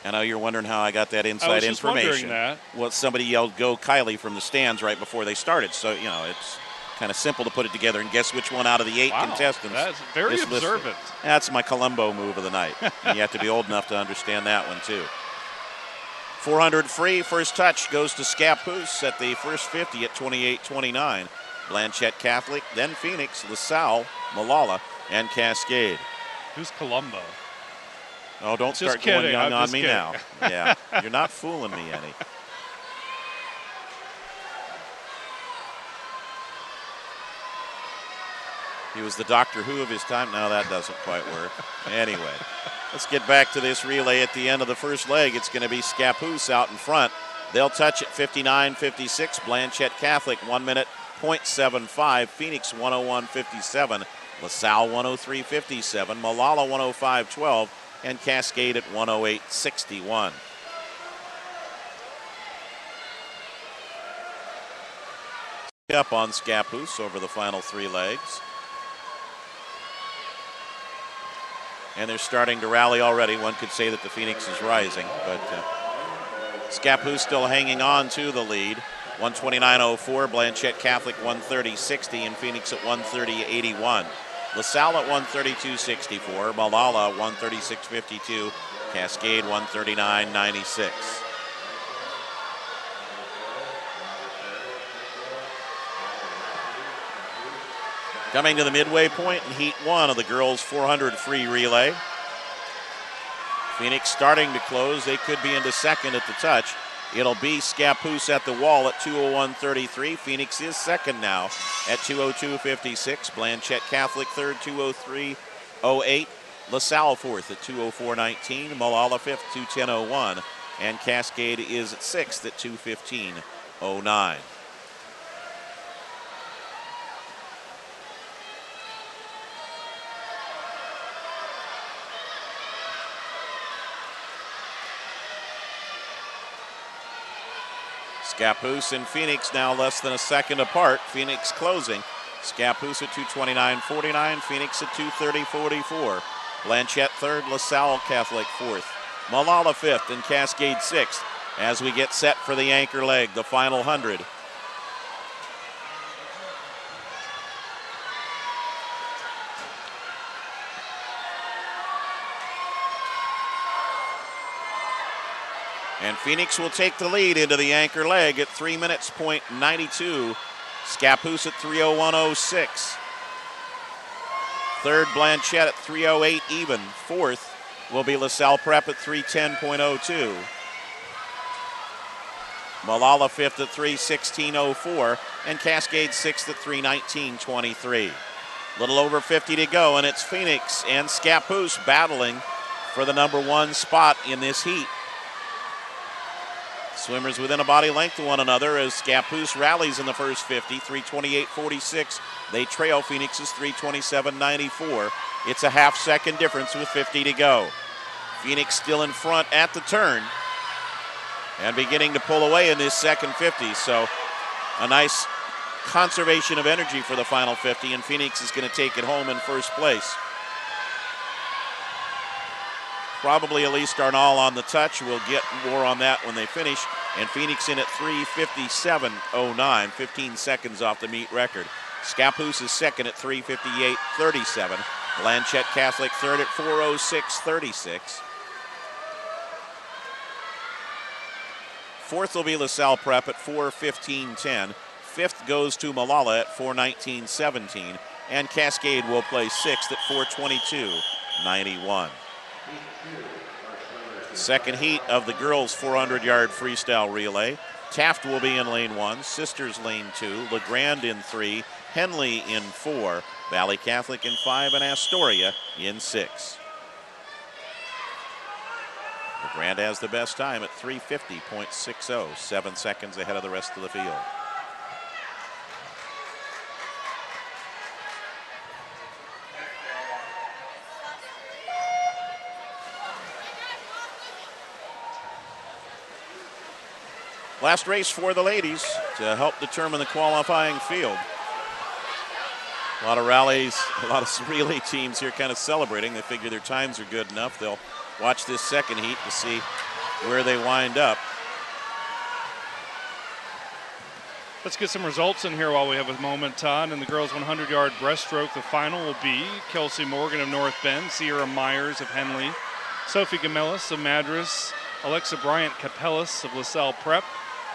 I know you're wondering how I got that inside information. That. Well, somebody yelled, "Go Kylie," from the stands right before they started. So, you know, it's kind of simple to put it together and guess which one out of the 8 contestants. That's very observant. That's my Columbo move of the night. And you have to be old enough to understand that one, too. 400 free. First touch goes to Scappoose at the first 50 at 28.29. Blanchette Catholic, then Phoenix, LaSalle, Malala, and Cascade. Who's Columbo? Oh, don't start going young on me now. Yeah, you're not fooling me any. He was the Doctor Who of his time. No, that doesn't quite work. Anyway, let's get back to this relay at the end of the first leg. It's going to be Scappoose out in front. They'll touch at 59.56. Blanchette Catholic, 1 minute, 0.75. Phoenix, 101.57. LaSalle, 103.57. Malala, 105.12. And Cascade at 108.61. Up on Scappoose over the final 3 legs. And they're starting to rally already. One could say that the Phoenix is rising, but Scappoose still hanging on to the lead. 129.04, Blanchette Catholic 130.60, and Phoenix at 130.81. LaSalle at 132.64, Malala 136.52, Cascade 139.96. Coming to the midway point in Heat 1 of the girls' 400 free relay. Phoenix starting to close. They could be into second at the touch. It'll be Scappoose at the wall at 2:01.33. Phoenix is second now at 2:02.56. Blanchette Catholic third, 2:03.08. LaSalle fourth at 2:04.19. Malala fifth, 2:10.01. And Cascade is at sixth at 2:15.09. Scappoose and Phoenix now less than a second apart. Phoenix closing. Scappoose at 2:29.49. Phoenix at 2:30.44. Blanchette third. LaSalle Catholic fourth. Malala fifth and Cascade sixth as we get set for the anchor leg, the final 100. And Phoenix will take the lead into the anchor leg at 3 minutes, 0.92. Scappoose at 3:01.06. Third, Blanchette at 3:08 even. Fourth will be LaSalle Prep at 3:10.02. Malala fifth at 3:16.04. And Cascade sixth at 3:19.23. Little over 50 to go, and it's Phoenix and Scappoose battling for the number 1 spot in this heat. Swimmers within a body length of one another as Scappoose rallies in the first 50, 3:28.46. They trail Phoenix's 3:27.94. It's a half-second difference with 50 to go. Phoenix still in front at the turn and beginning to pull away in this second 50. So a nice conservation of energy for the final 50, and Phoenix is going to take it home in first place. Probably Elise Darnall on the touch. We'll get more on that when they finish. And Phoenix in at 3:57.09, 15 seconds off the meet record. Scappoose is second at 3:58.37. Blanchette Catholic third at 4:06.36. Fourth will be LaSalle Prep at 4:15.10. Fifth goes to Malala at 4:19.17. And Cascade will play sixth at 4:22.91. Second heat of the girls' 400-yard freestyle relay. Taft will be in lane 1, Sisters lane 2, LeGrand in 3, Henley in 4, Valley Catholic in 5, and Astoria in 6. LeGrand has the best time at 3:50.60, 7 seconds ahead of the rest of the field. Last race for the ladies to help determine the qualifying field. A lot of rallies, a lot of relay teams here kind of celebrating. They figure their times are good enough. They'll watch this second heat to see where they wind up. Let's get some results in here while we have a moment, Todd. In the girls' 100-yard breaststroke, the final will be Kelsey Morgan of North Bend, Sierra Myers of Henley, Sophie Gamelis of Madras, Alexa Bryant Capellas of LaSalle Prep,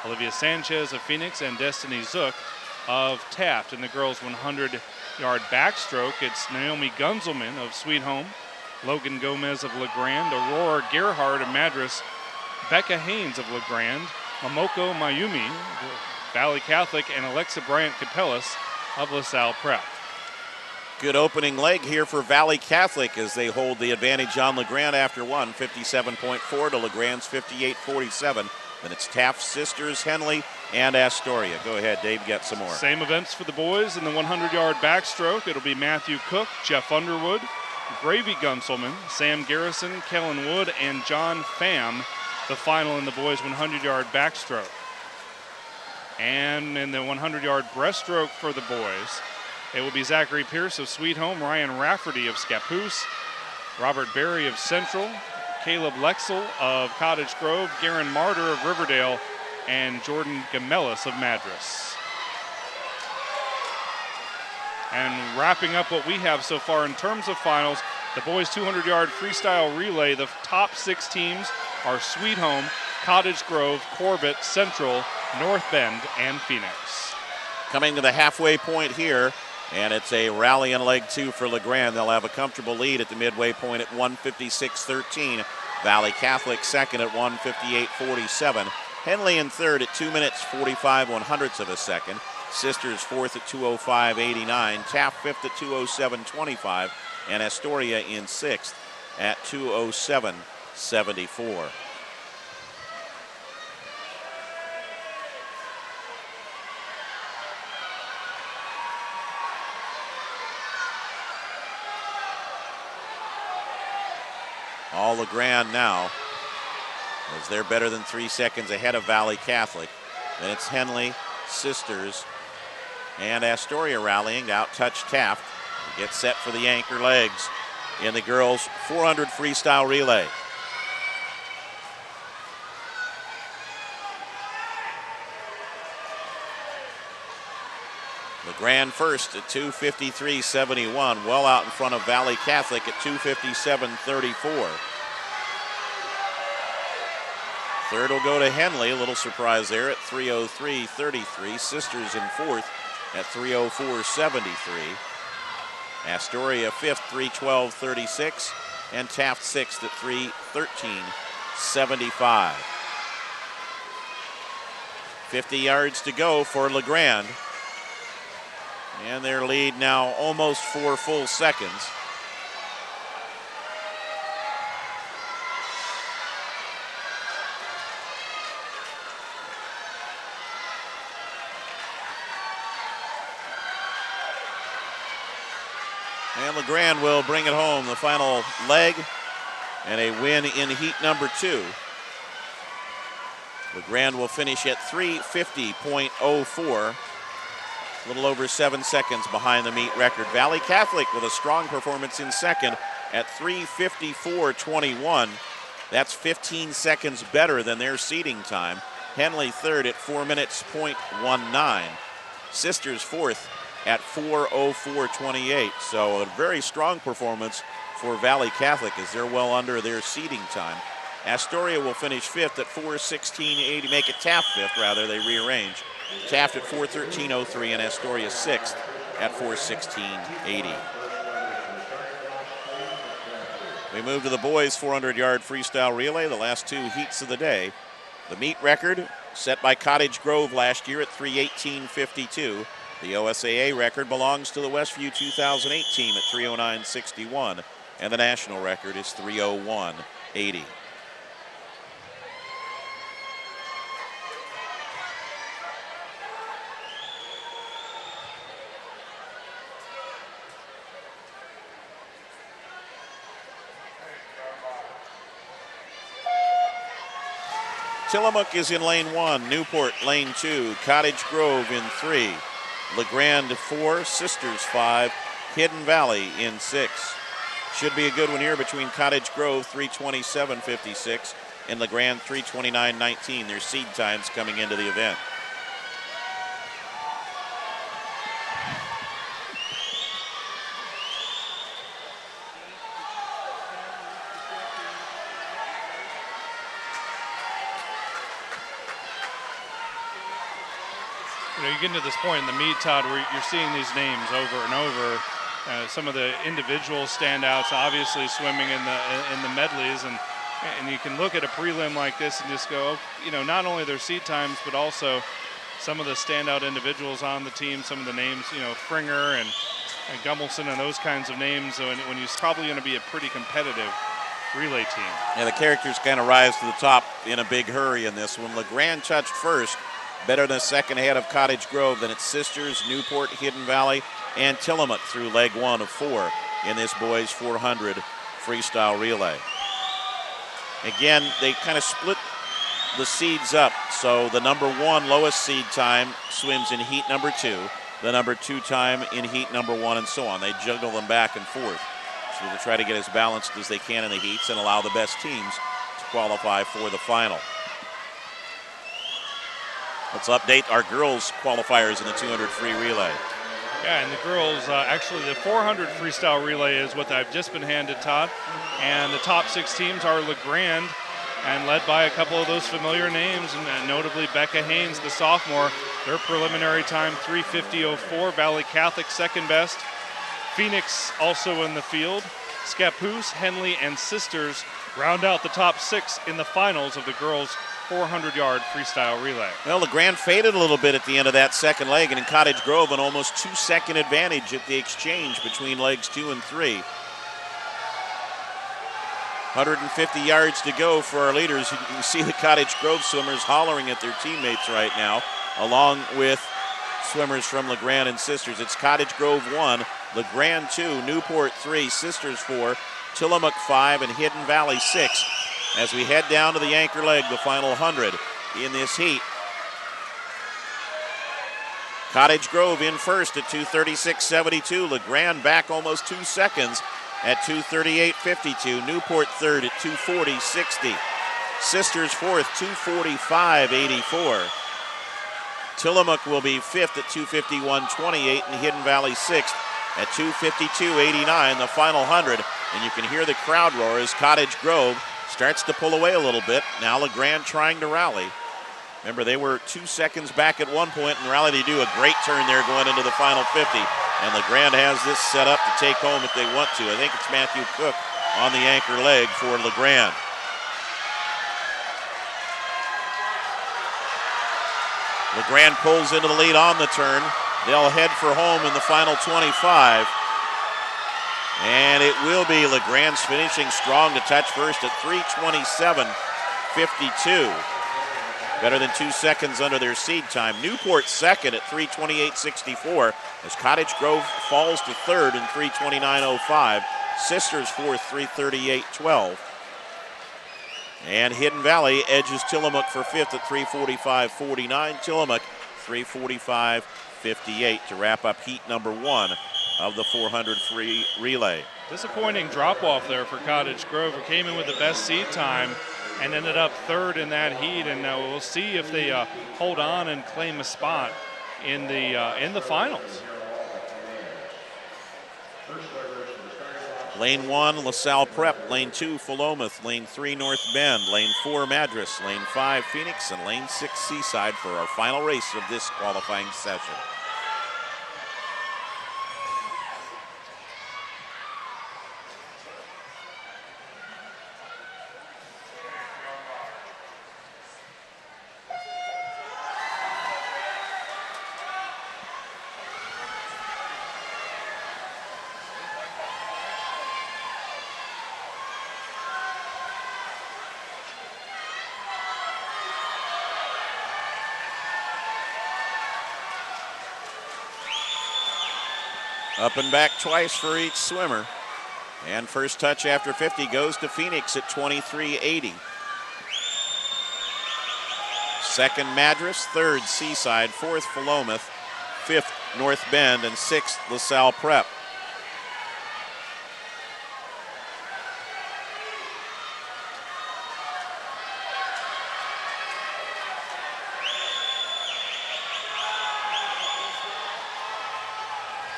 Olivia Sanchez of Phoenix, and Destiny Zook of Taft. In the girls' 100-yard backstroke, it's Naomi Gunzelman of Sweet Home, Logan Gomez of LeGrand, Aurora Gerhard of Madras, Becca Haynes of LeGrand, Momoko Mayumi, Valley Catholic, and Alexa Bryant Capellas of LaSalle Prep. Good opening leg here for Valley Catholic as they hold the advantage on LeGrand after one, 57.4 to LeGrand's 58.47. Then it's Taft, Sisters, Henley, and Astoria. Go ahead, Dave, get some more. Same events for the boys. In the 100-yard backstroke, it'll be Matthew Cook, Jeff Underwood, Gravy Gunselman, Sam Garrison, Kellen Wood, and John Pham, the final in the boys' 100-yard backstroke. And in the 100-yard breaststroke for the boys, it will be Zachary Pierce of Sweet Home, Ryan Rafferty of Scappoose, Robert Berry of Central, Caleb Lexel of Cottage Grove, Garen Martyr of Riverdale, and Jordan Gamelis of Madras. And wrapping up what we have so far in terms of finals, the boys' 200-yard freestyle relay, the top 6 teams are Sweet Home, Cottage Grove, Corbett, Central, North Bend, and Phoenix. Coming to the halfway point here, and it's a rally in leg 2 for LeGrand. They'll have a comfortable lead at the midway point at 1:56.13. Valley Catholic second at 1:58.47. Henley in third at 2 minutes 45 of a second. Sisters fourth at 2:05.89. Taft fifth at 2:07.25. And Astoria in sixth at 2:07.74. All LeGrand now, as they're better than 3 seconds ahead of Valley Catholic. Then it's Henley, Sisters, and Astoria rallying to out-touch Taft. Get set for the anchor legs in the girls' 400 freestyle relay. LeGrand first at 2:53.71, well out in front of Valley Catholic at 2:57.34. Third will go to Henley, a little surprise there at 3:03.33. Sisters in fourth at 3:04.73. Astoria fifth, 3:12.36, and Taft sixth at 3:13.75. 50 yards to go for LeGrand. And their lead now almost 4 full seconds. And LeGrand will bring it home, the final leg, and a win in heat number 2. LeGrand will finish at 3:50.04. A little over 7 seconds behind the meet record. Valley Catholic with a strong performance in second at 3:54.21. That's 15 seconds better than their seeding time. Henley third at 4 minutes .19. Sisters fourth at 4:04.28. So a very strong performance for Valley Catholic as they're well under their seeding time. Astoria will finish fifth at 4:16.80. Make it Taft fifth, rather. They rearrange. Taft at 4:13.03 and Astoria sixth at 4:16.80. We move to the boys' 400-yard freestyle relay, the last 2 heats of the day. The meet record set by Cottage Grove last year at 3:18.52. The OSAA record belongs to the Westview 2008 team at 309.61, and the national record is 301.80. Tillamook is in lane 1, Newport lane 2, Cottage Grove in 3, LeGrand 4, Sisters 5, Hidden Valley in 6. Should be a good one here between Cottage Grove 327.56 and LeGrand 329.19. Their seed times coming into the event. You know, you get into this point in the meet, Todd, where you're seeing these names over and over. Some of the individual standouts, obviously swimming in the medleys, and you can look at a prelim like this and just go, you know, not only their seed times, but also some of the standout individuals on the team. Some of the names, you know, Fringer and Gummelson and those kinds of names. When you're probably going to be a pretty competitive relay team. Yeah, the characters kind of rise to the top in a big hurry in this one. LeGrand touched first. Better than a second ahead of Cottage Grove. Then it's Sisters, Newport, Hidden Valley, and Tillamook through leg 1 of 4 in this boys 400 freestyle relay. Again, they kind of split the seeds up. So the number 1 lowest seed time swims in heat number 2, the number 2 time in heat number 1, and so on. They juggle them back and forth. So they try to get as balanced as they can in the heats and allow the best teams to qualify for the final. Let's update our girls qualifiers in the 200 free relay. Yeah, and the girls, actually the 400 freestyle relay is what I've just been handed, Todd. And the top 6 teams are LeGrand, and led by a couple of those familiar names, and notably Becca Haynes, the sophomore. Their preliminary time, 3:50.04. Valley Catholic, second best. Phoenix also in the field. Scappoose, Henley, and Sisters round out the top 6 in the finals of the girls' 400-yard freestyle relay. Well, LeGrand faded a little bit at the end of that second leg, and in Cottage Grove an almost 2-second advantage at the exchange between legs 2 and 3. 150 yards to go for our leaders. You can see the Cottage Grove swimmers hollering at their teammates right now, along with swimmers from LeGrand and Sisters. It's Cottage Grove 1, LeGrand 2, Newport 3, Sisters 4, Tillamook 5, and Hidden Valley 6. As we head down to the anchor leg, the final 100 in this heat. Cottage Grove in first at 2:36.72. LeGrand back almost 2 seconds at 2:38.52. Newport third at 2:40.60. Sisters fourth, 2:45.84. Tillamook will be fifth at 2:51.28, and Hidden Valley sixth at 2:52.89, the final 100. And you can hear the crowd roar as Cottage Grove starts to pull away a little bit. Now LeGrand trying to rally. Remember, they were 2 seconds back at one point and rally. They do a great turn there going into the final 50. And LeGrand has this set up to take home if they want to. I think it's Matthew Cook on the anchor leg for LeGrand. LeGrand pulls into the lead on the turn. They'll head for home in the final 25. And it will be LeGrand's finishing strong to touch first at 3:27.52. Better than 2 seconds under their seed time. Newport second at 3:28.64 as Cottage Grove falls to third in 3:29.05. Sisters fourth, 3:38.12. And Hidden Valley edges Tillamook for fifth at 3:45.49. Tillamook 3:45.58 to wrap up heat number 1 of the 400 free relay. Disappointing drop-off there for Cottage Grove, who came in with the best seed time and ended up third in that heat. And we'll see if they hold on and claim a spot in the finals. Lane 1, LaSalle Prep. Lane 2, Philomath. Lane 3, North Bend. Lane 4, Madras. Lane 5, Phoenix. And Lane 6, Seaside for our final race of this qualifying session. Up and back twice for each swimmer. And first touch after 50 goes to Phoenix at 23.80. Second, Madras. Third, Seaside. Fourth, Philomath. Fifth, North Bend. And sixth, LaSalle Prep.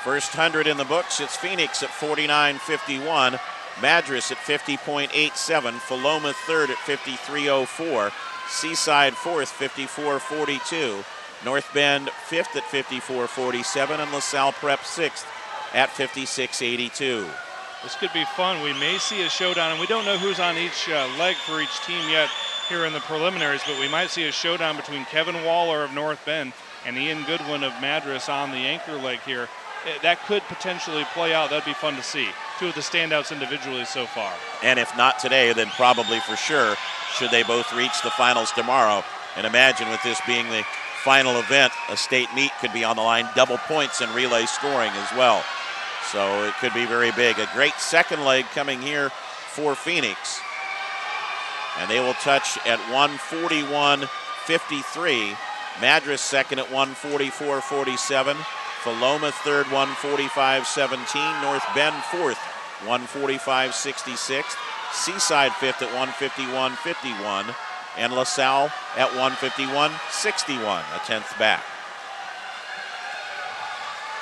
First 100 in the books, it's Phoenix at 49.51, Madras at 50.87, Philomath third at 53.04, Seaside fourth, 54.42, North Bend fifth at 54.47, and LaSalle Prep sixth at 56.82. This could be fun. We may see a showdown, and we don't know who's on each leg for each team yet here in the preliminaries, but we might see a showdown between Kevin Waller of North Bend and Ian Goodwin of Madras on the anchor leg here. That could potentially play out. That'd be fun to see. Two of the standouts individually so far. And if not today, then probably for sure, should they both reach the finals tomorrow. And imagine with this being the final event, a state meet could be on the line, double points and relay scoring as well. So it could be very big. A great second leg coming here for Phoenix. And they will touch at 141.53. Madras second at 144.47. Philomath third, 145.17. North Bend fourth, 145.66. Seaside fifth at 151.51. And LaSalle at 151.61, a tenth back.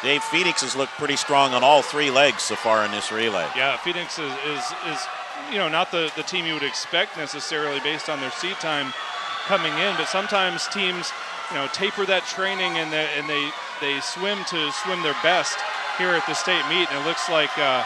Dave, Phoenix has looked pretty strong on all three legs so far in this relay. Yeah, Phoenix is not the team you would expect necessarily based on their seat time coming in, but sometimes teams taper that training and they swim to swim their best here at the state meet, and it looks like the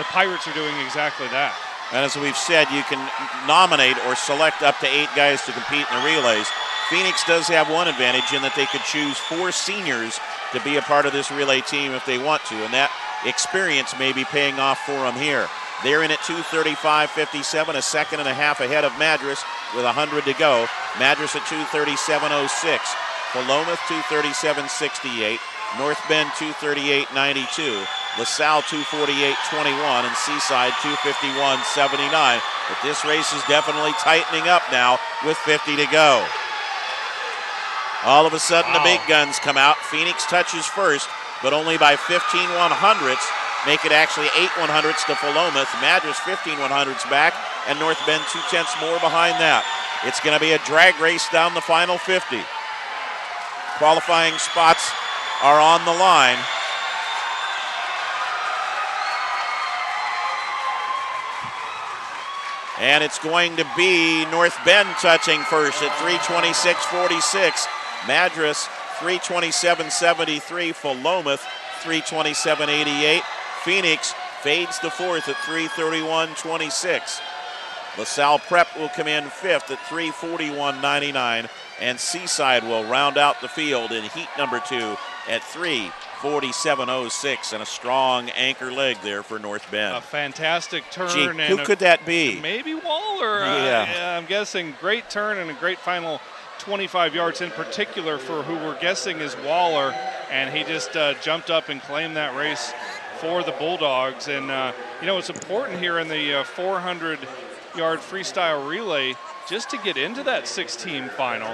Pirates are doing exactly that. And as we've said, you can nominate or select up to 8 guys to compete in the relays. Phoenix does have one advantage in that they could choose 4 seniors to be a part of this relay team if they want to, and that experience may be paying off for them here. They're in at 2:35.57, a second and a half ahead of Madras with 100 to go. Madras at 2:37.06. Philomath 2:37.68. North Bend 2:38.92. LaSalle 2:48.21 and Seaside 2:51.79. But this race is definitely tightening up now with 50 to go. All of a sudden the big guns come out. Phoenix touches first, but only by 15 100ths. Make it actually 8 100ths to Philomath. Madras 15 100ths back, and North Bend 2/10 more behind that. It's going to be a drag race down the final 50. Qualifying spots are on the line. And it's going to be North Bend touching first at 3:26.46. Madras 3:27.73. Philomath 3:27.88. Phoenix fades to fourth at 3:31.26. LaSalle Prep will come in fifth at 3:41.99. And Seaside will round out the field in heat number 2 at 3:47.06, and a strong anchor leg there for North Bend. A fantastic turn. Gee, who could that be? Maybe Waller. Yeah. I'm guessing great turn and a great final 25 yards in particular for who we're guessing is Waller, and he just jumped up and claimed that race for the Bulldogs. And it's important here in the 400-yard freestyle relay just to get into that 6-team final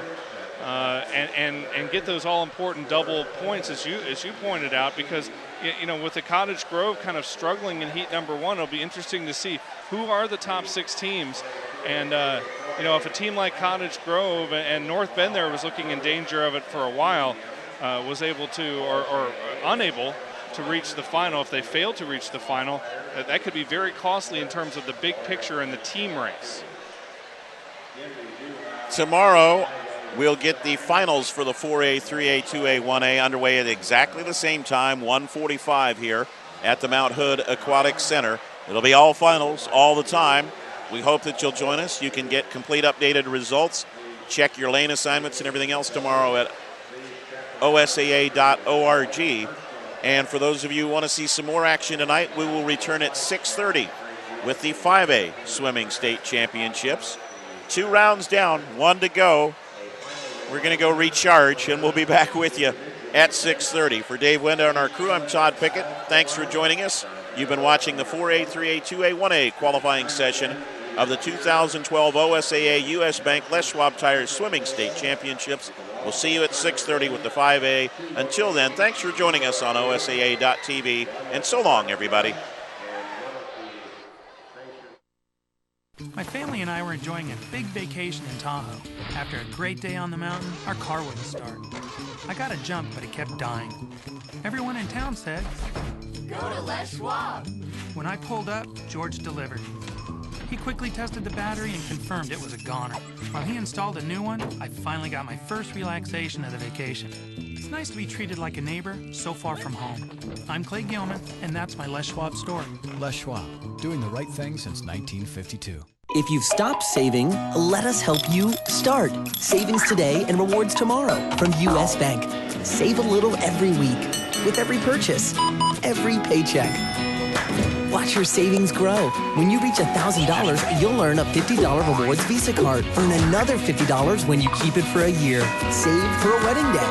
and get those all-important double points, as you pointed out, because with the Cottage Grove kind of struggling in heat number 1, it'll be interesting to see who are the top 6 teams. And if a team like Cottage Grove and North Bend there was looking in danger of it for a while, was able to or unable to reach the final, if they fail to reach the final, that could be very costly in terms of the big picture in the team race. Tomorrow, we'll get the finals for the 4A, 3A, 2A, 1A underway at exactly the same time, 1:45 here at the Mount Hood Aquatic Center. It'll be all finals all the time. We hope that you'll join us. You can get complete updated results, check your lane assignments and everything else tomorrow at osaa.org. And for those of you who want to see some more action tonight, we will return at 6:30 with the 5A Swimming State Championships. 2 rounds down, 1 to go. We're going to go recharge, and we'll be back with you at 6:30. For Dave Wenda and our crew, I'm Todd Pickett. Thanks for joining us. You've been watching the 4A, 3A, 2A, 1A qualifying session of the 2012 OSAA US Bank Les Schwab Tires Swimming State Championships. We'll see you at 6:30 with the 5A. Until then, thanks for joining us on OSAA.tv, and so long, everybody. My family and I were enjoying a big vacation in Tahoe. After a great day on the mountain, our car wouldn't start. I got a jump, but it kept dying. Everyone in town said, "Go to Les Schwab." When I pulled up, George delivered. He quickly tested the battery and confirmed it was a goner. While he installed a new one, I finally got my first relaxation of the vacation. It's nice to be treated like a neighbor so far from home. I'm Clay Gilman, and that's my Les Schwab story. Les Schwab, doing the right thing since 1952. If you've stopped saving, let us help you start. Savings today and rewards tomorrow from US Bank. Save a little every week with every purchase, every paycheck. Watch your savings grow. When you reach $1,000, you'll earn a $50 rewards Visa card. Earn another $50 when you keep it for a year. Save for a wedding day,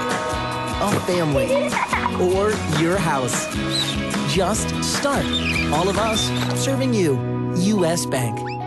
a family, or your house. Just start. All of us serving you. US Bank.